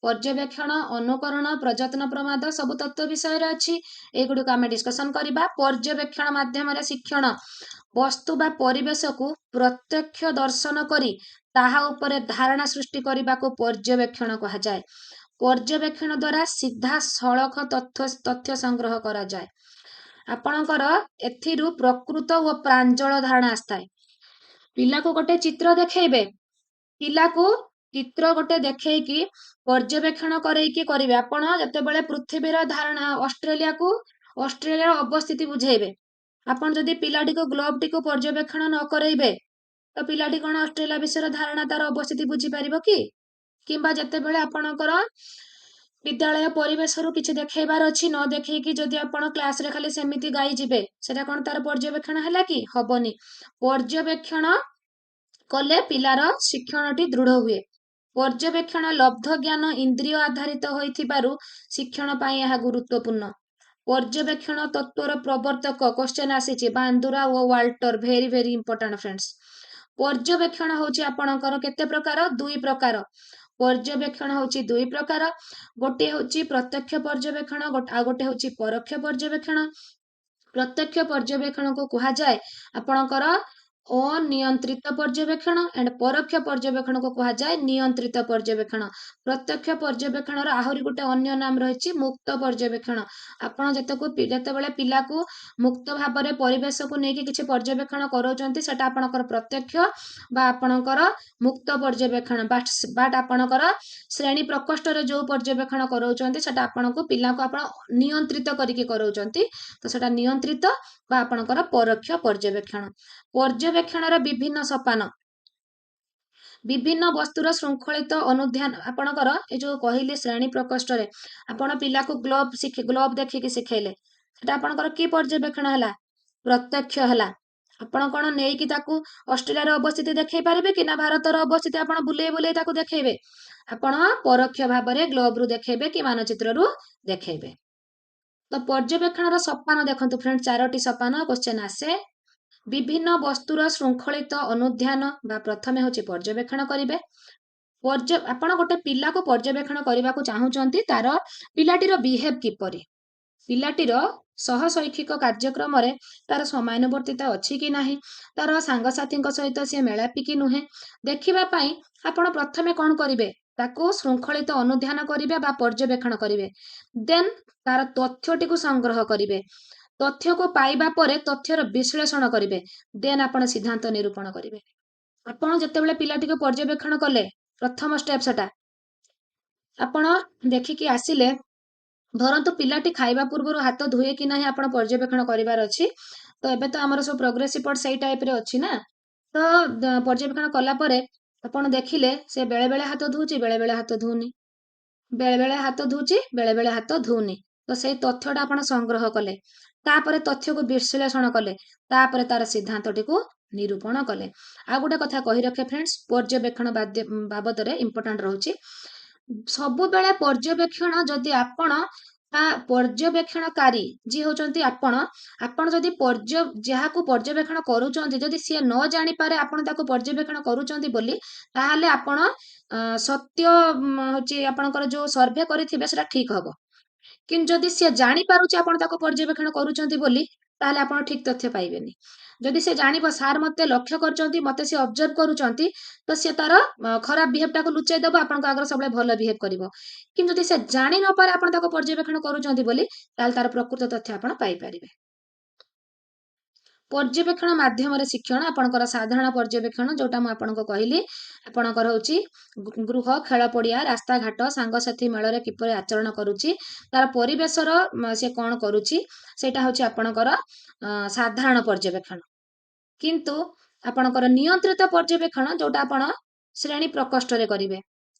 A: ପର୍ଯ୍ୟବେକ୍ଷଣ, ଅନୁକରଣ, ପ୍ରଯତ୍ନ ପ୍ରମାଦ ସବୁ ତତ୍ତ୍ୱ ବିଷୟରେ ଅଛି। ଏଇଗୁଡ଼ିକୁ ଆମେ ଡିସ୍କସନ କରିବା। ପର୍ଯ୍ୟବେକ୍ଷଣ ମାଧ୍ୟମରେ ଶିକ୍ଷଣ ବସ୍ତୁ ବା ପରିବେଶକୁ ପ୍ରତ୍ୟକ୍ଷ ଦର୍ଶନ କରି ତାହା ଉପରେ ଧାରଣା ସୃଷ୍ଟି କରିବାକୁ ପର୍ଯ୍ୟବେକ୍ଷଣ କୁହାଯାଏ। ପର୍ଯ୍ୟବେକ୍ଷଣ ଦ୍ୱାରା ସିଧାସଳଖ ତଥ୍ୟ ସଂଗ୍ରହ କରାଯାଏ। ଆପଣଙ୍କର ଏଥିରୁ ପ୍ରକୃତ ଓ ପ୍ରାଞ୍ଜଳ ଧାରଣା ଆସିଥାଏ। ପିଲାକୁ ଗୋଟେ ଚିତ୍ର ଦେଖେଇବେ, ପିଲାକୁ ଚିତ୍ର ଗୋଟେ ଦେଖେଇକି ପର୍ଯ୍ୟବେକ୍ଷଣ କରେଇକି କରିବେ। ଆପଣ ଯେତେବେଳେ ପୃଥିବୀର ଧାରଣା ଅଷ୍ଟ୍ରେଲିଆର ଅବସ୍ଥିତି ବୁଝେଇବେ, ଆପଣ ଯଦି ପିଲାଟିକୁ ଗ୍ଲୋବଟିକୁ ପର୍ଯ୍ୟବେକ୍ଷଣ ନ କରେଇବେ ତ ପିଲାଟି କ'ଣ ଅଷ୍ଟ୍ରେଲିଆ ବିଷୟର ଧାରଣା ତାର ଅବସ୍ଥିତି ବୁଝିପାରିବ କି? କିମ୍ବା ଯେତେବେଳେ ଆପଣଙ୍କର ବିଦ୍ୟାଳୟ ପରିବେଶରୁ କିଛି ଦେଖେଇବାର ଅଛି, ନ ଦେଖେଇକି ଯଦି ଆପଣ କ୍ଲାସରେ ଖାଲି ସେମିତି ଗାଇ ଯିବେ, ସେଟା କ'ଣ ତାର ପର୍ଯ୍ୟବେକ୍ଷଣ ହେଲା କି? ହବନି। ପର୍ଯ୍ୟବେକ୍ଷଣ କଲେ ପିଲାର ଶିକ୍ଷଣଟି ଦୃଢ଼ ହୁଏ। ପର୍ଯ୍ୟବେକ୍ଷଣ ଲବ୍ଧ ଜ୍ଞାନ ଇନ୍ଦ୍ରିୟ ଆଧାରିତ ହୋଇଥିବାରୁ ଶିକ୍ଷଣ ପାଇଁ ଏହା ଗୁରୁତ୍ୱପୂର୍ଣ୍ଣ। ପର୍ଯ୍ୟବେକ୍ଷଣ ତତ୍ତ୍ୱର ପ୍ରବର୍ତ୍ତକ କ୍ୱେଶ୍ଚନ ଆସିଛି ବାନ୍ଦୁରା ଓ Walter, very very important friends. ପର୍ଯ୍ୟବେକ୍ଷଣ ହେଉଛି ଆପଣଙ୍କର କେତେ ପ୍ରକାର? 2 ପ୍ରକାର। ପର୍ଯ୍ୟବେକ୍ଷଣ ହେଉଛି 2 ପ୍ରକାର। ଗୋଟିଏ ହେଉଛି ପ୍ରତ୍ୟକ୍ଷ ପର୍ଯ୍ୟବେକ୍ଷଣ, ଆଉ ଗୋଟେ ହେଉଛି ପରୋକ୍ଷ ପର୍ଯ୍ୟବେକ୍ଷଣ। ପ୍ରତ୍ୟକ୍ଷ ପର୍ଯ୍ୟବେକ୍ଷଣକୁ କୁହାଯାଏ ଆପଣଙ୍କର ଅନିୟନ୍ତ୍ରିତ ପର୍ଯ୍ୟବେକ୍ଷଣ ଏଣ୍ଡ ପରୋକ୍ଷ ପର୍ଯ୍ୟବେକ୍ଷଣକୁ କୁହାଯାଏ ନିୟନ୍ତ୍ରିତ ପର୍ଯ୍ୟବେକ୍ଷଣ। ପ୍ରତ୍ୟକ୍ଷ ପର୍ଯ୍ୟବେକ୍ଷଣର ଆହୁରି ଗୋଟେ ଅନ୍ୟ ନାମ ରହିଛି ମୁକ୍ତ ପର୍ଯ୍ୟବେକ୍ଷଣ। ଆପଣ ଯେତେବେଳେ ପିଲାକୁ ମୁକ୍ତ ଭାବରେ ପରିବେଶକୁ ନେଇକି କିଛି ପର୍ଯ୍ୟବେକ୍ଷଣ କରାଉଛନ୍ତି, ସେଟା ଆପଣଙ୍କର ପ୍ରତ୍ୟକ୍ଷ ବା ଆପଣଙ୍କର ମୁକ୍ତ ପର୍ଯ୍ୟବେକ୍ଷଣ। ବାଟ୍ ଆପଣଙ୍କର ଶ୍ରେଣୀ ପ୍ରକୋଷ୍ଠରେ ଯୋଉ ପର୍ଯ୍ୟବେକ୍ଷଣ କରାଉଛନ୍ତି ସେଟା ପିଲାଙ୍କୁ ଆପଣ ନିୟନ୍ତ୍ରିତ କରିକି କରାଉଛନ୍ତି, ତ ସେଟା ନିୟନ୍ତ୍ରିତ ବା ଆପଣଙ୍କର ପରୋକ୍ଷ ପର୍ଯ୍ୟବେକ୍ଷଣ। ପର୍ଯ୍ୟବେକ୍ଷଣର ବିଭିନ୍ନ ସୋପାନ, ବିଭିନ୍ନ ବସ୍ତୁର ଶୃଙ୍ଖଳିତ ଅନୁଧ୍ୟାନ। ଆପଣଙ୍କର ଏ ଯୋଉ କହିଲି ଶ୍ରେଣୀ ପ୍ରକୋଷ୍ଠରେ ଆପଣ ପିଲାକୁ ଗ୍ଲୋବ ଦେଖିକି ଶିଖେଇଲେ, ସେଟା ଆପଣଙ୍କର କି ପର୍ଯ୍ୟବେକ୍ଷଣ ହେଲା? ପ୍ରତ୍ୟକ୍ଷ ହେଲା। ଆପଣ କ'ଣ ନେଇକି ତାକୁ ଅଷ୍ଟ୍ରେଲିଆର ଅବସ୍ଥିତି ଦେଖେଇ ପାରିବେ କି? ନା ଭାରତର ଅବସ୍ଥିତି ଆପଣ ବୁଲେଇ ତାକୁ ଦେଖେଇବେ? ଆପଣ ପରୋକ୍ଷ ଭାବରେ ଗ୍ଲୋବରୁ ଦେଖେଇବେ କି ମାନଚିତ୍ରରୁ ଦେଖେଇବେ। ତ ପର୍ଯ୍ୟବେକ୍ଷଣର ସୋପାନ ଦେଖନ୍ତୁ ଫ୍ରେଣ୍ଡ, 4ଟି ସୋପାନ କ୍ୱେଶ୍ଚନ ଆସେ। ବିଭିନ୍ନ ବସ୍ତୁର ଶୃଙ୍ଖଳିତ ଅନୁଧ୍ୟାନ ବା ପ୍ରଥମେ ହେଉଛି ପର୍ଯ୍ୟବେକ୍ଷଣ କରିବେ। ଆପଣ ଗୋଟେ ପିଲାକୁ ପର୍ଯ୍ୟବେକ୍ଷଣ କରିବାକୁ ଚାହୁଁଛନ୍ତି, ତାର ପିଲାଟିର ବିହେଭ କିପରି, ପିଲାଟିର ସହଶୈକ୍ଷିକ କାର୍ଯ୍ୟକ୍ରମରେ ତାର ସମୟାନୁବର୍ତ୍ତିତା ଅଛି କି ନାହିଁ, ତାର ସାଙ୍ଗସାଥୀଙ୍କ ସହିତ ସିଏ ମେଳାପି କି ନୁହେଁ, ଦେଖିବା ପାଇଁ ଆପଣ ପ୍ରଥମେ କ'ଣ କରିବେ? ତାକୁ ଶୃଙ୍ଖଳିତ ଅନୁଧ୍ୟାନ କରିବେ ବା ପର୍ଯ୍ୟବେକ୍ଷଣ କରିବେ। ଦେନ୍ ତାର ତଥ୍ୟଟିକୁ ସଂଗ୍ରହ କରିବେ। ତଥ୍ୟକୁ ପାଇବା ପରେ ତଥ୍ୟର ବିଶ୍ଳେଷଣ କରିବେ। ଦେନ୍ ଆପଣ ସିଦ୍ଧାନ୍ତ ନିରୂପଣ କରିବେ। ଆପଣ ଯେତେବେଳେ ପିଲାଟିକୁ ପର୍ଯ୍ୟବେକ୍ଷଣ କଲେ, ପ୍ରଥମ ଷ୍ଟେପ୍ ସେଟା। ଆପଣ ଦେଖିକି ଆସିଲେ, ଧରନ୍ତୁ ପିଲାଟି ଖାଇବା ପୂର୍ବରୁ ହାତ ଧୁଏ କି ନାହିଁ ଆପଣ ପର୍ଯ୍ୟବେକ୍ଷଣ କରିବାର ଅଛି। ତ ଏବେ ତ ଆମର ସବୁ ପ୍ରୋଗ୍ରେସ୍ ରିପୋର୍ଟ ସେଇ ଟାଇପ୍ରେ ଅଛି ନା, ତ ପର୍ଯ୍ୟବେକ୍ଷଣ କଲା ପରେ ଆପଣ ଦେଖିଲେ ସେ ବେଳେ ବେଳେ ହାତ ଧୋଉଛି, ବେଳେ ବେଳେ ହାତ ଧୋଉନି, ବେଳେ ବେଳେ ହାତ ଧୋଉଛି, ବେଳେ ବେଳେ ହାତ ଧୋଉନି। ତ ସେଇ ତଥ୍ୟଟା ଆପଣ ସଂଗ୍ରହ କଲେ, ତାପରେ ତଥ୍ୟକୁ ବିଶ୍ଳେଷଣ କଲେ, ତାପରେ ତାର ସିଦ୍ଧାନ୍ତଟିକୁ ନିରୂପଣ କଲେ। ଆଉ ଗୋଟେ କଥା କହି ରଖେ ଫ୍ରେଣ୍ଡସ୍, ପର୍ଯ୍ୟବେକ୍ଷଣ ବାବଦରେ ଇମ୍ପୋର୍ଟାଣ୍ଟ ରହୁଛି, ସବୁବେଳେ ପର୍ଯ୍ୟବେକ୍ଷଣ ଯଦି ଆପଣ ପର୍ଯ୍ୟବେକ୍ଷଣକାରୀ ଯିଏ ହଉଛନ୍ତି ଆପଣ ଯଦି ଯାହାକୁ ପର୍ଯ୍ୟବେକ୍ଷଣ କରୁଛନ୍ତି ଯଦି ସିଏ ନ ଜାଣିପାରେ ଆପଣ ତାକୁ ପର୍ଯ୍ୟବେକ୍ଷଣ କରୁଛନ୍ତି ବୋଲି, ତାହେଲେ ଆପଣ ସତ୍ୟ ହଉଛି ଆପଣଙ୍କର ଯୋଉ ସର୍ଭେ କରିଥିବେ ସେଟା ଠିକ ହବ। କିନ୍ତୁ ଯଦି ସିଏ ଜାଣିପାରୁଛି ଆପଣ ତାକୁ ପର୍ଯ୍ୟବେକ୍ଷଣ କରୁଛନ୍ତି ବୋଲି, ତାହେଲେ ଆପଣ ଠିକ ତଥ୍ୟ ପାଇବେନି। ଯଦି ସେ ଜାଣିବ ସାର୍ ମତେ ଲକ୍ଷ୍ୟ କରୁଛନ୍ତି, ମତେ ସେ ଅବଜର୍ଭ କରୁଛନ୍ତି, ତ ସେ ତାର ଖରାପ ବିହେଭ ଟାକୁ ଲୁଚେଇ ଦବ, ଆପଣଙ୍କ ଆଗରେ ସବୁବେଳେ ଭଲ ବିହେଭ କରିବ। କିନ୍ତୁ ଯଦି ସେ ଜାଣି ନପାରେ ଆପଣ ତାକୁ ପର୍ଯ୍ୟବେକ୍ଷଣ କରୁଛନ୍ତି ବୋଲି, ତାହେଲେ ତାର ପ୍ରକୃତ ତଥ୍ୟ ଆପଣ ପାଇପାରିବେ। ପର୍ଯ୍ୟବେକ୍ଷଣ ମାଧ୍ୟମରେ ଶିକ୍ଷଣ ଆପଣଙ୍କର ସାଧାରଣ ପର୍ଯ୍ୟବେକ୍ଷଣ ଯୋଉଟା ମୁଁ ଆପଣଙ୍କୁ କହିଲି, ଆପଣଙ୍କର ହଉଛି ଗୃହ, ଖେଳ ପଡିଆ, ରାସ୍ତାଘାଟ, ସାଙ୍ଗସାଥି ମେଳରେ କିପରି ଆଚରଣ କରୁଛି, ତାର ପରିବେଶର ସେ କଣ କରୁଛି, ସେଇଟା ହଉଛି ଆପଣଙ୍କର ସାଧାରଣ ପର୍ଯ୍ୟବେକ୍ଷଣ। କିନ୍ତୁ ଆପଣଙ୍କର ନିୟନ୍ତ୍ରିତ ପର୍ଯ୍ୟବେକ୍ଷଣ ଯୋଉଟା ଆପଣ ଶ୍ରେଣୀ ପ୍ରକୋଷ୍ଠରେ କରିବେ,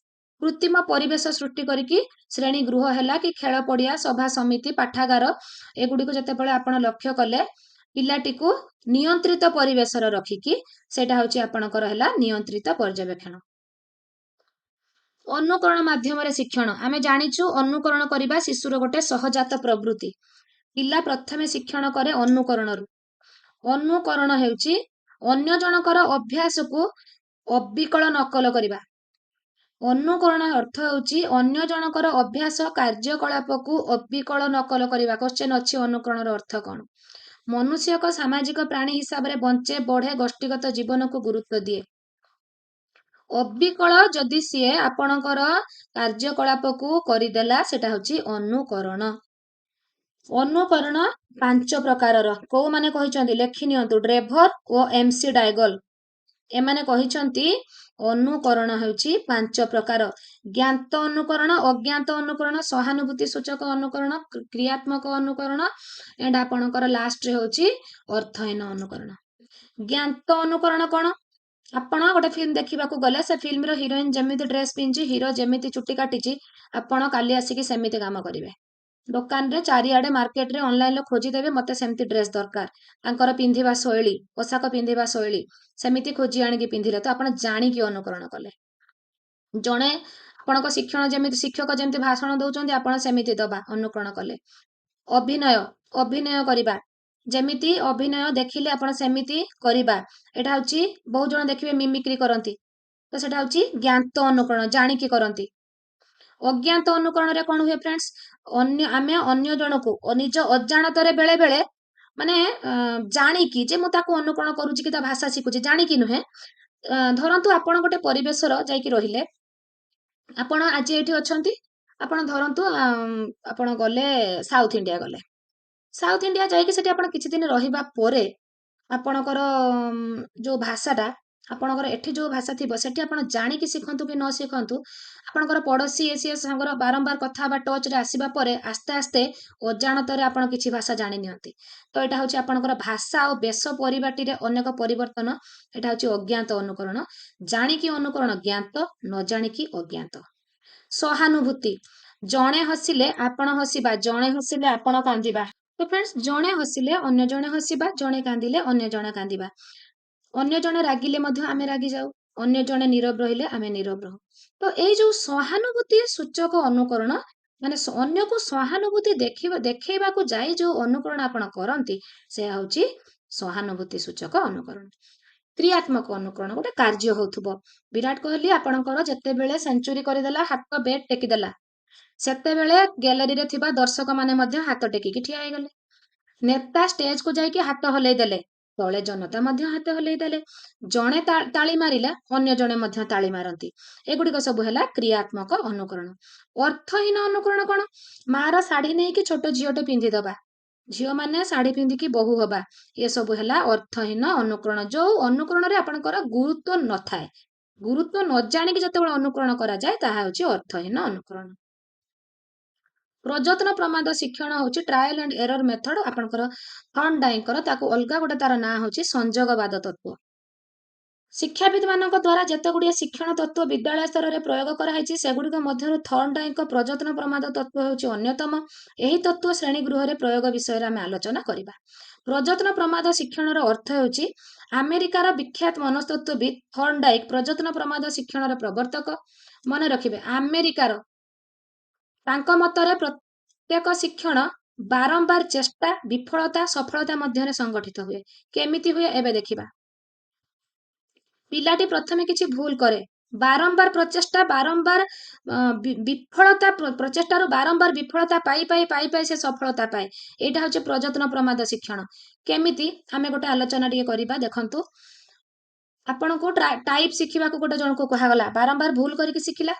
A: କୃତ୍ରିମ ପରିବେଶ ସୃଷ୍ଟି କରିକି ଶ୍ରେଣୀ ଗୃହ ହେଲା କି ଖେଳ ପଡିଆ, ସଭା ସମିତି, ପାଠାଗାର, ଏଗୁଡିକୁ ଯେତେବେଳେ ଆପଣ ଲକ୍ଷ୍ୟ କଲେ ପିଲାଟିକୁ ନିୟନ୍ତ୍ରିତ ପରିବେଶରେ ରଖିକି, ସେଇଟା ହଉଛି ଆପଣଙ୍କର ହେଲା ନିୟନ୍ତ୍ରିତ ପର୍ଯ୍ୟବେକ୍ଷଣ। ଅନୁକରଣ ମାଧ୍ୟମରେ ଶିକ୍ଷଣ, ଆମେ ଜାଣିଛୁ ଅନୁକରଣ କରିବା ଶିଶୁର ଗୋଟେ ସହଜାତ ପ୍ରବୃତ୍ତି। ପିଲା ପ୍ରଥମେ ଶିକ୍ଷଣ କରେ ଅନୁକରଣରୁ। ଅନୁକରଣ ହେଉଛି ଅନ୍ୟ ଜଣଙ୍କର ଅଭ୍ୟାସକୁ ଅବିକଳ ନକଲ କରିବା। ଅନୁକରଣ ଅର୍ଥ ହେଉଛି ଅନ୍ୟ ଜଣଙ୍କର ଅଭ୍ୟାସ କାର୍ଯ୍ୟକଳାପକୁ ଅବିକଳ ନକଲ କରିବା। କ୍ୱେଶ୍ଚନ ଅଛି ଅନୁକରଣର ଅର୍ଥ କଣ? ମନୁଷ୍ୟ ଏକ ସାମାଜିକ ପ୍ରାଣୀ ହିସାବରେ ବଞ୍ଚେ, ବଢେ, ଗୋଷ୍ଠୀଗତ ଜୀବନକୁ ଗୁରୁତ୍ୱ ଦିଏ। ଅବିକଳ ଯଦି ସିଏ ଆପଣଙ୍କର କାର୍ଯ୍ୟକଳାପକୁ କରିଦେଲା, ସେଟା ହଉଛି ଅନୁକରଣ। ଅନୁକରଣ 5 ପ୍ରକାରର। କୋଉମାନେ କହିଛନ୍ତି ଲେଖି ନିଅନ୍ତୁ, ଡ୍ରେଭର ଓ MC ଡାଇଗଲ। ଏମାନେ କହିଛନ୍ତି ଅନୁକରଣ ହେଉଛି 5 ପ୍ରକାର। ଜ୍ଞାତ ଅନୁକରଣ, ଅଜ୍ଞାତ ଅନୁକରଣ, ସହାନୁଭୂତି ସୂଚକ ଅନୁକରଣ, କ୍ରିୟାତ୍ମକ ଅନୁକରଣ, ଏଣ୍ଡ ଆପଣଙ୍କର ଲାଷ୍ଟରେ ହେଉଛି ଅର୍ଥହୀନ ଅନୁକରଣ। ଜ୍ଞାତ ଅନୁକରଣ କଣ? ଆପଣ ଗୋଟେ ଫିଲ୍ମ ଦେଖିବାକୁ ଗଲେ ସେ ଫିଲ୍ମର ହିରୋଇନ ଯେମିତି ଡ୍ରେସ ପିନ୍ଧିଛି, ହିରୋ ଯେମିତି ଚୁଟି କାଟିଛି, ଆପଣ କାଲି ଆସିକି ସେମିତି କାମ କରିବେ। ଦୋକାନରେ, ଚାରିଆଡେ, ମାର୍କେଟରେ, ଅନଲାଇନରେ ଖୋଜିଦେବେ ମତେ ସେମିତି ଡ୍ରେସ ଦରକାର। ତାଙ୍କର ପିନ୍ଧିବା ଶୈଳୀ, ପୋଷାକ ପିନ୍ଧିବା ଶୈଳୀ ସେମିତି ଖୋଜି ଆଣିକି ପିନ୍ଧିଲେ ତ ଆପଣ ଜାଣିକି ଅନୁକରଣ କଲେ। ଜଣେ ଆପଣଙ୍କ ଶିକ୍ଷକ ଯେମିତି ଭାଷଣ ଦଉଛନ୍ତି ଆପଣ ସେମିତି ଦବା, ଅନୁକରଣ କଲେ। ଅଭିନୟ କରିବା, ଯେମିତି ଅଭିନୟ ଦେଖିଲେ ଆପଣ ସେମିତି କରିବା। ଏଟା ହଉଛି ବହୁତ ଜଣ ଦେଖିବେ ମିମିକ୍ରି କରନ୍ତି, ତ ସେଟା ହଉଛି ଜ୍ଞାତ ଅନୁକରଣ, ଜାଣିକି କରନ୍ତି। ଅଜ୍ଞାତ ଅନୁକରଣରେ କଣ ହୁଏ ଫ୍ରେଣ୍ଡସ୍? ଆମେ ଅନ୍ୟ ଜଣକୁ ନିଜ ଅଜାଣତରେ ବେଳେ ବେଳେ ମାନେ ଜାଣିକି ଯେ ମୁଁ ତାକୁ ଅନୁକରଣ କରୁଛି କି ତା ଭାଷା ଶିଖୁଛି, ଜାଣିକି ନୁହେଁ। ଧରନ୍ତୁ ଆପଣ ଗୋଟେ ପରିବେଶର ଯାଇକି ରହିଲେ, ଆପଣ ଆଜି ଏଇଠି ଅଛନ୍ତି, ଆପଣ ଧରନ୍ତୁ ଆପଣ ଗଲେ ସାଉଥ ଇଣ୍ଡିଆ ଗଲେ। ସାଉଥ ଇଣ୍ଡିଆ ଯାଇକି ସେଠି ଆପଣ କିଛି ଦିନ ରହିବା ପରେ ଆପଣଙ୍କର ଯୋଉ ଭାଷାଟା, ଆପଣଙ୍କର ଏଠି ଯୋଉ ଭାଷା ଥିବ ସେଠି ଆପଣ ଜାଣିକି ଶିଖନ୍ତୁ କି ନ ଶିଖନ୍ତୁ, ଆପଣଙ୍କର ପଡୋଶୀ ଏସିଆ ସାଙ୍ଗର ବାରମ୍ବାର କଥା ବା ଟଚରେ ଆସିବା ପରେ ଆସ୍ତେ ଆସ୍ତେ ଅଜାଣତରେ ଆପଣ କିଛି ଭାଷା ଜାଣି ନିଅନ୍ତି। ତ ଏଇଟା ହଉଛି ଆପଣଙ୍କର ଭାଷା ଆଉ ବେଶ ପରିବାଟିରେ ଅନେକ ପରିବର୍ତ୍ତନ। ଏଇଟା ହଉଛି ଅଜ୍ଞାତ ଅନୁକରଣ। ଜାଣିକି ଅନୁକରଣ ଜ୍ଞାତ, ନ ଜାଣିକି ଅଜ୍ଞାତ। ସହାନୁଭୂତି, ଜଣେ ହସିଲେ ଆପଣ ହସିବା, ଜଣେ ହସିଲେ ଆପଣ କାନ୍ଦିବା। ତ ଫ୍ରେଣ୍ଡସ୍, ଜଣେ ହସିଲେ ଅନ୍ୟ ଜଣେ ହସିବା, ଜଣେ କାନ୍ଦିଲେ ଅନ୍ୟ ଜଣେ କାନ୍ଦିବା। ଅନ୍ୟ ଜଣେ ରାଗିଲେ ମଧ୍ୟ ଆମେ ରାଗି ଯାଉ, ଅନ୍ୟ ଜଣେ ନୀରବ ରହିଲେ ଆମେ ନୀରବ ରହୁ। ତ ଏଇ ଯୋଉ ସହାନୁଭୂତି ସୂଚକ ଅନୁକରଣ, ମାନେ ଅନ୍ୟକୁ ସହାନୁଭୂତି ଦେଖେଇବାକୁ ଯାଇ ଯୋଉ ଅନୁକରଣ ଆପଣ କରନ୍ତି, ସେ ହଉଛି ସହାନୁଭୂତି ସୂଚକ ଅନୁକରଣ। କ୍ରିୟାତ୍ମକ ଅନୁକରଣ, ଗୋଟେ କାର୍ଯ୍ୟ ହଉଥିବ। ବିରାଟ କୋହଲି ଆପଣଙ୍କର ଯେତେବେଳେ ସେଞ୍ଚୁରୀ କରିଦେଲା, ହାତ ବେଟ୍ ଟେକିଦେଲା, ସେତେବେଳେ ଗ୍ୟାଲେରୀରେ ଥିବା ଦର୍ଶକ ମାନେ ମଧ୍ୟ ହାତ ଟେକିକି ଠିଆ ହେଇଗଲେ। ନେତା ଷ୍ଟେଜକୁ ଯାଇକି ହାତ ହଲେଇ ଦେଲେ, ତଳେ ଜନତା ମଧ୍ୟ ହାତ ହଲେଇ ଦେଲେ। ଜଣେ ତାଳି ମାରିଲା, ଅନ୍ୟ ଜଣେ ମଧ୍ୟ ତାଳି ମାରନ୍ତି। ଏଗୁଡିକ ସବୁ ହେଲା କ୍ରିୟାତ୍ମକ ଅନୁକରଣ। ଅର୍ଥହୀନ ଅନୁକରଣ କଣ? ମାର ଶାଢୀ ନେଇକି ଛୋଟ ଝିଅଟେ ପିନ୍ଧିଦବା, ଝିଅ ମାନେ ଶାଢୀ ପିନ୍ଧିକି ବୋହୂ ହବା, ଏସବୁ ହେଲା ଅର୍ଥହୀନ ଅନୁକରଣ। ଯୋଉ ଅନୁକରଣରେ ଆପଣଙ୍କର ଗୁରୁତ୍ୱ ନଥାଏ, ଗୁରୁତ୍ୱ ନ ଜାଣିକି ଯେତେବେଳେ ଅନୁକରଣ କରାଯାଏ, ତାହା ହଉଛି ଅର୍ଥହୀନ ଅନୁକରଣ। ପ୍ରଯତ୍ନ ପ୍ରମାଦ ଶିକ୍ଷଣ ହଉଛି ଟ୍ରାଏଲ ଆଣ୍ଡ ଏରର ମେଥଡ। ଆପଣଙ୍କର ଥର୍ନଡାଇଙ୍କର ତାକୁ ଅଲଗା ଗୋଟେ ତାର ନାଁ ହଉଛି ସଂଯୋଗବାଦ ତତ୍ତ୍ୱ। ଶିକ୍ଷାବିତ୍ ମାନଙ୍କ ଦ୍ୱାରା ଯେତେଗୁଡ଼ିଏ ଶିକ୍ଷଣ ତତ୍ତ୍ୱ ବିଦ୍ୟାଳୟ ସ୍ତରରେ ପ୍ରୟୋଗ କରାଯାଇଛି ସେଗୁଡ଼ିକ ମଧ୍ୟରୁ ଥର୍ନଡାଇକଙ୍କ ପ୍ରଯତ୍ନ ପ୍ରମାଦ ତତ୍ତ୍ୱ ହେଉଛି ଅନ୍ୟତମ। ଏହି ତତ୍ତ୍ୱ ଶ୍ରେଣୀ ଗୃହରେ ପ୍ରୟୋଗ ବିଷୟରେ ଆମେ ଆଲୋଚନା କରିବା। ପ୍ରଯତ୍ନ ପ୍ରମାଦ ଶିକ୍ଷଣର ଅର୍ଥ ହେଉଛି ଆମେରିକାର ବିଖ୍ୟାତ ମନସ୍ତତ୍ତ୍ୱବିତ୍ ଥର୍ନଡାଇକ ପ୍ରଯତ୍ନ ପ୍ରମାଦ ଶିକ୍ଷଣର ପ୍ରବର୍ତ୍ତକ। ମନେ ରଖିବେ, ଆମେରିକାର ତାଙ୍କ ମତରେ ପ୍ରତ୍ୟେକ ଶିକ୍ଷଣ ବାରମ୍ବାର ଚେଷ୍ଟା, ବିଫଳତା, ସଫଳତା ମଧ୍ୟରେ ସଂଗଠିତ ହୁଏ। କେମିତି ହୁଏ ଏବେ ଦେଖିବା। ପିଲାଟି ପ୍ରଥମେ କିଛି ଭୁଲ କରେ, ବାରମ୍ବାର ପ୍ରଚେଷ୍ଟା, ବାରମ୍ବାର ବିଫଳତା, ପ୍ରଚେଷ୍ଟାରୁ ବାରମ୍ବାର ବିଫଳତା ପାଇ ପାଇ ପାଇ ପାଇ ସେ ସଫଳତା ପାଏ। ଏଇଟା ହଉଛି ପ୍ରଯତ୍ନ ପ୍ରମାଦ ଶିକ୍ଷଣ। କେମିତି ଆମେ ଗୋଟେ ଆଲୋଚନା ଟିକେ କରିବା। ଦେଖନ୍ତୁ, ଆପଣଙ୍କୁ ଟାଇପ୍ ଶିଖିବାକୁ ଗୋଟେ ଜଣକୁ କୁହାଗଲା, ବାରମ୍ବାର ଭୁଲ କରିକି ଶିଖିଲା।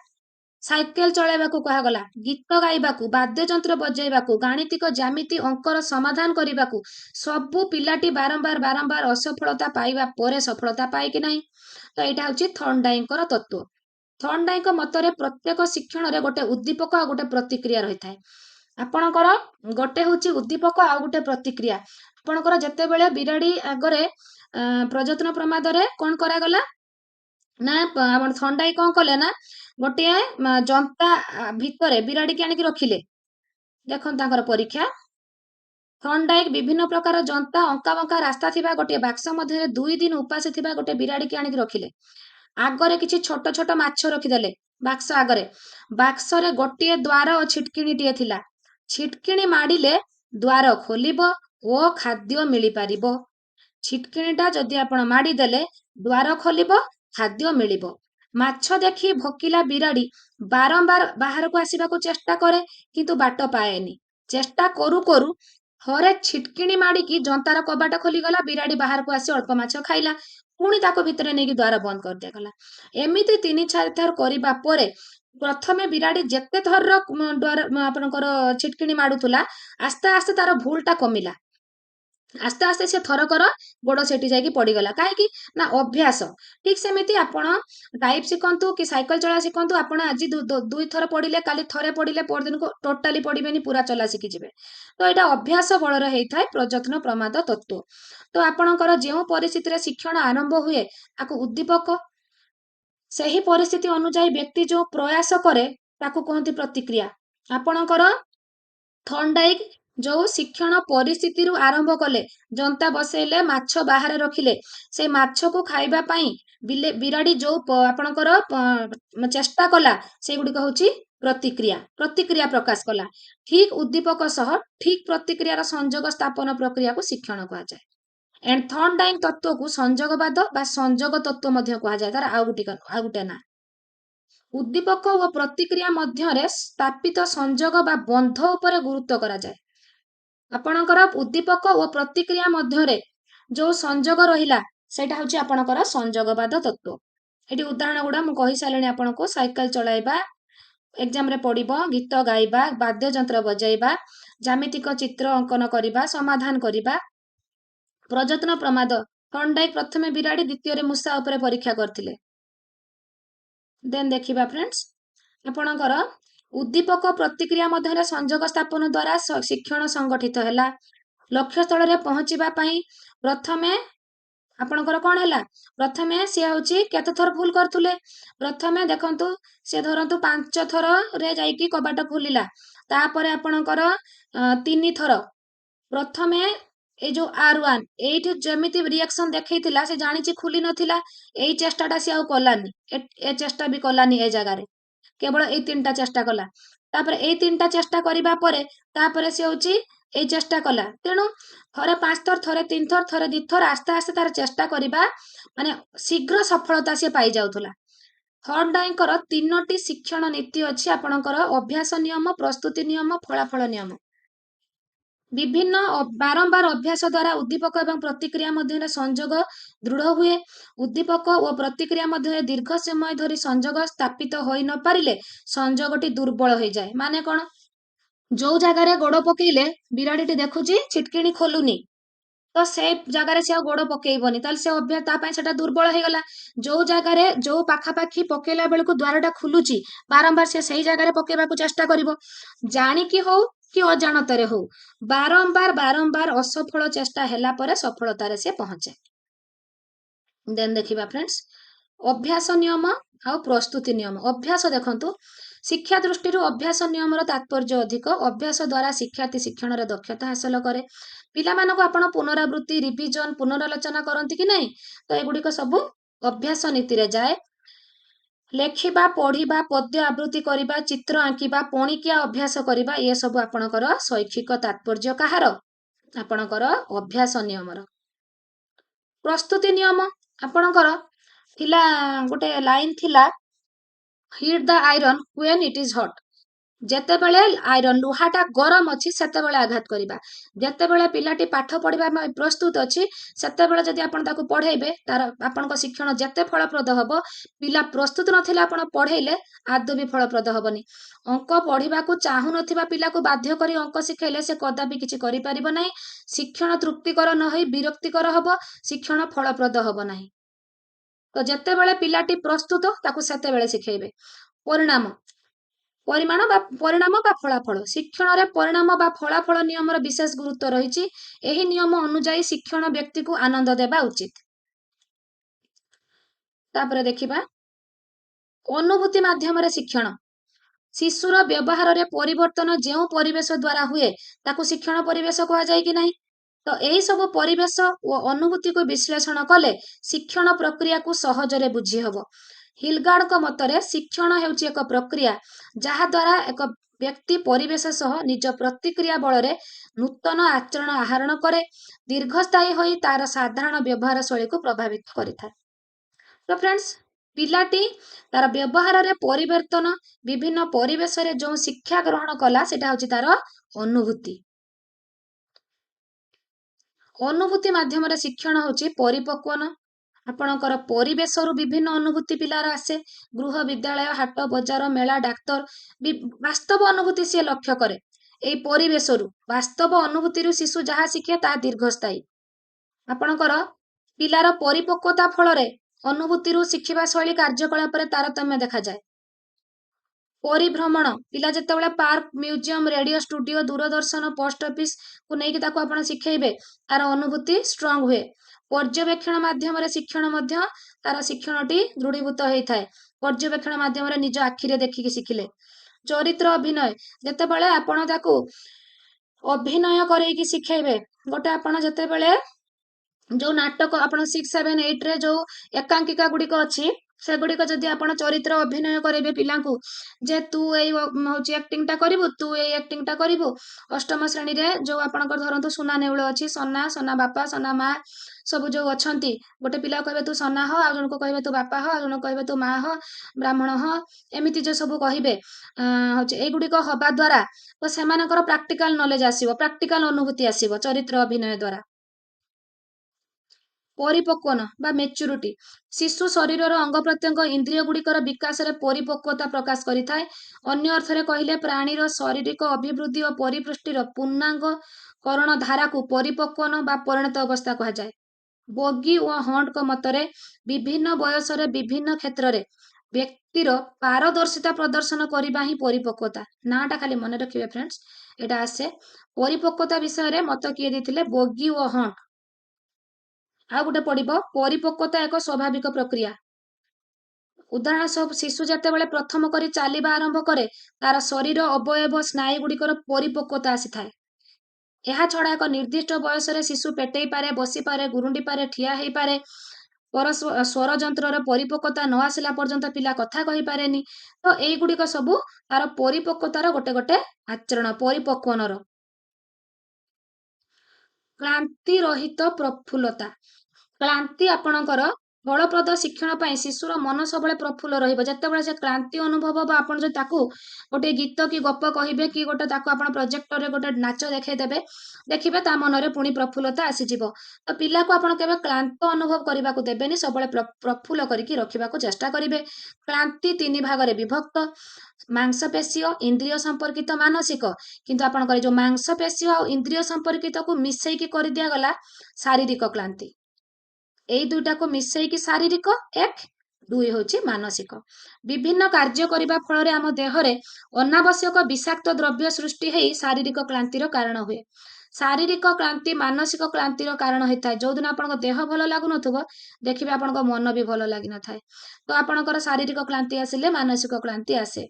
A: ସାଇକେଲ ଚଳାଇବାକୁ କୁହାଗଲା, ଗୀତ ଗାଇବାକୁ, ବାଦ୍ୟଯନ୍ତ୍ର ବଜାଇବାକୁ, ଗାଣିତିକ ଜ୍ୟାମିତି ଅଙ୍କର ସମାଧାନ କରିବାକୁ, ସବୁ ପିଲାଟି ବାରମ୍ବାର ବାରମ୍ବାର ଅସଫଳତା ପାଇବା ପରେ ସଫଳତା ପାଏ କି ନାହିଁ? ତ ଏଇଟା ହଉଛି ଥର୍ନଡାଇକଙ୍କର ତତ୍ତ୍ୱ। ଥର୍ନଡାଇକଙ୍କ ମତରେ ପ୍ରତ୍ୟେକ ଶିକ୍ଷଣରେ ଗୋଟେ ଉଦ୍ଦୀପକ ଆଉ ଗୋଟେ ପ୍ରତିକ୍ରିୟା ରହିଥାଏ। ଆପଣଙ୍କର ଗୋଟେ ହଉଛି ଉଦ୍ଦୀପକ ଆଉ ଗୋଟେ ପ୍ରତିକ୍ରିୟା। ଆପଣଙ୍କର ଯେତେବେଳେ ବିରାଡି ଆଗରେ ପ୍ରଯତ୍ନ ପ୍ରମାଦରେ କଣ କରାଗଲା ନା, ଆମର ଥର୍ନଡାଇକ କଣ କଲେ ନା, ଗୋଟିଏ ଜନ୍ତା ଭିତରେ ବିରାଡିକି ଆଣିକି ରଖିଲେ। ଦେଖନ୍ତୁ ତାଙ୍କର ପରୀକ୍ଷା। ଥର୍ନଡାଇକ ବିଭିନ୍ନ ପ୍ରକାର ଜନ୍ତା, ଅଙ୍କା ବଙ୍କା ରାସ୍ତା ଥିବା ଗୋଟିଏ ବାକ୍ସ ମଧ୍ୟରେ 2 ଦିନ ଉପାସ ଥିବା ଗୋଟେ ବିରାଡିକି ଆଣିକି ରଖିଲେ। ଆଗରେ କିଛି ଛୋଟ ଛୋଟ ମାଛ ରଖିଦେଲେ ବାକ୍ସ ଆଗରେ। ବାକ୍ସରେ ଗୋଟିଏ ଦ୍ୱାର ଓ ଛିଟକିଣିଟିଏ ଥିଲା। ଛିଟକିଣି ମାଡ଼ିଲେ ଦ୍ୱାର ଖୋଲିବ ଓ ଖାଦ୍ୟ ମିଳିପାରିବ। ଛିଟକିଣିଟା ଯଦି ଆପଣ ମାଡ଼ିଦେଲେ ଦ୍ୱାର ଖୋଲିବ, ଖାଦ୍ୟ ମିଳିବ। ମାଛ ଦେଖି ଭୋକିଲା ବିରାଡି ବାରମ୍ବାର ବାହାରକୁ ଆସିବାକୁ ଚେଷ୍ଟା କରେ, କିନ୍ତୁ ବାଟ ପାଏନି। ଚେଷ୍ଟା କରୁ କରୁ ଥରେ ଛିଟକିଣି ମାଡ଼ିକି ଜନ୍ତାର କବାଟ ଖୋଲିଗଲା, ବିରାଡି ବାହାରକୁ ଆସି ଅଳ୍ପ ମାଛ ଖାଇଲା। ପୁଣି ତାକୁ ଭିତରେ ନେଇକି ଦ୍ୱାର ବନ୍ଦ କରିଦିଆଗଲା। ଏମିତି 3-4 ଥର କରିବା ପରେ ପ୍ରଥମେ ବିରାଡି ଯେତେ ଥରର ଆପଣଙ୍କର ଛିଟକିଣି ମାଡୁଥିଲା, ଆସ୍ତେ ଆସ୍ତେ ତାର ଭୁଲଟା କମିଲା। ଆସ୍ତେ ଆସ୍ତେ ସେ ଥରକର ଗୋଡ ସେଠି ଯାଇକି ପଡିଗଲା। କାହିଁକି ନା, ଅଭ୍ୟାସ। ଠିକ ସେମିତି ଆପଣ ଟାଇପ୍ ଶିଖନ୍ତୁ କି ସାଇକେଲ ଚଳା ଶିଖନ୍ତୁ, ଆପଣ ଆଜି 2 ଥର ପଡିଲେ, କାଲି ଥରେ ପଡିଲେ, ପରଦିନକୁ ଟୋଟାଲି ପଡିବେନି, ପୁରା ଚଲା ଶିଖିଯିବେ। ତ ଏଇଟା ଅଭ୍ୟାସ ବଳରେ ହେଇଥାଏ ପ୍ରଯତ୍ନ ପ୍ରମାଦ ତତ୍ତ୍ୱ। ତ ଆପଣଙ୍କର ଯେଉଁ ପରିସ୍ଥିତିରେ ଶିକ୍ଷଣ ଆରମ୍ଭ ହୁଏ ତାକୁ ଉଦ୍ଦୀପକ, ସେହି ପରିସ୍ଥିତି ଅନୁଯାୟୀ ବ୍ୟକ୍ତି ଯେଉଁ ପ୍ରୟାସ କରେ ତାକୁ କୁହନ୍ତି ପ୍ରତିକ୍ରିୟା। ଆପଣଙ୍କର ଥର୍ନଡାଇକ ଯୋଉ ଶିକ୍ଷଣ ପରିସ୍ଥିତିରୁ ଆରମ୍ଭ କଲେ, ଜନ୍ତା ବସେଇଲେ, ମାଛ ବାହାରେ ରଖିଲେ, ସେ ମାଛକୁ ଖାଇବା ପାଇଁ ବିରାଡି ଯୋଉ ଆପଣଙ୍କର ଚେଷ୍ଟା କଲା, ସେଗୁଡିକ ହଉଛି ପ୍ରତିକ୍ରିୟା। ପ୍ରତିକ୍ରିୟା ପ୍ରକାଶ କଲା। ଠିକ ଉଦ୍ଦୀପକ ସହ ଠିକ ପ୍ରତିକ୍ରିୟାର ସଂଯୋଗ ସ୍ଥାପନ ପ୍ରକ୍ରିୟାକୁ ଶିକ୍ଷଣ କୁହାଯାଏ। ଏଣ୍ଡ ଥର୍ନଡାଇକ ତତ୍ତ୍ୱକୁ ସଂଯୋଗବାଦ ବା ସଂଯୋଗ ତତ୍ତ୍ୱ ମଧ୍ୟ କୁହାଯାଏ। ତାର ଆଉ ଗୋଟେ ନା। ଉଦ୍ଦୀପକ ଓ ପ୍ରତିକ୍ରିୟା ମଧ୍ୟରେ ସ୍ଥାପିତ ସଂଯୋଗ ବା ବନ୍ଧ ଉପରେ ଗୁରୁତ୍ୱ କରାଯାଏ। ଆପଣଙ୍କର ଉଦ୍ଦୀପକ ଓ ପ୍ରତିକ୍ରିୟା ମଧ୍ୟରେ ଯୋଉ ସଂଯୋଗ ରହିଲା, ସେଇଟା ହଉଛି ଆପଣଙ୍କର ସଂଯୋଗବାଦ ତତ୍ତ୍ୱ। ଏଠି ଉଦାହରଣ ଗୁଡା ମୁଁ କହିସାରିଲିଣି ଆପଣଙ୍କୁ। ସାଇକେଲ ଚଳାଇବା ଏକ୍ସାମରେ ପଡିବ, ଗୀତ ଗାଇବା, ବାଦ୍ୟଯନ୍ତ୍ର ବଜାଇବା, ଜ୍ୟାମିତିକ ଚିତ୍ର ଅଙ୍କନ କରିବା, ସମାଧାନ କରିବା। ପ୍ରଯତ୍ନ ପ୍ରମାଦ, ଥର୍ନଡାଇକ ପ୍ରଥମେ ବିରାଡି, ଦ୍ୱିତୀୟରେ ମୂଷା ଉପରେ ପରୀକ୍ଷା କରିଥିଲେ। ଦେନ୍ ଦେଖିବା ଫ୍ରେଣ୍ଡସ୍, ଆପଣଙ୍କର ଉଦ୍ଦୀପକ ପ୍ରତିକ୍ରିୟା ମଧ୍ୟରେ ସଂଯୋଗ ସ୍ଥାପନ ଦ୍ୱାରା ଶିକ୍ଷଣ ସଂଗଠିତ ହେଲା। ଲକ୍ଷ୍ୟସ୍ଥଳରେ ପହଞ୍ଚିବା ପାଇଁ ପ୍ରଥମେ ଆପଣଙ୍କର କଣ ହେଲା, ପ୍ରଥମେ ସିଏ ହଉଛି କେତେ ଥର ଭୁଲ କରୁଥିଲେ। ପ୍ରଥମେ ଦେଖନ୍ତୁ, ସେ ଧରନ୍ତୁ 5 ଥରରେ ଯାଇକି କବାଟ ଖୋଲିଲା, ତାପରେ ଆପଣଙ୍କର 3 ଥର। ପ୍ରଥମେ ଏଇ ଯୋଉ R1 ଏଇଠି ଯେମିତି ରିଆକ୍ସନ ଦେଖେଇଥିଲା, ସେ ଜାଣିଛି ଖୋଲି ନଥିଲା, ଏଇ ଚେଷ୍ଟାଟା ସେ ଆଉ କଲାନି, ଏ ଚେଷ୍ଟା ବି କଲାନି ଏ ଜାଗାରେ, କେବଳ ଏଇ 3ଟା ଚେଷ୍ଟା କଲା। ତାପରେ ଏଇ 3ଟା ଚେଷ୍ଟା କରିବା ପରେ ତାପରେ ସେ ହଉଛି ଏଇ ଚେଷ୍ଟା କଲା। ତେଣୁ ଥରେ 5 ଥର, ଥରେ 3 ଥର, ଥରେ 2 ଥର, ଆସ୍ତେ ଆସ୍ତେ ତାର ଚେଷ୍ଟା କରିବା ମାନେ ଶୀଘ୍ର ସଫଳତା ସେ ପାଇଯାଉଥିଲା। ଥର୍ନଡାଇକଙ୍କର 3ଟି ଶିକ୍ଷଣ ନୀତି ଅଛି ଆପଣଙ୍କର: ଅଭ୍ୟାସ ନିୟମ, ପ୍ରସ୍ତୁତି ନିୟମ, ଫଳାଫଳ ନିୟମ। ବିଭିନ୍ନ ବାରମ୍ବାର ଅଭ୍ୟାସ ଦ୍ୱାରା ଉଦ୍ଦୀପକ ଏବଂ ପ୍ରତିକ୍ରିୟା ମଧ୍ୟରେ ସଂଯୋଗ ଦୃଢ ହୁଏ। ଉଦ୍ଦୀପକ ଓ ପ୍ରତିକ୍ରିୟା ମଧ୍ୟରେ ଦୀର୍ଘ ସମୟ ଧରି ସଂଯୋଗ ସ୍ଥାପିତ ହୋଇ ନ ପାରିଲେ ସଂଯୋଗଟି ଦୁର୍ବଳ ହୋଇଯାଏ। ମାନେ କଣ, ଯୋଉ ଜାଗାରେ ଗୋଡ ପକେଇଲେ ବିରାଡିଟି ଦେଖୁଛି ଛିଟକିଣି ଖୋଲୁନି, ତ ସେ ଜାଗାରେ ସେ ଆଉ ଗୋଡ ପକେଇବନି, ତାହେଲେ ସେ ଅଭ୍ୟାସ, ତା ପାଇଁ ସେଟା ଦୁର୍ବଳ ହେଇଗଲା। ଯୋଉ ଜାଗାରେ ଯୋଉ ପାଖାପାଖି ପକେଇଲା ବେଳକୁ ଦ୍ୱାରଟା ଖୁଲୁଛି, ବାରମ୍ବାର ସେ ସେଇ ଜାଗାରେ ପକେଇବାକୁ ଚେଷ୍ଟା କରିବ। ଜାଣିକି ହଉ କି ଅଜାଣତରେ ହଉ, ବାରମ୍ବାର ବାରମ୍ବାର ଅସଫଳ ଚେଷ୍ଟା ହେଲା ପରେ ସଫଳତାରେ ସେ ପହଞ୍ଚେ। देन देखिबा फ्रेंड्स अभ्यास नियम आउ प्रस्तुति नियम। अभ्यास देखंतु शिक्षा दृष्टि अभ्यास नियम तात्पर्य अधिक। अभ्यास द्वारा शिक्षार्थी शिक्षण दक्षता हासिल करे। पिलामानक आपण पुनरावृत्ति रिविजन पुनरालोचना करती कि नहीं, तो एगुड़िक सब अभ्यास नीति रे जाए। लेखिबा पढ़िबा पद्य आवृत्ति करिबा चित्र आंकिबा पणिकिया अभ्यास करिबा ये सब आपणकर शैक्षिक तात्पर्य काहार आपणकर अभ्यास नियमर। प्रस्तुति नियम आपणकर थिला गोटे लाइन थिला hit the iron when it is hot. जेतेबेले आयरन लुहाटा गरम अच्छी सेतेबेले आघात करिबा। जेतेबेले पिलाटी पाठ पढ़िबा प्रस्तुत अच्छी सेतेबेले जदि आपण ताकू पढ़ेबे तार आपणक शिक्षण जेते फलप्रद हबो। पिला प्रस्तुत नथिले आपण पढ़ेइले आदौ भी फलप्रद हबनी। अंक पढ़िबाकू चाहू नथिबा पिलाकू बाध्य करी अंक शिखेइले से कदापि किछि करि परिबो नाही। शिक्षण तृप्तिकर न होई विरक्तिकर हबो, शिक्षण फलप्रद हबो नाही। तो जेतेबेले पिलाटी प्रस्तुत ताकू सेतेबेले शिखेइबे। परिणाम परिमाण बा परिणाम बा फलाफल शिक्षण रे परिणाम बा फलाफल नियमर विशेष गुरुत्व रही। एही नियम अनुଯାयी शिक्षण व्यक्ति को आनंद देवा उचित। तापर देखिबा अनुभूति माध्यम रे शिक्षण। शिशुर व्यवहार रे परिवर्तन जो परिवेश द्वारा हुए ताकू शिक्षण परिवेश कहा जाए कि नहीं। तो यही सब परिवेश और अनुभूति को विश्लेषण कले शिक्षण प्रक्रिया को सहजरे बुझी हबो। हिलगार्ड को मतरे शिक्षण हेउची एक प्रक्रिया जहा द्वारा एक व्यक्ति परिवेश सह निज प्रतिक्रिया बल नूतन आचरण आहरण करे दीर्घस्थायी होई तार साधारण व्यवहार शैली को प्रभावित करिथा। तो फ्रेंड्स पिलाटी तार व्यवहार रे परिवर्तन विभिन्न परिवेश रे जो शिक्षा ग्रहण कला सेटा होची तार अनुभूति। अनुभूति माध्यम रे शिक्षण होची परिपक्वन। आपणकर परिवेश रु विभिन्न अनुभूति पिलार आसे। गृह विद्यालय हाट बजार मेला डाक्तर वास्तव अनुभूति से लक्ष्य करे। एई परिवेश रु वास्तव अनुभूति रु शिशु जहा शिखे ता दीर्घस्थायी। आपणकर पिलार परिपक्वता फल रे अनुभूति रु शिखिबा शैली कार्यकलाप रे तारतम्य देखा जाए। परिभ्रमण पिला जेतेबेले park museum radio studio Doordarshan post office को नेकी ताको आपण शिखेइबे तार अनुभूति स्ट्रांग हुए। पर्यवेक्षण माध्यम रे शिक्षण मध्य तार शिक्षणटी दृढ़ीभूत होइथाय। पर्यवेक्षण माध्यम रे निज आखि रे देखिकी शिखिले। चरित्र अभिनय जेतेबेले आपण ताको अभिनय करैकी शिखेइबे। गोटे आपण जेतेबेले जो नाटक आपण 6, 7, 8 रे जो एकांकिका गुड़िक अच्छी से गुड़िक जदि आपण चरित्र अभिनय करेबे पिलांकू जे तू एई होची एक्टिंग टा करिवु तू एई एक्टिंग टा करिवु। अष्टम श्रेणी रे जो आपणकर धरंतु सोना नेउल अच्छी सोना सोना बापा सोना माँ सब जो अछंती गोटे पिला कहबे तू सोना हो आ जन को कहबे तू बापा हो आ जन कहबे तू माँ हो ब्राह्मण हो एमिति जो सब कहिबे होची एई गुड़िक हबा द्वारा तो सेमानकर प्रैक्टिकल नॉलेज आसीबो प्रैक्टिकल अनुभूति आसीबो चरित्र अभिनय द्वारा। परिपक्वन बा मेच्योरिटी शिशु शरीर अंग प्रत्यंग इंद्रिय गुड़िकर विकास रे परिपक्वता प्रकाश करिथाय। अन्य अर्थरे कहिले प्राणीर शारीरिक अभिवृद्धि और परिपुष्टिर पूर्णांग करण धारा को परिपक्वन बा परिणत अवस्था कहा जाए। बोगी और हंट को मतरे विभिन्न बयस रे विभिन्न क्षेत्र रे व्यक्तिर पारदर्शिता प्रदर्शन करबा ही परिपक्वता। नाटा खाली मन रखिबे फ्रेंड्स एटा आसे परिपक्वता विषय रे मत किए दिथिले बोगी और हंट। आ गोटे पड़िबो परिपक्वता एक स्वाभाविक प्रक्रिया। उदाहरण सब शिशु जेतेबेले प्रथम करी चालिबा आरंभ करे तार शरीर अवयव स्नायु गुड़िकर परिपक्वता आसीथाय। एहा छड़ा एक निर्दिष्ट बयस रे शिशु पेटेई पारे बसी पारे गुरुंडी पारे ठिया हेई पारे। स्वर जंत्र परिपक्वता न आसिला पर्यंत पिला कथा कहि पारेनी। तो एई गुड़िक सबु तार परिपक्वतार गोटे गोटे आचरण परिपक्वनर। क्लांति रहित प्रफुल्लता क्लांति आपणकर फलप्रद शिक्षण पाई शिशुर मन सबले प्रफुल्ल रहिबो। जेतेबेले से क्लांति अनुभव बा आपण जे ताकू गोटे गीत कि गप कहिबे कि गोटे ताकू आपण प्रोजेक्टर रे गोटे नाच देखाई देबे देखिबे ता मन रे पुणी प्रफुल्लता आसी जिवो। तो पिला को आपण केबे क्लांत अनुभव करिबा को देबेनी सबले प्रफुल्ल करिकि रखिबा को चेष्टा करिवे। क्लांति 3 भाग रे विभक्त मांसपेशीय इंद्रिय संपर्कित मानसिक किंतु आपणकर जो मांसपेशीय और इंद्रिय संपर्कित को मिसई कि कर दिया गला शारीरिक क्लांति। एई दुईटा को मिसई कि शारीरिक एक दुई होची मानसिक। विभिन्न कार्य करिबा फल आम देह रे अनावश्यक विषाक्त द्रव्य सृष्टि हेई शारीरिक क्लांतिर कारण हुए। ଶାରୀରିକ କ୍ଳାନ୍ତି ମାନସିକ କ୍ଳାନ୍ତିର କାରଣ ହେଇଥାଏ। ଯୋଉଦିନ ଆପଣଙ୍କ ଦେହ ଭଲ ଲାଗୁନଥିବ ଦେଖିବେ ଆପଣଙ୍କ ମନ ବି ଭଲ ଲାଗିନଥାଏ। ତ ଆପଣଙ୍କର ଶାରୀରିକ କ୍ଳାନ୍ତି ଆସିଲେ ମାନସିକ କ୍ଳାନ୍ତି ଆସେ।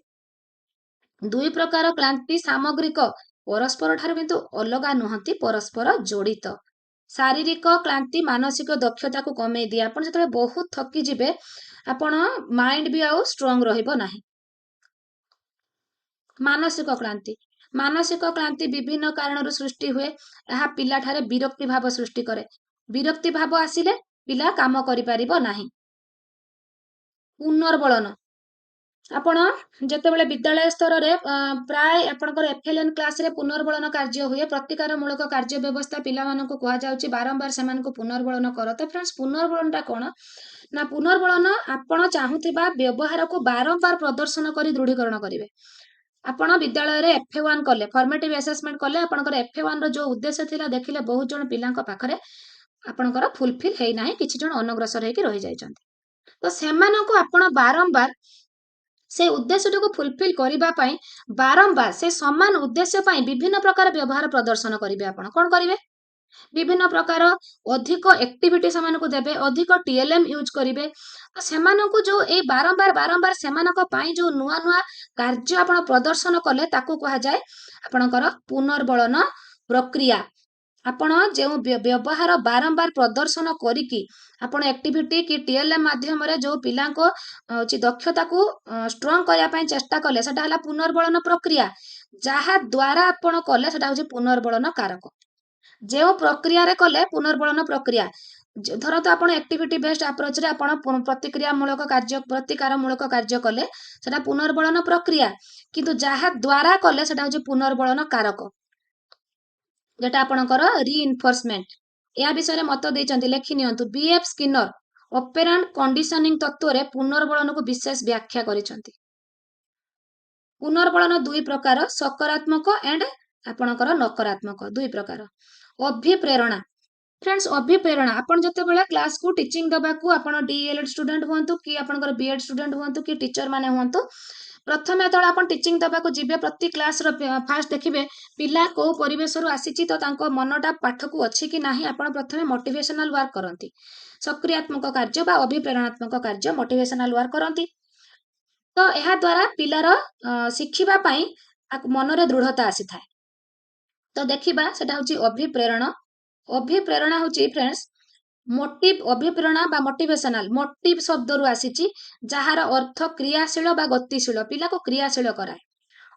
A: ଦୁଇ ପ୍ରକାର କ୍ଳାନ୍ତି ସାମଗ୍ରିକ, ପରସ୍ପର ଠାରୁ କିନ୍ତୁ ଅଲଗା ନୁହନ୍ତି, ପରସ୍ପର ଜଡ଼ିତ। ଶାରୀରିକ କ୍ଳାନ୍ତି ମାନସିକ ଦକ୍ଷତାକୁ କମେଇ ଦିଏ। ଆପଣ ଯେତେବେଳେ ବହୁତ ଥକିଯିବେ ଆପଣ ମାଇଣ୍ଡ ବି ଆଉ ଷ୍ଟ୍ରଙ୍ଗ ରହିବ ନାହିଁ। ମାନସିକ କ୍ଳାନ୍ତି, ମାନସିକ କ୍ଳାନ୍ତି ବିଭିନ୍ନ କାରଣରୁ ସୃଷ୍ଟି ହୁଏ। ଏହା ପିଲାଠାରେ ବିରକ୍ତି ଭାବ ସୃଷ୍ଟି କରେ। ବିରକ୍ତି ଭାବ ଆସିଲେ ପିଲା କାମ କରିପାରିବ ନାହିଁ। ପୁନର୍ବଳନ, ଆପଣ ଯେତେବେଳେ ବିଦ୍ୟାଳୟ ସ୍ତରରେ ପ୍ରାୟ ଆପଣଙ୍କର ଏଫଏଲଏନ କ୍ଲାସରେ ପୁନର୍ବଳନ କାର୍ଯ୍ୟ ହୁଏ, ପ୍ରତିକାରମୂଳକ କାର୍ଯ୍ୟ ବ୍ୟବସ୍ଥା ପିଲାମାନଙ୍କୁ କୁହାଯାଉଛି ବାରମ୍ବାର ସେମାନଙ୍କୁ ପୁନର୍ବଳନ କର। ତ ଫ୍ରେଣ୍ଡସ୍, ପୁନର୍ବଳନଟା କ'ଣ ନା, ପୁନର୍ବଳନ ଆପଣ ଚାହୁଁଥିବା ବ୍ୟବହାରକୁ ବାରମ୍ବାର ପ୍ରଦର୍ଶନ କରି ଦୃଢ଼ୀକରଣ କରିବେ। ଆପଣ ବିଦ୍ୟାଳୟରେ FA1 କଲେ, ଫର୍ମେଟିଭ୍ ଆସେସମେଣ୍ଟ କଲେ, ଆପଣଙ୍କର FA1 ର ଯୋଉ ଉଦ୍ଦେଶ୍ୟ ଥିଲା ଦେଖିଲେ ବହୁତ ଜଣ ପିଲାଙ୍କ ପାଖରେ ଆପଣଙ୍କର ଫୁଲଫିଲ୍ ହେଇନାହିଁ, କିଛି ଜଣ ଅନଗ୍ରସର ହେଇକି ରହିଯାଇଛନ୍ତି। ତ ସେମାନଙ୍କୁ ଆପଣ ବାରମ୍ବାର ସେ ଉଦ୍ଦେଶ୍ୟଟିକୁ ଫୁଲଫିଲ୍ କରିବା ପାଇଁ ବାରମ୍ବାର ସେ ସମାନ ଉଦ୍ଦେଶ୍ୟ ପାଇଁ ବିଭିନ୍ନ ପ୍ରକାର ବ୍ୟବହାର ପ୍ରଦର୍ଶନ କରିବେ। ଆପଣ କ'ଣ କରିବେ? ବିଭିନ୍ନ ପ୍ରକାର ଅଧିକ ଆକ୍ଟିଭିଟି ସେମାନଙ୍କୁ ଦେବେ, ଅଧିକ TLM ୟୁଜ୍ କରିବେ। ସେମାନଙ୍କୁ ଯୋଉ ଏଇ ବାରମ୍ବାର ସେମାନଙ୍କ ପାଇଁ ଯୋଉ ନୂଆ ନୂଆ କାର୍ଯ୍ୟ ଆପଣ ପ୍ରଦର୍ଶନ କଲେ ତାକୁ କୁହାଯାଏ ଆପଣଙ୍କର ପୁନର୍ବଳନ ପ୍ରକ୍ରିୟା। ଆପଣ ଯେଉଁ ବ୍ୟବହାର ବାରମ୍ବାର ପ୍ରଦର୍ଶନ କରିକି ଆପଣ ଆକ୍ଟିଭିଟି କି TLM ମାଧ୍ୟମରେ ଯୋଉ ପିଲାଙ୍କ ଦକ୍ଷତାକୁ ଷ୍ଟ୍ରଙ୍ଗ କରିବା ପାଇଁ ଚେଷ୍ଟା କଲେ ସେଟା ହେଲା ପୁନର୍ବଳନ ପ୍ରକ୍ରିୟା। ଯାହା ଦ୍ୱାରା ଆପଣ କଲେ ସେଟା ହଉଛି ପୁନର୍ବଳନ କାରକ। ଯେଉଁ ପ୍ରକ୍ରିୟାରେ କଲେ ପୁନର୍ବଳନ ପ୍ରକ୍ରିୟା, ଧରନ୍ତୁ ଆପଣ ଆକ୍ଟିଭିଟି ବେସ୍ଡ ଆପ୍ରୋଚରେ ଆପଣ ପ୍ରତିକାରମୂଳକ କାର୍ଯ୍ୟ କଲେ ସେଟା ପୁନର୍ବଳନ ପ୍ରକ୍ରିୟା, କିନ୍ତୁ ଯାହା ଦ୍ୱାରା କଲେ ସେଟା ହଉଛି ପୁନର୍ବଳନ କାରକ, যেটা ଆପଣଙ୍କର ରିଇନଫୋର୍ସମେଣ୍ଟ। ଏହା ବିଷୟରେ ମତ ଦେଇଛନ୍ତି, ଲେଖି ନିଅନ୍ତୁ। BF ସ୍କିନର ଅପେରାଣ୍ଟ କଣ୍ଡିସନିଂ ତତ୍ତ୍ୱରେ ପୁନର୍ବଳନକୁ ବିଶେଷ ବ୍ୟାଖ୍ୟା କରିଛନ୍ତି। ପୁନର୍ବଳନ ଦୁଇ ପ୍ରକାର, ସକାରାତ୍ମକ ଏଣ୍ଡ ଆପଣଙ୍କର ନକାରାତ୍ମକ, ଦୁଇ ପ୍ରକାର। ଅଭିପ୍ରେରଣା, ଫ୍ରେଣ୍ଡସ୍, ଅଭିପ୍ରେରଣା, ଆପଣ ଯେତେବେଳେ କ୍ଲାସକୁ ଟିଚିଂ ଦେବାକୁ ଆପଣ DELED ଷ୍ଟୁଡେଣ୍ଟ ହୁଅନ୍ତୁ କି ଆପଣଙ୍କର BEd ଷ୍ଟୁଡେଣ୍ଟ ହୁଅନ୍ତୁ କି ଟିଚର ମାନେ ହୁଅନ୍ତୁ, ପ୍ରଥମେ ଯେତେବେଳେ ଆପଣ ଟିଚିଂ ଦେବାକୁ ଯିବେ ପ୍ରତି କ୍ଲାସର ଫାଷ୍ଟ ଦେଖିବେ ପିଲା କୋଉ ପରିବେଶରୁ ଆସିଛି, ତ ତାଙ୍କ ମନଟା ପାଠକୁ ଅଛି କି ନାହିଁ। ଆପଣ ପ୍ରଥମେ ମୋଟିଭେସନାଲ ୱାର୍କ କରନ୍ତି, ସକ୍ରିୟାତ୍ମକ କାର୍ଯ୍ୟ ବା ଅଭିପ୍ରେରଣାତ୍ମକ କାର୍ଯ୍ୟ ମୋଟିଭେସନାଲ ୱାର୍କ କରନ୍ତି। ତ ଏହା ଦ୍ୱାରା ପିଲାର ଶିଖିବା ପାଇଁ ମନରେ ଦୃଢ଼ତା ଆସିଥାଏ। ତ ଦେଖିବା ସେଟା ହଉଛି ଅଭିପ୍ରେରଣ। ଅଭିପ୍ରେରଣା ହଉଛି ଫ୍ରେଣ୍ଡସ୍ ଅଭିପ୍ରେରଣା ବା ମୋଟିଭେସନାଲ, ମୋଟିଭ ଶବ୍ଦରୁ ଆସିଛି, ଯାହାର ଅର୍ଥ କ୍ରିୟାଶୀଳ ବା ଗତିଶୀଳ, ପିଲାକୁ କ୍ରିୟାଶୀଳ କରାଏ।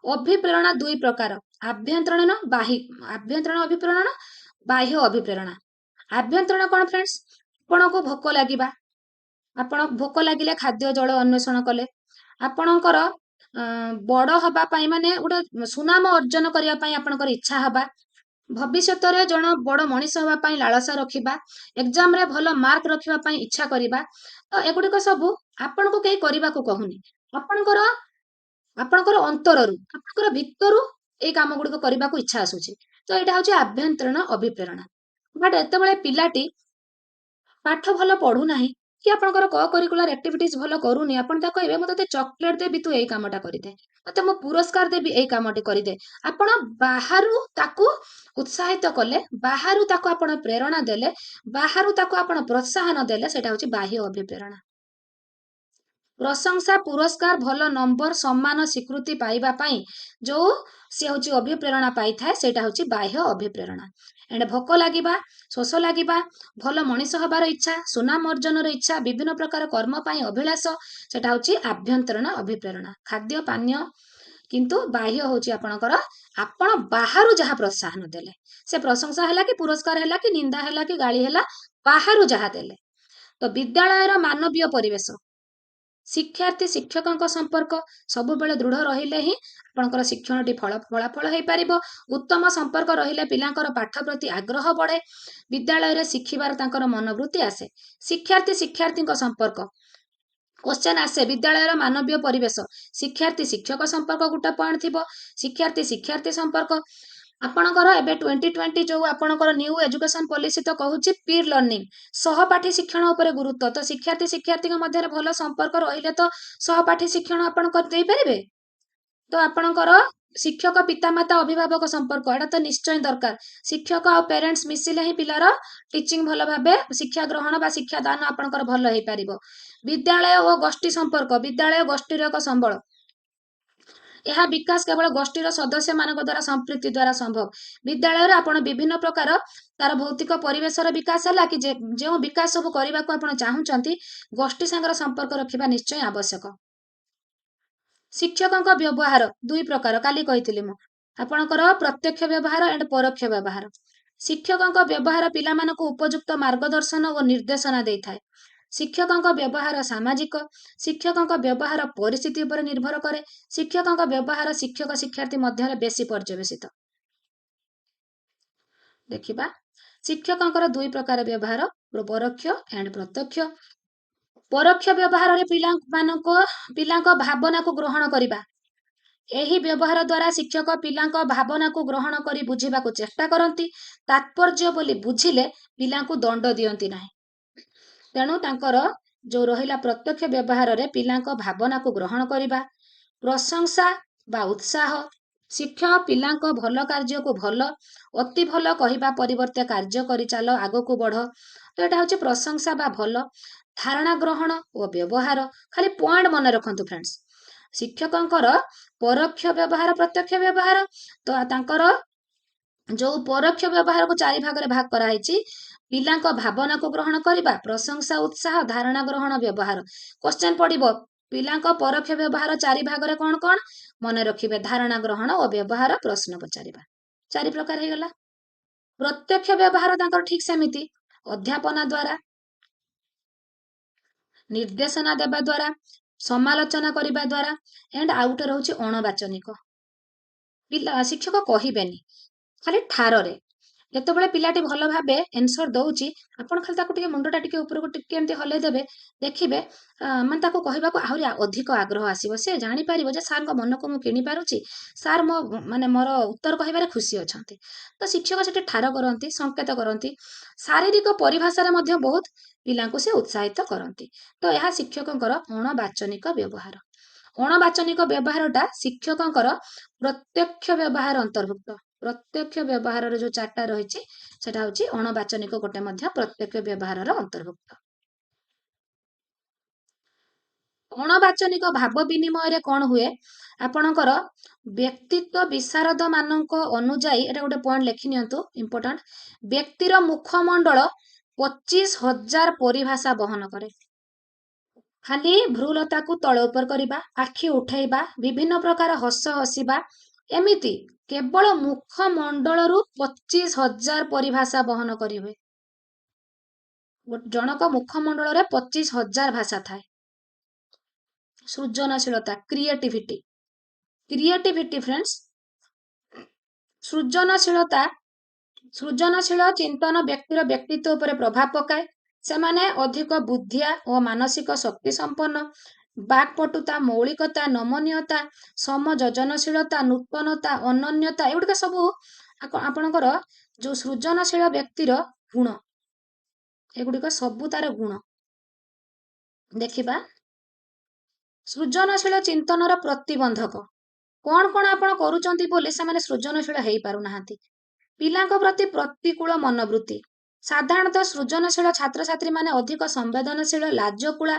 A: ଅଭିପ୍ରେରଣା ଦୁଇ ପ୍ରକାର, ଆଭ୍ୟନ୍ତରୀଣ ଅଭିପ୍ରେରଣ, ବାହ୍ୟ ଅଭିପ୍ରେରଣା। ଆଭ୍ୟନ୍ତରୀଣ କ'ଣ ଫ୍ରେଣ୍ଡସ୍? ଆପଣଙ୍କୁ ଭୋକ ଲାଗିବା, ଆପଣ ଭୋକ ଲାଗିଲେ ଖାଦ୍ୟ ଜଳ ଅନ୍ୱେଷଣ କଲେ, ଆପଣଙ୍କର ବଡ଼ ହବା ପାଇଁ ମାନେ ଗୋଟେ ସୁନାମ ଅର୍ଜନ କରିବା ପାଇଁ ଆପଣଙ୍କର ଇଚ୍ଛା ହବା, ଭବିଷ୍ୟତରେ ଜଣେ ବଡ଼ ମଣିଷ ହେବା ପାଇଁ ଲାଳସା ରଖିବା, ଏକ୍ଜାମରେ ଭଲ ମାର୍କ ରଖିବା ପାଇଁ ଇଚ୍ଛା କରିବା, ତ ଏଗୁଡ଼ିକ ସବୁ ଆପଣଙ୍କୁ କେହି କରିବାକୁ କହୁନି, ଆପଣଙ୍କର ଅନ୍ତରରୁ, ଆପଣଙ୍କର ଭିତରୁ ଏଇ କାମ ଗୁଡ଼ିକ କରିବାକୁ ଇଚ୍ଛା ଆସୁଛି। ତ ଏଇଟା ହଉଛି ଆଭ୍ୟନ୍ତରୀଣ ଅଭିପ୍ରେରଣା। ବଟ୍ ଯେତେବେଳେ ପିଲାଟି ପାଠ ଭଲ ପଢୁନାହିଁ କି ଆପଣଙ୍କର କୋ-କରିକୁଲାର ଆକ୍ଟିଭିଟିଜ ଭଲ କରୁନି, ଆପଣ ତାକୁ କହିବେ ମୁଁ ତତେ ଚକୋଲେଟ ଦେବି, ତୁ ଏଇ କାମଟା କରିଦେ, ତତେ ମୁଁ ପୁରସ୍କାର ଦେବି, ଏଇ କାମଟି କରିଦେ। ଆପଣ ବାହାରୁ ତାକୁ ଉତ୍ସାହିତ କଲେ, ବାହାରୁ ତାକୁ ଆପଣ ପ୍ରେରଣା ଦେଲେ, ବାହାରୁ ତାକୁ ଆପଣ ପ୍ରୋତ୍ସାହନ ଦେଲେ, ସେଇଟା ହଉଛି ବାହ୍ୟ ଅଭିପ୍ରେରଣା। ପ୍ରଶଂସା, ପୁରସ୍କାର, ଭଲ ନମ୍ବର, ସମ୍ମାନ, ସ୍ୱୀକୃତି ପାଇବା ପାଇଁ ଯୋଉ ସେ ହଉଛି ଅଭିପ୍ରେରଣା ପାଇଥାଏ, ସେଇଟା ହଉଛି ବାହ୍ୟ ଅଭିପ୍ରେରଣା। ଏଣ୍ଡ ଭୋକ ଲାଗିବା, ଶୋଷ ଲାଗିବା, ଭଲ ମଣିଷ ହବାର ଇଚ୍ଛା, ସୁନାମ ଅର୍ଜନର ଇଚ୍ଛା, ବିଭିନ୍ନ ପ୍ରକାର କର୍ମ ପାଇଁ ଅଭିଳାଷ, ସେଟା ହଉଛି ଆଭ୍ୟନ୍ତରୀଣ ଅଭିପ୍ରେରଣା। ଖାଦ୍ୟ ପାନୀୟ, କିନ୍ତୁ ବାହ୍ୟ ହଉଛି ଆପଣଙ୍କର ଆପଣ ବାହାରୁ ଯାହା ପ୍ରୋତ୍ସାହନ ଦେଲେ, ସେ ପ୍ରଶଂସା ହେଲା କି ପୁରସ୍କାର ହେଲା କି ନିନ୍ଦା ହେଲା କି ଗାଳି ହେଲା, ବାହାରୁ ଯାହା ଦେଲେ। ତ ବିଦ୍ୟାଳୟର ମାନବୀୟ ପରିବେଶ, ଶିକ୍ଷାର୍ଥୀ ଶିକ୍ଷକଙ୍କ ସମ୍ପର୍କ ସବୁବେଳେ ଦୃଢ଼ ରହିଲେ ହିଁ ଆପଣଙ୍କର ଶିକ୍ଷଣଟି ଫଳାଫଳ ହେଇପାରିବ। ଉତ୍ତମ ସମ୍ପର୍କ ରହିଲେ ପିଲାଙ୍କର ପାଠ ପ୍ରତି ଆଗ୍ରହ ବଢ଼େ, ବିଦ୍ୟାଳୟରେ ଶିଖିବାର ତାଙ୍କର ମନୋବୃତ୍ତି ଆସେ। ଶିକ୍ଷାର୍ଥୀଙ୍କ ସମ୍ପର୍କ କ୍ୱେଶ୍ଚନ ଆସେ, ବିଦ୍ୟାଳୟର ମାନବୀୟ ପରିବେଶ, ଶିକ୍ଷାର୍ଥୀ ଶିକ୍ଷକ ସମ୍ପର୍କ ଗୋଟେ ପଏଣ୍ଟ ଥିବ, ଶିକ୍ଷାର୍ଥୀ ସମ୍ପର୍କ ଆପଣଙ୍କର ଏବେ 2020 ଯୋଉ ଆପଣଙ୍କର ନ୍ୟୁ ଏଜୁକେସନ ପଲିସି ତ କହୁଛି ପିର୍ ଲର୍ଣ୍ଣିଂ, ସହପାଠୀ ଶିକ୍ଷଣ ଉପରେ ଗୁରୁତ୍ୱ। ତ ଶିକ୍ଷାର୍ଥୀଙ୍କ ମଧ୍ୟରେ ଭଲ ସମ୍ପର୍କ ରହିଲେ ତ ସହପାଠୀ ଶିକ୍ଷଣ ଆପଣ ଦେଇପାରିବେ। ତ ଆପଣଙ୍କର ଶିକ୍ଷକ ପିତାମାତା ଅଭିଭାବକ ସମ୍ପର୍କ ଏଟା ତ ନିଶ୍ଚୟ ଦରକାର। ଶିକ୍ଷକ ଆଉ ପ୍ୟାରେଣ୍ଟସ୍ ମିଶିଲେ ହିଁ ପିଲାର ଟିଚିଂ ଭଲ ଭାବେ ଶିକ୍ଷା ଗ୍ରହଣ ବା ଶିକ୍ଷା ଦାନ ଆପଣଙ୍କର ଭଲ ହେଇପାରିବ। ବିଦ୍ୟାଳୟ ଓ ଗୋଷ୍ଠୀ ସମ୍ପର୍କ, ବିଦ୍ୟାଳୟ ଗୋଷ୍ଠୀର ଏକ ସମ୍ବଳ। ଏହା ବିକାଶ କେବଳ ଗୋଷ୍ଠୀର ସଦସ୍ୟ ମାନଙ୍କ ଦ୍ୱାରା ସମ୍ପୃକ୍ତି ଦ୍ୱାରା ସମ୍ଭବ। ବିଦ୍ୟାଳୟରେ ଆପଣ ବିଭିନ୍ନ ପ୍ରକାର ତାର ଭୌତିକ ପରିବେଶର ବିକାଶ ହେଲା କି ଯେଉଁ ବିକାଶ ସବୁ କରିବାକୁ ଆପଣ ଚାହୁଁଛନ୍ତି, ଗୋଷ୍ଠୀ ସାଙ୍ଗର ସମ୍ପର୍କ ରଖିବା ନିଶ୍ଚୟ ଆବଶ୍ୟକ। ଶିକ୍ଷକଙ୍କ ବ୍ୟବହାର ଦୁଇ ପ୍ରକାର, କାଲି କହିଥିଲି ମୁଁ ଆପଣଙ୍କର ପ୍ରତ୍ୟକ୍ଷ ବ୍ୟବହାର ଏଣ୍ଡ ପରୋକ୍ଷ ବ୍ୟବହାର। ଶିକ୍ଷକଙ୍କ ବ୍ୟବହାର ପିଲାମାନଙ୍କୁ ଉପଯୁକ୍ତ ମାର୍ଗଦର୍ଶନ ଓ ନିର୍ଦ୍ଦେଶନା ଦେଇଥାଏ। ଶିକ୍ଷକଙ୍କ ବ୍ୟବହାର ସାମାଜିକ। ଶିକ୍ଷକଙ୍କ ବ୍ୟବହାର ପରିସ୍ଥିତି ଉପରେ ନିର୍ଭର କରେ। ଶିକ୍ଷକଙ୍କ ବ୍ୟବହାର ଶିକ୍ଷକ ଶିକ୍ଷାର୍ଥୀ ମଧ୍ୟରେ ବେଶୀ ପର୍ଯ୍ୟବେସିତ। ଦେଖିବା ଶିକ୍ଷକଙ୍କର ଦୁଇ ପ୍ରକାର ବ୍ୟବହାର, ପରୋକ୍ଷ ଏଣ୍ଡ ପ୍ରତ୍ୟକ୍ଷ। ପରୋକ୍ଷ ବ୍ୟବହାରରେ ପିଲାଙ୍କ ଭାବନାକୁ ଗ୍ରହଣ କରିବା। ଏହି ବ୍ୟବହାର ଦ୍ୱାରା ଶିକ୍ଷକ ପିଲାଙ୍କ ଭାବନାକୁ ଗ୍ରହଣ କରି ବୁଝିବାକୁ ଚେଷ୍ଟା କରନ୍ତି। ତାତ୍ପର୍ଯ୍ୟ ବୋଲି ବୁଝିଲେ ପିଲାଙ୍କୁ ଦଣ୍ଡ ଦିଅନ୍ତି ନାହିଁ। ତେଣୁ ତାଙ୍କର ଯୋଉ ରହିଲା ପ୍ରତ୍ୟକ୍ଷ ବ୍ୟବହାରରେ ପିଲାଙ୍କ ଭାବନାକୁ ଗ୍ରହଣ କରିବା, ପ୍ରଶଂସା ବା ଉତ୍ସାହ। ଶିକ୍ଷକ ପିଲାଙ୍କ ଭଲ କାର୍ଯ୍ୟକୁ ଭଲ, ଅତି ଭଲ କହିବା ପରିବର୍ତ୍ତେ କାର୍ଯ୍ୟ କରିଚାଲ, ଆଗକୁ ବଢ। ତ ଏଟା ହଉଛି ପ୍ରଶଂସା ବା ଭଲ। ଧାରଣା ଗ୍ରହଣ ଓ ବ୍ୟବହାର। ଖାଲି ପଏଣ୍ଟ ମନେ ରଖନ୍ତୁ ଫ୍ରେଣ୍ଡସ୍। ଶିକ୍ଷକଙ୍କର ପରୋକ୍ଷ ବ୍ୟବହାର, ପ୍ରତ୍ୟକ୍ଷ ବ୍ୟବହାର। ତ ତାଙ୍କର ଯୋଉ ପରୋକ୍ଷ ବ୍ୟବହାରକୁ 4 ଭାଗରେ ଭାଗ କରାହେଇଛି, ପିଲାଙ୍କ ଭାବନାକୁ ଗ୍ରହଣ କରିବା, ପ୍ରଶଂସା ଉତ୍ସାହ, ଧାରଣା ଗ୍ରହଣ, ବ୍ୟବହାର। କ୍ୱେଶ୍ଚନ ପଡିବ ପିଲାଙ୍କ ପରୋକ୍ଷ ବ୍ୟବହାର 4 ଭାଗରେ କଣ କଣ ମନେ ରଖିବେ, ଧାରଣା ଗ୍ରହଣ ଓ ବ୍ୟବହାର, ପ୍ରଶ୍ନ ପଚାରିବା। 4 ପ୍ରକାର ହେଇଗଲା। ପ୍ରତ୍ୟକ୍ଷ ବ୍ୟବହାର ତାଙ୍କର ଠିକ ସେମିତି, ଅଧ୍ୟାପନା ଦ୍ୱାରା, ନିର୍ଦ୍ଦେଶନା ଦେବା ଦ୍ୱାରା, ସମାଲୋଚନା କରିବା ଦ୍ୱାରା, ଏଣ୍ଡ ଆଉ ଗୋଟେ ରହୁଛି ଅଣବାଚନିକ। ଶିକ୍ଷକ କହିବେନି, ଖାଲି ଠାରରେ। ଯେତେବେଳେ ପିଲାଟି ଭଲ ଭାବେ ଏନ୍ସର ଦଉଛି, ଆପଣ ଖାଲି ତାକୁ ଟିକେ ମୁଣ୍ଡଟା ଟିକେ ଉପରକୁ ଟିକେ ଏମିତି ହଲେଇ ଦେବେ, ଦେଖିବେ ମାନେ ତାକୁ କହିବାକୁ ଆହୁରି ଅଧିକ ଆଗ୍ରହ ଆସିବ। ସେ ଜାଣିପାରିବ ଯେ ସାର୍ଙ୍କ ମନକୁ ମୁଁ କିଣି ପାରୁଛି, ସାର୍ ମୋର ଉତ୍ତର କହିବାରେ ଖୁସି ଅଛନ୍ତି। ତ ଶିକ୍ଷକ ସେଠି ଠାର କରନ୍ତି, ସଂକେତ କରନ୍ତି। ଶାରୀରିକ ପରିଭାଷାରେ ମଧ୍ୟ ବହୁତ ପିଲାଙ୍କୁ ସେ ଉତ୍ସାହିତ କରନ୍ତି। ତ ଏହା ଶିକ୍ଷକଙ୍କର ଅଣବାଚନିକ ବ୍ୟବହାର। ଅଣବାଚନିକ ବ୍ୟବହାରଟା ଶିକ୍ଷକଙ୍କର ପ୍ରତ୍ୟକ୍ଷ ବ୍ୟବହାର ଅନ୍ତର୍ଭୁକ୍ତ। ପ୍ରତ୍ୟକ୍ଷ ବ୍ୟବହାରର ଯୋଉ 4ଟା ରହିଛି, ସେଟା ହଉଛି ଅଣବାଚନିକ ଗୋଟେ ମଧ୍ୟ ପ୍ରତ୍ୟକ୍ଷ ବ୍ୟବହାରର ଅନ୍ତର୍ଭୁକ୍ତ। ଅଣବାଚନିକ ଭାବ ବିନିମୟରେ କଣ ହୁଏ, ଆପଣଙ୍କର ବ୍ୟକ୍ତିତ୍ୱ ବିଶାରଦ ମାନଙ୍କ ଅନୁଯାୟୀ, ଏଟା ଗୋଟେ ପଏଣ୍ଟ ଲେଖି ନିଅନ୍ତୁ ଇମ୍ପୋର୍ଟାଣ୍ଟ, ବ୍ୟକ୍ତିର ମୁଖମଣ୍ଡଳ 25,000 ପରିଭାଷା ବହନ କରେ। ଖାଲି ଭ୍ରୁଲତାକୁ ତଳ ଉପର କରିବା, ଆଖି ଉଠେଇବା, ବିଭିନ୍ନ ପ୍ରକାର ହସ ହସିବା, ଏମିତି କେବଳ ମୁଖମଣ୍ଡଳରୁ 25,000 ପରିଭାଷା ବହନ କରିବେ। ଜଣକ ମୁଖମଣ୍ଡଳରେ 25,000 ଭାଷା ଥାଏ। ସୃଜନଶୀଳତା, କ୍ରିଏଟିଭିଟି। କ୍ରିଏଟିଭିଟି ଫ୍ରେଣ୍ଡସ୍, ସୃଜନଶୀଳ ଚିନ୍ତନ ବ୍ୟକ୍ତିର ବ୍ୟକ୍ତିତ୍ୱ ଉପରେ ପ୍ରଭାବ ପକାଏ। ସେମାନେ ଅଧିକ ବୁଦ୍ଧିଆ ଓ ମାନସିକ ଶକ୍ତି ସମ୍ପନ୍ନ। ବାକ୍ପଟୁତା, ମୌଳିକତା, ନମନୀୟତା, ସମଯୋଜନଶୀଳତା, ନୂତନତା, ଅନନ୍ୟତା, ଏଗୁଡିକ ସବୁ ଆପଣଙ୍କର ଯୋଉ ସୃଜନଶୀଳ ବ୍ୟକ୍ତିର ଗୁଣ। ଏଗୁଡିକ ସବୁ ତାର ଗୁଣ। ଦେଖିବା ସୃଜନଶୀଳ ଚିନ୍ତନର ପ୍ରତିବନ୍ଧକ। କଣ କଣ ଆପଣ କରୁଛନ୍ତି ବୋଲି ସେମାନେ ସୃଜନଶୀଳ ହେଇପାରୁନାହାନ୍ତି। ପିଲାଙ୍କ ପ୍ରତି ପ୍ରତିକୂଳ ମନୋବୃତ୍ତି। ସାଧାରଣତଃ ସୃଜନଶୀଳ ଛାତ୍ରଛାତ୍ରୀ ମାନେ ଅଧିକ ସମ୍ବେଦନଶୀଳ, ଲାଜକୁଳା,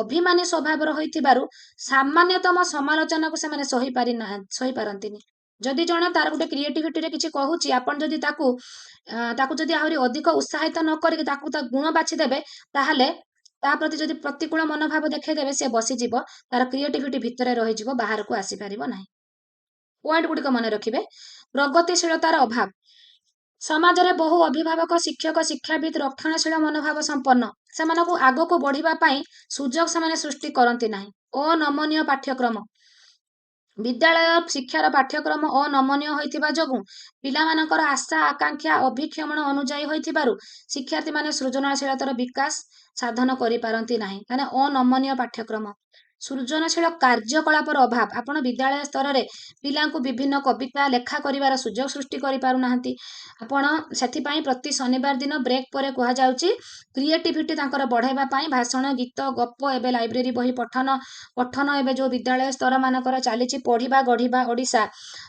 A: ଅଭିମାନୀ ସ୍ୱଭାବର ହୋଇଥିବାରୁ ସାମାନ୍ୟତମ ସମାଲୋଚନାକୁ ସେମାନେ ସହିପାରନ୍ତିନି। ଯଦି ଜଣେ ତାର ଗୋଟେ କ୍ରିଏଟିଭିଟିରେ କିଛି କହୁଛି, ଆପଣ ଯଦି ତାକୁ ଯଦି ଆହୁରି ଅଧିକ ଉତ୍ସାହିତ ନ କରିକି ତାକୁ ତା ଗୁଣ ବାଛିଦେବେ, ତାହେଲେ ତା ପ୍ରତି ଯଦି ପ୍ରତିକୂଳ ମନୋଭାବ ଦେଖେଇଦେବେ, ସେ ବସିଯିବ, ତାର କ୍ରିଏଟିଭିଟି ଭିତରେ ରହିଯିବ, ବାହାରକୁ ଆସିପାରିବ ନାହିଁ। ପଏଣ୍ଟ ଗୁଡିକ ମନେ ରଖିବେ। ପ୍ରଗତିଶୀଳତାର ଅଭାବ। ସମାଜରେ ବହୁ ଅଭିଭାବକ, ଶିକ୍ଷକ, ଶିକ୍ଷାବିତ୍ ରକ୍ଷଣଶୀଳ ମନୋଭାବ ସମ୍ପନ୍ନ। ସେମାନଙ୍କୁ ଆଗକୁ ବଢିବା ପାଇଁ ସୁଯୋଗ ସେମାନେ ସୃଷ୍ଟି କରନ୍ତି ନାହିଁ। ଅନମନୀୟ ପାଠ୍ୟକ୍ରମ। ବିଦ୍ୟାଳୟ ଶିକ୍ଷାର ପାଠ୍ୟକ୍ରମ ଅନମନୀୟ ହୋଇଥିବା ଯୋଗୁଁ ପିଲାମାନଙ୍କର ଆଶା ଆକାଂକ୍ଷା ଅଭିକ୍ଷମଣ ଅନୁଯାୟୀ ହୋଇଥିବାରୁ ଶିକ୍ଷାର୍ଥୀମାନେ ସୃଜନଶୀଳତାର ବିକାଶ ସାଧନ କରିପାରନ୍ତି ନାହିଁ। ମାନେ ଅନମନୀୟ ପାଠ୍ୟକ୍ରମ। ସୃଜନଶୀଳ କାର୍ଯ୍ୟକଳାପର ଅଭାବ, ଆପଣ ବିଦ୍ୟାଳୟ ସ୍ତରରେ ପିଲାଙ୍କୁ ବିଭିନ୍ନ କବିତା ଲେଖା କରିବାର ସୁଯୋଗ ସୃଷ୍ଟି କରିପାରୁନାହାନ୍ତି। ଆପଣ ସେଥିପାଇଁ ପ୍ରତି ଶନିବାର ଦିନ ବ୍ରେକ୍ ପରେ କୁହାଯାଉଛି କ୍ରିଏଟିଭିଟି ତାଙ୍କର ବଢ଼ାଇବା ପାଇଁ ଭାଷଣ, ଗୀତ, ଗପ, ଏବେ ଲାଇବ୍ରେରୀ ବହି ପଠନ ଏବେ ଯେଉଁ ବିଦ୍ୟାଳୟ ସ୍ତର ମାନଙ୍କର ଚାଲିଛି ପଢ଼ିବା ଗଢ଼ିବା ଓଡ଼ିଶା,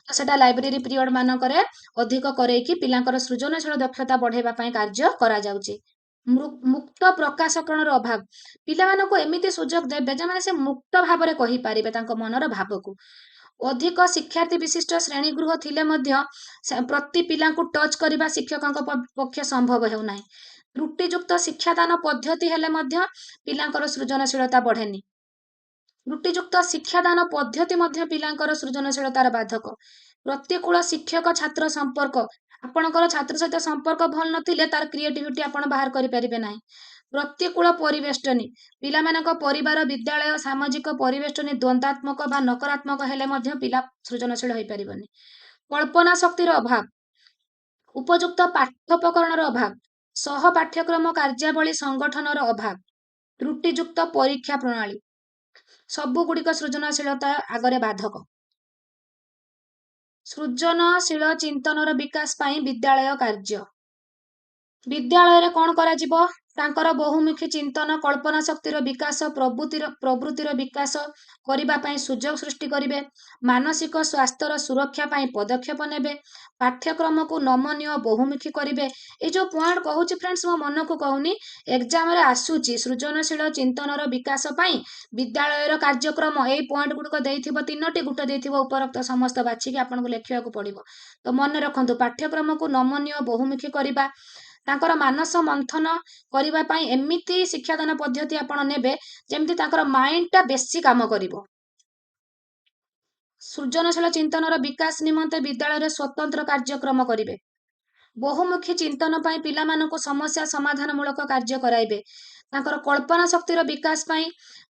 A: ତ ସେଟା ଲାଇବ୍ରେରୀ ପିରିୟଡ଼ ମାନଙ୍କରେ ଅଧିକ କରେଇକି ପିଲାଙ୍କର ସୃଜନଶୀଳ ଦକ୍ଷତା ବଢ଼ାଇବା ପାଇଁ କାର୍ଯ୍ୟ କରାଯାଉଛି। ମୁକ୍ତ ପ୍ରକାଶକରଣର ଅଭାବ, ପିଲାମାନଙ୍କୁ ଏମିତି ସୁଯୋଗ ଦେବେ ଯେମାନେ ସେ ମୁକ୍ତ ଭାବରେ କହିପାରିବେ ତାଙ୍କ ମନର ଭାବକୁ। ଅଧିକ ଶିକ୍ଷାର୍ଥୀ ବିଶିଷ୍ଟ ଶ୍ରେଣୀ ଗୃହ ଥିଲେ ମଧ୍ୟ ପ୍ରତି ପିଲାଙ୍କୁ ଟଚ୍ କରିବା ଶିକ୍ଷକଙ୍କ ପକ୍ଷେ ସମ୍ଭବ ହେଉନାହିଁ। ତ୍ରୁଟିଯୁକ୍ତ ଶିକ୍ଷାଦାନ ପଦ୍ଧତି ହେଲେ ମଧ୍ୟ ପିଲାଙ୍କର ସୃଜନଶୀଳତା ବଢ଼େନି। ତ୍ରୁଟିଯୁକ୍ତ ଶିକ୍ଷାଦାନ ପଦ୍ଧତି ମଧ୍ୟ ପିଲାଙ୍କର ସୃଜନଶୀଳତାର ବାଧକ। ପ୍ରତିକୂଳ ଶିକ୍ଷକ ଛାତ୍ର ସମ୍ପର୍କ, ଆପଣଙ୍କର ଛାତ୍ର ସହିତ ସମ୍ପର୍କ ଭଲ ନଥିଲେ ତାର କ୍ରିଏଟିଭିଟି ଆପଣ ବାହାର କରିପାରିବେ ନାହିଁ। ପ୍ରତିକୂଳ ପରିବେଷ୍ଟନୀ, ପିଲାମାନଙ୍କ ପରିବାର, ବିଦ୍ୟାଳୟ, ସାମାଜିକ ପରିବେଷ୍ଟନୀ ଦ୍ୱନ୍ଦାତ୍ମକ ବା ନକାରାତ୍ମକ ହେଲେ ମଧ୍ୟ ପିଲା ସୃଜନଶୀଳ ହୋଇପାରିବନି। କଳ୍ପନା ଶକ୍ତିର ଅଭାବ, ଉପଯୁକ୍ତ ପାଠ୍ୟୋପକରଣର ଅଭାବ, ସହ ପାଠ୍ୟକ୍ରମ କାର୍ଯ୍ୟାବଳୀ ସଂଗଠନର ଅଭାବ, ତ୍ରୁଟିଯୁକ୍ତ ପରୀକ୍ଷା ପ୍ରଣାଳୀ, ସବୁଗୁଡ଼ିକ ସୃଜନଶୀଳତା ଆଗରେ ବାଧକ। ସୃଜନଶୀଳ ଚିନ୍ତନର ବିକାଶ ପାଇଁ ବିଦ୍ୟାଳୟ କାର୍ଯ୍ୟ, ବିଦ୍ୟାଳୟରେ କ'ଣ କରାଯିବ? ତାଙ୍କର ବହୁମୁଖୀ ଚିନ୍ତନ, କଳ୍ପନା ଶକ୍ତିର ବିକାଶ, ପ୍ରବୃତ୍ତିର ବିକାଶ କରିବା ପାଇଁ ସୁଯୋଗ ସୃଷ୍ଟି କରିବେ। ମାନସିକ ସ୍ୱାସ୍ଥ୍ୟର ସୁରକ୍ଷା ପାଇଁ ପଦକ୍ଷେପ ନେବେ। ପାଠ୍ୟକ୍ରମକୁ ନମନୀୟ ବହୁମୁଖୀ କରିବେ। ଏଇ ଯେଉଁ ପଏଣ୍ଟ କହୁଛି ଫ୍ରେଣ୍ଡସ୍, ମୋ ମନକୁ କହୁନି, ଏକ୍ଜାମରେ ଆସୁଛି। ସୃଜନଶୀଳ ଚିନ୍ତନର ବିକାଶ ପାଇଁ ବିଦ୍ୟାଳୟର କାର୍ଯ୍ୟକ୍ରମ, ଏଇ ପଏଣ୍ଟ ଗୁଡ଼ିକ ଦେଇଥିବ 3ଟି, ଗୋଟେ ଦେଇଥିବ ଉପରୋକ୍ତ ସମସ୍ତ ବାଛିକି ଆପଣଙ୍କୁ ଲେଖିବାକୁ ପଡ଼ିବ। ତ ମନେ ରଖନ୍ତୁ, ପାଠ୍ୟକ୍ରମକୁ ନମନୀୟ ବହୁମୁଖୀ କରିବା, ତାଙ୍କର ମାନସ ମନ୍ଥନ କରିବା ପାଇଁ ଏମିତି ଶିକ୍ଷାଦାନ ପଦ୍ଧତି ଆପଣ ନେବେ ଯେମିତି ତାଙ୍କର ମାଇଣ୍ଡଟା ବେଶୀ କାମ କରିବ। ସୃଜନଶୀଳ ଚିନ୍ତନର ବିକାଶ ନିମନ୍ତେ ବିଦ୍ୟାଳୟରେ ସ୍ୱତନ୍ତ୍ର କାର୍ଯ୍ୟକ୍ରମ କରିବେ। ବହୁମୁଖୀ ଚିନ୍ତନ ପାଇଁ ପିଲାମାନଙ୍କୁ ସମସ୍ୟା ସମାଧାନମୂଳକ କାର୍ଯ୍ୟ କରାଇବେ। ତାଙ୍କର କଳ୍ପନା ଶକ୍ତିର ବିକାଶ ପାଇଁ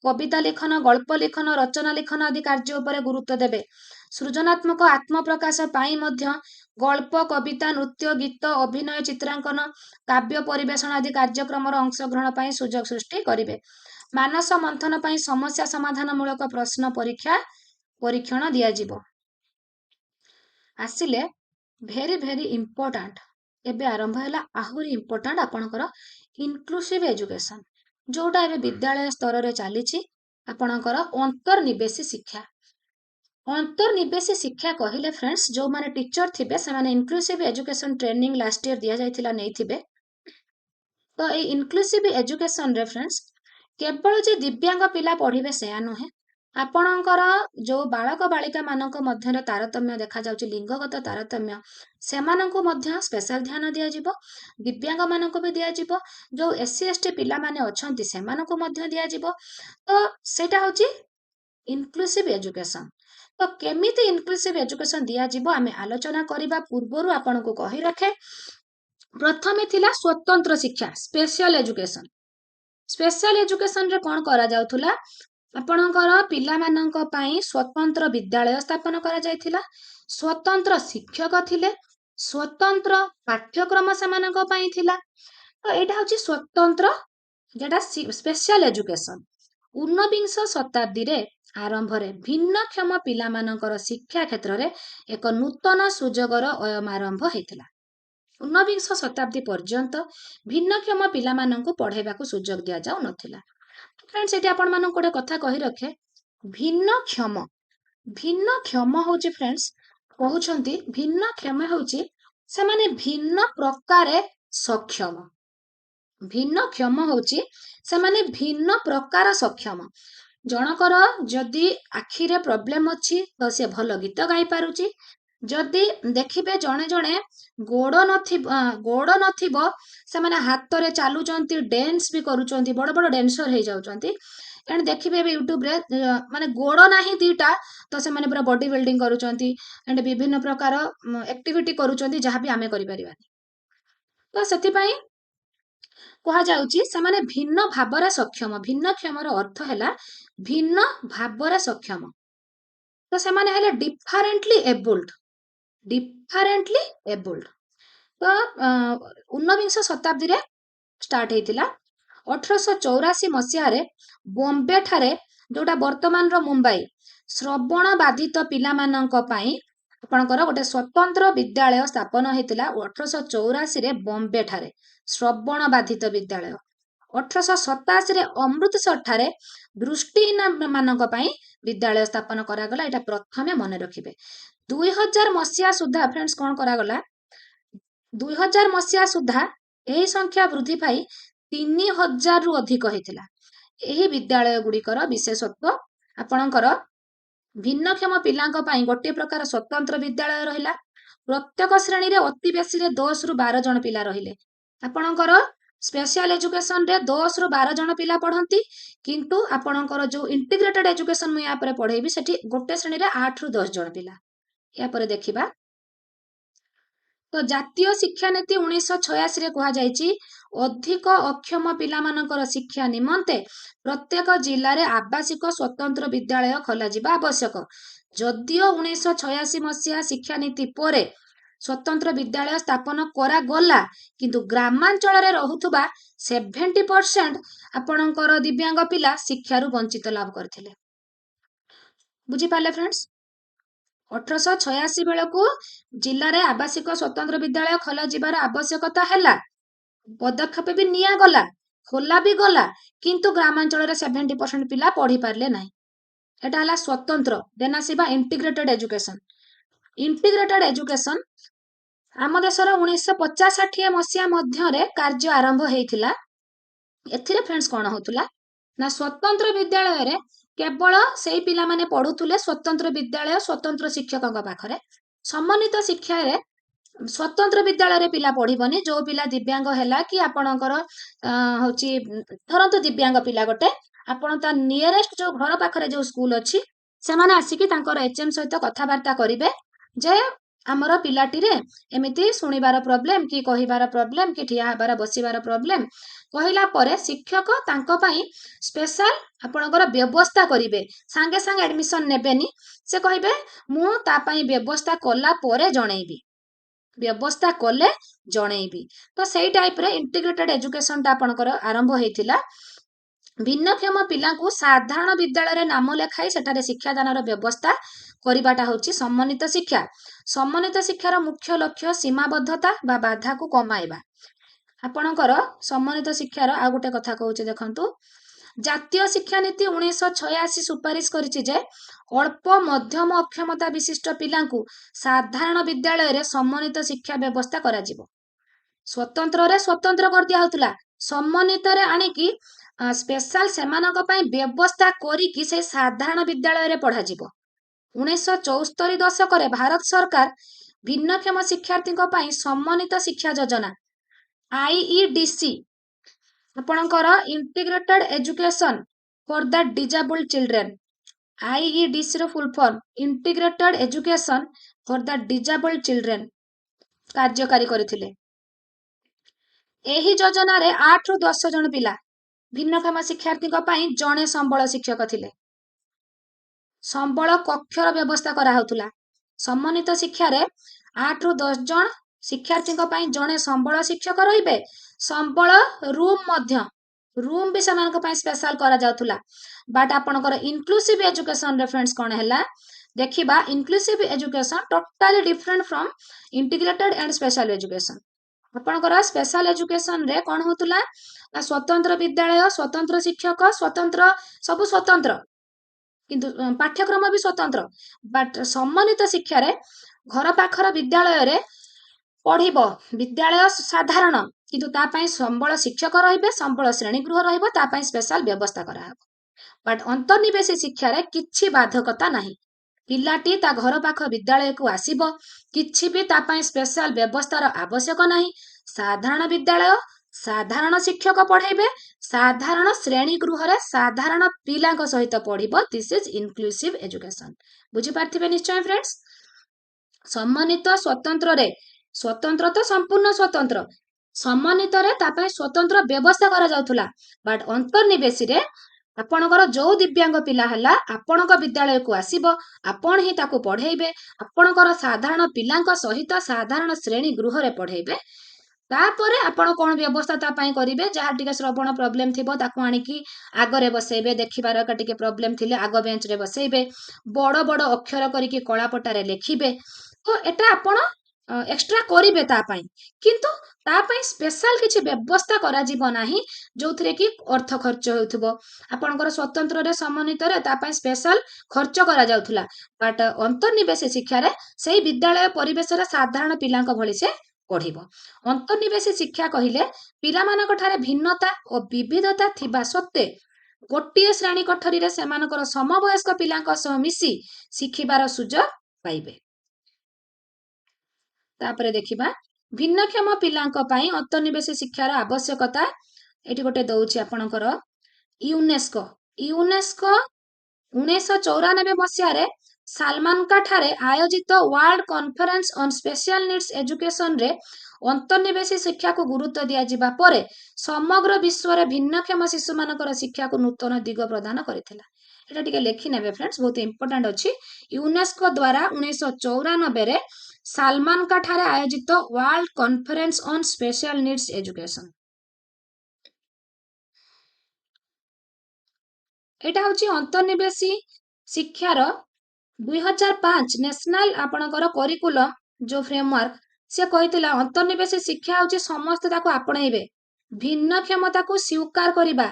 A: କବିତା ଲିଖନ, ଗଳ୍ପ ଲିଖନ, ରଚନା ଲିଖନ ଆଦି କାର୍ଯ୍ୟ ଉପରେ ଗୁରୁତ୍ୱ ଦେବେ। ସୃଜନାତ୍ମକ ଆତ୍ମପ୍ରକାଶ ପାଇଁ ମଧ୍ୟ ଗଳ୍ପ, କବିତା, ନୃତ୍ୟ, ଗୀତ, ଅଭିନୟ, ଚିତ୍ରାଙ୍କନ, କାବ୍ୟ ପରିବେଷଣ ଆଦି କାର୍ଯ୍ୟକ୍ରମର ଅଂଶଗ୍ରହଣ ପାଇଁ ସୁଯୋଗ ସୃଷ୍ଟି କରିବେ। ମାନସ ମନ୍ଥନ ପାଇଁ ସମସ୍ୟା ସମାଧାନମୂଳକ ପ୍ରଶ୍ନ ପରୀକ୍ଷଣ ଦିଆଯିବ। ଆସିଲେ ଭେରି ଇମ୍ପୋର୍ଟାଣ୍ଟ, ଏବେ ଆରମ୍ଭ ହେଲା ଆହୁରି ଇମ୍ପୋର୍ଟାଣ୍ଟ ଆପଣଙ୍କର ଇନକ୍ଲୁସିଭ ଏଜୁକେସନ, ଯୋଉଟା ଏବେ ବିଦ୍ୟାଳୟ ସ୍ତରରେ ଚାଲିଛି ଆପଣଙ୍କର ଅନ୍ତର୍ନିବେଶୀ ଶିକ୍ଷା। ଅନ୍ତର୍ନିବେଶୀ ଶିକ୍ଷା କହିଲେ ଫ୍ରେଣ୍ଡସ୍, ଯୋଉମାନେ ଟିଚର ଥିବେ ସେମାନେ inclusive education training last year ଦିଆଯାଇଥିଲା ନେଇଥିବେ। ତ ଏଇ ଇନକ୍ଲୁସିଭ ଏଜୁକେସନରେ ଫ୍ରେଣ୍ଡସ୍ କେବଳ ଯେ ଦିବ୍ୟାଙ୍ଗ ପିଲା ପଢିବେ ସେୟା ନୁହେଁ। ଆପଣଙ୍କର ଯୋଉ ବାଳକ ବାଳିକା ମାନଙ୍କ ମଧ୍ୟରେ ତାରତମ୍ୟ ଦେଖାଯାଉଛି, ଲିଙ୍ଗଗତ ତାରତମ୍ୟ, ସେମାନଙ୍କୁ ମଧ୍ୟ ସ୍ପେଶାଲ ଧ୍ୟାନ ଦିଆଯିବ। ଦିବ୍ୟାଙ୍ଗ ମାନଙ୍କୁ ବି ଦିଆଯିବ। ଯୋଉ SC/ST ପିଲାମାନେ ଅଛନ୍ତି ସେମାନଙ୍କୁ ମଧ୍ୟ ଦିଆଯିବ। ତ ସେଇଟା ହଉଛି ଇନକ୍ଲୁସିଭ ଏଜୁକେସନ। ତ କେମିତି ଇନକ୍ଲୁସିଭ ଏଜୁକେସନ ଦିଆଯିବ ଆମେ ଆଲୋଚନା କରିବା ପୂର୍ବରୁ ଆପଣଙ୍କୁ କହି ରଖେ, ପ୍ରଥମେ ଥିଲା ସ୍ୱତନ୍ତ୍ର ଶିକ୍ଷା, ସ୍ପେଶାଲ ଏଜୁକେସନ। ସ୍ପେଶାଲ ଏଜୁକେସନରେ କ'ଣ କରାଯାଉଥିଲା? ଆପଣଙ୍କର ପିଲାମାନଙ୍କ ପାଇଁ ସ୍ୱତନ୍ତ୍ର ବିଦ୍ୟାଳୟ ସ୍ଥାପନ କରାଯାଇଥିଲା, ସ୍ୱତନ୍ତ୍ର ଶିକ୍ଷକ ଥିଲେ, ସ୍ୱତନ୍ତ୍ର ପାଠ୍ୟକ୍ରମ ସେମାନଙ୍କ ପାଇଁ ଥିଲା। ତ ଏଇଟା ହଉଛି ସ୍ୱତନ୍ତ୍ର, ଯେଟା ସ୍ପେଶାଲ ଏଜୁକେସନ। ଊନବିଂଶ ଶତାବ୍ଦୀରେ ଆରମ୍ଭରେ ଭିନ୍ନକ୍ଷମ ପିଲାମାନଙ୍କର ଶିକ୍ଷା କ୍ଷେତ୍ରରେ ଏକ ନୂତନ ସୁଯୋଗର ଅୟମାରମ୍ଭ ହେଇଥିଲା। ଊନବିଂଶ ଶତାବ୍ଦୀ ପର୍ଯ୍ୟନ୍ତ ଭିନ୍ନକ୍ଷମ ପିଲାମାନଙ୍କୁ ପଢେଇବାକୁ ସୁଯୋଗ ଦିଆଯାଉନଥିଲା। ଫ୍ରେଣ୍ଡସ୍, ଏଠି ଆପଣମାନଙ୍କୁ ଗୋଟେ କଥା କହି ରଖେ, ଭିନ୍ନକ୍ଷମ ହଉଛି ଫ୍ରେଣ୍ଡସ୍, କହୁଛନ୍ତି ଭିନ୍ନକ୍ଷମ ହଉଛି ସେମାନେ ଭିନ୍ନ ପ୍ରକାରେ ସକ୍ଷମ। ଭିନ୍ନକ୍ଷମ ହଉଛି ସେମାନେ ଭିନ୍ନ ପ୍ରକାର ସକ୍ଷମ। ଜଣଙ୍କର ଯଦି ଆଖିରେ ପ୍ରୋବ୍ଲେମ ଅଛି ତ ସେ ଭଲ ଗୀତ ଗାଇ ପାରୁଛି। ଯଦି ଦେଖିବେ ଜଣେ ଜଣେ ଗୋଡ଼ ନଥିବ ସେମାନେ ହାତରେ ଚାଲୁଛନ୍ତି, ଡ୍ୟାନ୍ସ ବି କରୁଛନ୍ତି, ବଡ଼ ବଡ଼ ଡ୍ୟାନ୍ସର ହେଇଯାଉଛନ୍ତି। ଏଣେ ଦେଖିବେ ଏବେ ୟୁଟ୍ୟୁବରେ ମାନେ ଗୋଡ଼ ନାହିଁ ଦିଟା ତ ସେମାନେ ପୁରା ବଡି ବିଲ୍ଡିଂ କରୁଛନ୍ତି, ଏଣ୍ଡ ବିଭିନ୍ନ ପ୍ରକାର ଆକ୍ଟିଭିଟି କରୁଛନ୍ତି ଯାହାବି ଆମେ କରିପାରିବାନି। ତ ସେଥିପାଇଁ କୁହାଯାଉଛି ସେମାନେ ଭିନ୍ନ ଭାବରେ ସକ୍ଷମ। ଭିନ୍ନକ୍ଷମର ଅର୍ଥ ହେଲା ଭିନ୍ନ ଭାବରେ ସକ୍ଷମ। ତ ସେମାନେ ହେଲେ ଡିଫରେଣ୍ଟଲି ଏବୁଲ୍ଡ। ତ ଊନବିଂଶ ଶତାବ୍ଦୀରେ ଷ୍ଟାର୍ଟ ହେଇଥିଲା। 1884 ମସିହାରେ ବମ୍ବେ ଠାରେ जोटा वर्तमान रो मुंबई श्रवण बाधित पिलामानंक पई आपणकर गोटे स्वतंत्र विद्यालय स्थापन होता 1884 बॉम्बे ठारे श्रवण बाधित विद्यालय 1887 अमृतसर ठारे दृष्टिहीन मानक पई विद्यालय स्थापन करागला एटा प्रथमे मन रखिबे 2000 मसिया सुधा फ्रेंड्स कोन करागला 2000 मसिया सुधा एही संख्या वृद्धि पाई 3000 रु अधिक होइतिला एही विद्यालय गुड़िकर विशेषत्व आपणकर भिन्नक्षम पिलांक पई गोटे प्रकार स्वतंत्र विद्यालय रहिला प्रत्येक श्रेणी रे अति बेसी रे 10 रु 12 जन पिला रहिले आपणकर स्पेशल एजुकेशन रे 10 रु 12 जन पिला पढ़ंती किंतु आपणकर जो इंटीग्रेटेड एजुकेशन मु या पर पढ़ेबी सेठी गोटे श्रेणी रे 8 रु 10 जन पिला या पर देखिबा तो जातीय शिक्षा नीति 1986 रे कहा जायछि अधिक अक्षम पिलामानकर शिक्षा निमंते प्रत्येक जिल्ला रे आवासिक स्वतंत्र विद्यालय खोला जिबा आवश्यक जदियो 1986 मसिया शिक्षा नीति परे स्वतंत्र विद्यालय स्थापन करा गला किंतु ग्रामांचल रे रहुथुबा 70% आपणकर दिव्यांग पिला शिक्षारु वंचित लाभ करथिले बुझी पाले फ्रेंड्स 1886 बेलू जिले में आवासिक स्वतंत्र विद्यालय खोल जीवार आवश्यकता है पदक्षेप भी निया गला खोला भी गला किंतु ग्रामांचल 70% पिला पढ़ी पारे ना एटा हला स्वतंत्र देन आसीबा इंटीग्रेटेड एजुकेशन आम देशर 1950-60 मसीहा मध्य कार्य आरंभ होता एथिरे फ्रेंड्स कौन होतुला ना स्वतंत्र विद्यालय रे केवल से पिला माने पढ़ुले स्वतंत्र विद्यालय स्वतंत्र शिक्षक पाखरे सम्मानित शिक्षा रे स्वतंत्र विद्यालय रे पिला पढ़िबनी जो पिला दिव्यांग हैला कि आपणकर होची धरंतु दिव्यांग पिला गोटे आपण ता नियरेस्ट जो घर पाखरे जो स्कूल अछि से माने आसिकी तांकर एचएम सहित कथाबार्ता करिवे जे आमर पिलाटी रे एमिति सुनिबार प्रॉब्लम कि कहिबार प्रॉब्लम कि ठिया हबार बसिबार प्रॉब्लम कहला परे शिक्षक तांको पई स्पेशल आपणकर व्यवस्था करिवे संगे संगे एडमिशन नेबेनी से कहिबे मु ता पई व्यवस्था कला परे जणैबी व्यवस्था कले जणैबी तो सेही टाइप रे इंटीग्रेटेड एजुकेशन ता आपणकर आरंभ हेतिला भिन्नक्षम पिला को साधारण विद्यालय रे नाम लेखाई सेठारे शिक्षादान व्यवस्था करिबाटा होची सम्मानित शिक्षार मुख्य लक्ष्य सीमाबद्धता बा बाधा को कमाइबा आपणकर सम्मानित शिक्षार आ गोटे कथा कहूचे देखंतु जातीय शिक्षा नीति 1986 सुपारिश करिछि जे अल्प मध्यम अक्षमता विशिष्ट पिलांकु साधारण विद्यालय रे सम्मानित शिक्षा व्यवस्था करा जिवो स्वतंत्र कर दिया होतला सम्मानित रे आनिकी स्पेशल सेमानक पई व्यवस्था करिकी से साधारण विद्यालय रे पढ़ा जिवो 1974 दशक रे भारत सरकार भिन्नक्षम शिक्षार्थी पई सम्मानित शिक्षा योजना आईईडीसी आपणकर integrated education for the disabled children IEDC रो full form integrated education for the disabled children कार्यकारी करथिले एही योजना रे 8 रु 10 जन पिला भिन्नक्षम शिक्षार्थी पई जणे संबळ शिक्षक थिले संबळ कक्षर व्यवस्था करा होतुला सम्मानित शिक्षा रे 8 रु 10 जन शिक्षार्थी पई जणे संबळ शिक्षक रहिबे संबळ रूम भी समान पई स्पेशल करा जाउतुला बट आपणकर इनक्लूसिव एजुकेशन रेफरेंस कोन हैला देखिबा inclusive education totally different from integrated and special education आपणकर स्पेशल एजुकेशन रे कोन होतुला स्वतंत्र विद्यालय स्वतंत्र शिक्षक स्वतंत्र सब स्वतंत्र किंतु पाठ्यक्रम भी स्वतंत्र बट सम्मानित शिक्षा रे घर पाखर विद्यालय रे पढ़िबो विद्यालय साधारण किंतु ता पई संबळ शिक्षक रहिबे संबळ श्रेणी गृह रहिबो ता पई स्पेशल व्यवस्था करा हबो बट अंतर्निवेशी शिक्षा रे किछि बाधकता नाही पिलाटी ता घर पाख विद्यालय को आसीबो किछि भी ता पई स्पेशल व्यवस्थार आवश्यक नाही साधारण विद्यालय साधारण शिक्षक पढ़ेबे साधारण श्रेणी गृह रे साधारण पिलांक सहित पढ़िबो दिस इज इनक्लूसिव एजुकेशन बुझी पारथिबे निश्चय फ्रेंड्स सम्मानित स्वतंत्र तो संपूर्ण स्वतंत्र सम्मानित रे ता पई स्वतंत्र व्यवस्था करा जाउथुला बट अंतर्निवेशी रे आपणकर जो दिव्यांग पिला हला आपणक विद्यालय को आसीबो आपण ही ताको पढ़ेइबे आपणकर साधारण पिलांक सहित साधारण श्रेणी गृह रे पढ़ेइबे तापर आपण कौन व्यवस्था करेंगे जहाँ टी श्रवण प्रोब्लेम थी आनिकी आगरे बसैबे देखिबार टी प्रोब्लेम थिले आग बेंच रे बसैबे बड़ बड़ अक्षर करके कलापटारे लिखिबे तो एटा आपण एक्स्ट्रा करेंगे तापाई किंतु तापाई स्पेशल किसी व्यवस्था करा जीवो नाही जो थरे कि अर्थ खर्च होउथबो आपनकर स्वतंत्र रे समन्वित रे तापाई स्पेशल खर्च करा जाउथला बट अंतर्निवेश शिक्षा रे सेही विद्यालय परिवेश रे साधारण पिलांक भଳି से पढ़िबो अंतर्निवेशी शिक्षा कहिले पिलामानक ठारे भिन्नता और विविधता थिबा सत्ते गोटिए श्रेणी कठरी रे सेमानकर समवयस्क पिलांक सह मिसी शिखिबार सुजोग पाइबे तापरे देखिबा भिन्नक्षम पिलांक पई अंतर्निवेशी शिक्षार आवश्यकता एठी गोटे दउछि आपणकर यूनेस्को यूनेस्को 1994 मसीह सालमानका ठारे आयोजित world conference on special needs education रे अंतर्निवेशी शिक्षा को गुरुत्व दिया जिबा परे समग्र विश्व रे भिन्नक्षम शिशु मानकर शिक्षा को नूतन दिग प्रदान करथिला एटा टिके लेखि नेबे फ्रेंड्स बहुत इंपोर्टेंट अछि यूनेस्को द्वारा 1994 रे सालमान का ठारे आयोजित world conference on special needs education एटा होची अंतर्निवेशी शिक्षार 2005 नेशनल आपणकर करिकुलम जो फ्रेमवर्क से कहितला अंतर्निवेशी शिक्षा होची समस्त ताको आपणैबे भिन्न क्षमता को स्वीकार करिबा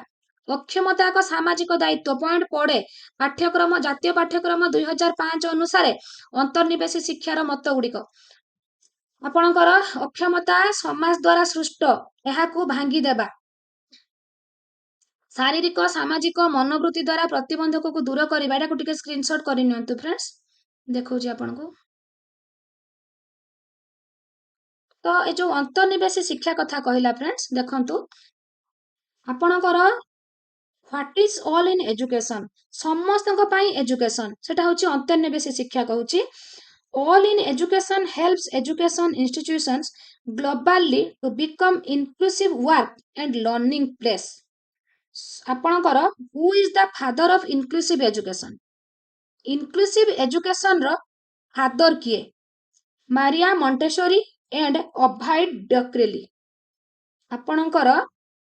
A: अक्षमता एक सामाजिक दायित्व पॉइंट पड़े पाठ्यक्रम जातीय पाठ्यक्रम 2005 अनुसार अंतर्निवेशी शिक्षार मत गुड़िक आपणकर अक्षमता समाज द्वारा सृष्ट एहाकू भांगी देबा शारीरिक सामाजिक मनोवृत्ति द्वारा प्रतिबंधक को दूर करबा एटा को टिके स्क्रीनशॉट करि नियंतु फ्रेंड्स देखौ छी आपन को तो ए जो अंतर्निवेशी शिक्षा कथा कहिला फ्रेंड्स देखंतु आपणकर what is all in education समस्त एजुकेशन सेटा होची अंतर्निवेशी शिक्षा कहूची all in education helps education institutions globally to become inclusive work and learning place आपणकर who is the father of inclusive education रो फादर किए Maria Montessori and Ovide Decroly आपणकर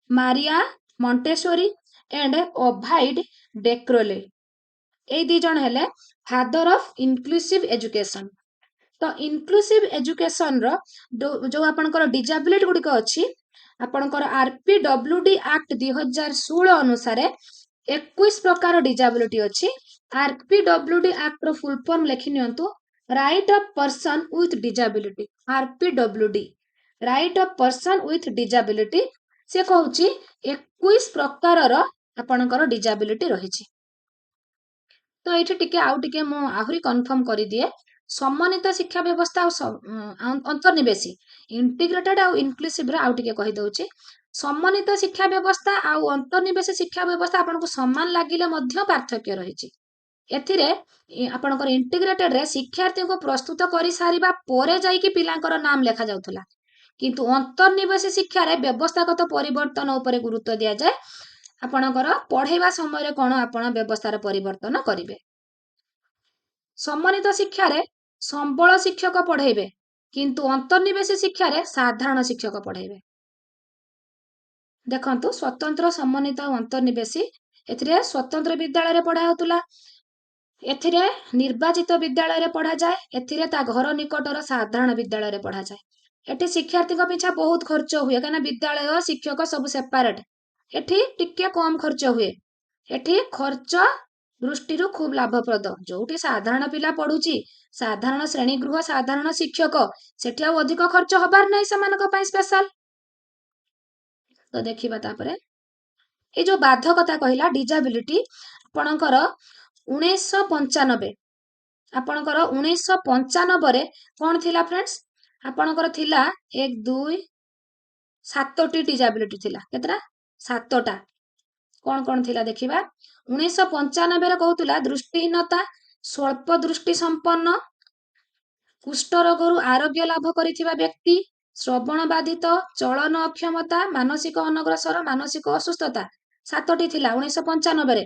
A: Maria Montessori and Ovide Decroly ए दी जन हेले father of inclusive education तो inclusive education रो जो आपणकर डिजेबिलिटी गुडिक अछि आपणकर आरपीडब्ल्यूडी एक्ट 2016 अनुसार 21 प्रकार डिजेबिलिटी अछि आरपीडब्ल्यूडी एक्ट रो फुल फॉर्म लेखि नियंतु right of person with disability RPWD right of person with disability से कहूची 21 प्रकार रो आपणकर डिजेबिलिटी रहिछि तो ये टिके आउ टिके मु आहुरी कन्फर्म कर दिए सम्मानित शिक्षा व्यवस्था अंतर्निवेशी इंटीग्रेटेड आउ इनक्लूसिव आउ टिके कहि दउची सम्मानित शिक्षा व्यवस्था आउ अंतर्निवेशी शिक्षा व्यवस्था आपनको समान लागिले मध्य पार्थक्य रहिछि एथिरे आपनकर इंटीग्रेटेड रे शिक्षार्थी को प्रस्तुत करि सारिबा पोरे जाई कि पिलांकर नाम लेखा जाउथला किंतु अंतर्निवेशी शिक्षा रे व्यवस्थागत परिवर्तन उपरे गुरुत्व दिया जाय आपणकर पढ़ेवा समय कौन आपण व्यवस्थार परिवर्तन करिवे सम्मानित शिक्षा रे संबल शिक्षक पढ़ेबे किंतु अंतर्निवेशी शिक्षा रे साधारण शिक्षक पढ़ेबे देखंतु स्वतंत्र सम्मानित अंतर्निवेशी एथिरे स्वतंत्र विद्यालय रे पढ़ा होतुला एथिरे निर्वाचित विद्यालय रे पढ़ा जाए एथिरे ता घर निकटर साधारण विद्यालय रे पढ़ा जाए एठी शिक्षार्थी को पीछा बहुत खर्च हुए काना विद्यालय शिक्षक सब सेपरेट एठी टिके कम खर्च हुए एठी खर्च दृष्टि खूब लाभप्रद जोटी साधारण पिला पढ़ुची साधारण श्रेणी गृह साधारण शिक्षक सेठी अधिक खर्च हबार नहीं समानक पई स्पेशल तो देखिबा तापरे ए जो बाधकता कहिला डिजेबिलिटी आपणकर 1995 आपणकर 1995 रे कोन थिला फ्रेंड्स आपणकर थिला 1 2 7टी डिजेबिलिटी थिला केतरा 7टा कौन कौन थिला देखिबा 1995 रे कहउतला दृष्टिहीनता स्वल्प दृष्टि संपन्न कुष्ठ रोगरु आरोग्य लाभ करिथिबा व्यक्ति श्रवण बाधित चलन अक्षमता मानसिक अनग्रसर मानसिक असुस्थता 7टी थिला 1995 रे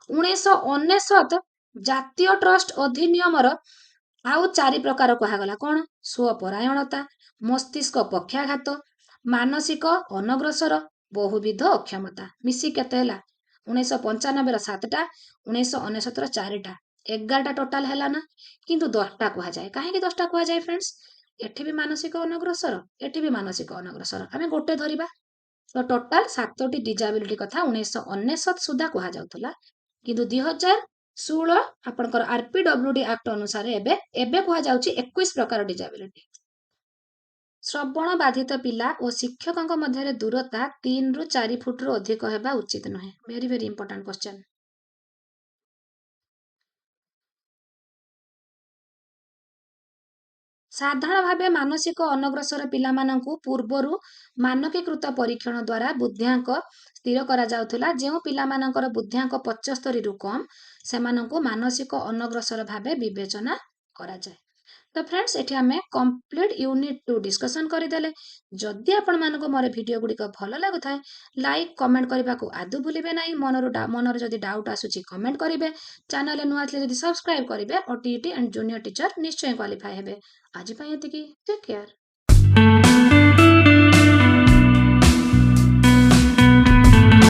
A: 1999 जातीय ट्रस्ट अधिनियम रो आउ 4 प्रकार कहा गला कोन स्वपरायणता मस्तिष्क पक्षाघात ମାନସିକ ଅନଗ୍ରସର, ବହୁବିଧ ଅକ୍ଷମତା। ମିଶି କେତେ ହେଲା? 1995ର 7ଟା, 1999ର 4ଟା, 11ଟା ଟୋଟାଲ ହେଲା ନା? କିନ୍ତୁ 10ଟା କୁହାଯାଏ। କାହିଁକି 10ଟା କୁହାଯାଏ ଫ୍ରେଣ୍ଡସ୍? ଏଠି ବି ମାନସିକ ଅନଗ୍ରସର, ଏଠି ବି ମାନସିକ ଅନଗ୍ରସର। ଆମେ ଗୋଟେ ଧରିବା। ତ ଟୋଟାଲ 7ଟି ଡିଜାବିଲିଟି କଥା 1999 ସୁଦ୍ଧା କୁହାଯାଉଥିଲା। କିନ୍ତୁ 2016 ଆପଣଙ୍କର RPWD ଆକ୍ଟ ଅନୁସାରେ ଏବେ କୁହାଯାଉଛି 21 ପ୍ରକାର ଡିଜାବିଲିଟି। ଶ୍ରବଣ ବାଧିତ ପିଲା ଓ ଶିକ୍ଷକଙ୍କ ମଧ୍ୟରେ ଦୂରତା 3ରୁ 4 ଫୁଟରୁ ଅଧିକ ହେବା ଉଚିତ ନୁହେଁ। Very very important question. ସାଧାରଣ ଭାବେ ମାନସିକ ଅନଗ୍ରସର ପିଲାମାନଙ୍କୁ ପୂର୍ବରୁ ମାନକୀକୃତ ପରୀକ୍ଷଣ ଦ୍ୱାରା ବୁଦ୍ଧ୍ୟାଙ୍କ ସ୍ଥିର କରାଯାଉଥିଲା। ଯେଉଁ ପିଲାମାନଙ୍କର ବୁଦ୍ଧ୍ୟାଙ୍କ 75ରୁ କମ୍ ସେମାନଙ୍କୁ ମାନସିକ ଅନଗ୍ରସର ଭାବେ ବିବେଚନା କରାଯାଏ। ତ ଫ୍ରେଣ୍ଡସ୍ ଏଠି ଆମେ କମ୍ପ୍ଲିଟ୍ ୟୁନିଟ୍ 2 ଡିସ୍କସନ୍ କରିଦେଲେ। ଯଦି ଆପଣମାନଙ୍କୁ ମୋର ଭିଡ଼ିଓ ଗୁଡ଼ିକ ଭଲ ଲାଗୁଥାଏ ଲାଇକ୍ କମେଣ୍ଟ କରିବାକୁ ଆଦୌ ଭୁଲିବେ ନାହିଁ। ମନରେ ଯଦି ଡାଉଟ୍ ଆସୁଛି କମେଣ୍ଟ କରିବେ। ଚ୍ୟାନେଲରେ ନୂଆ ଥିଲେ ଯଦି ସବସ୍କ୍ରାଇବ୍ କରିବେ। OTET ଆଣ୍ଡ ଜୁନିୟର ଟିଚର ନିଶ୍ଚୟ କ୍ୱାଲିଫାଏ ହେବେ। ଆଜି ପାଇଁ ଏତିକି। Take care.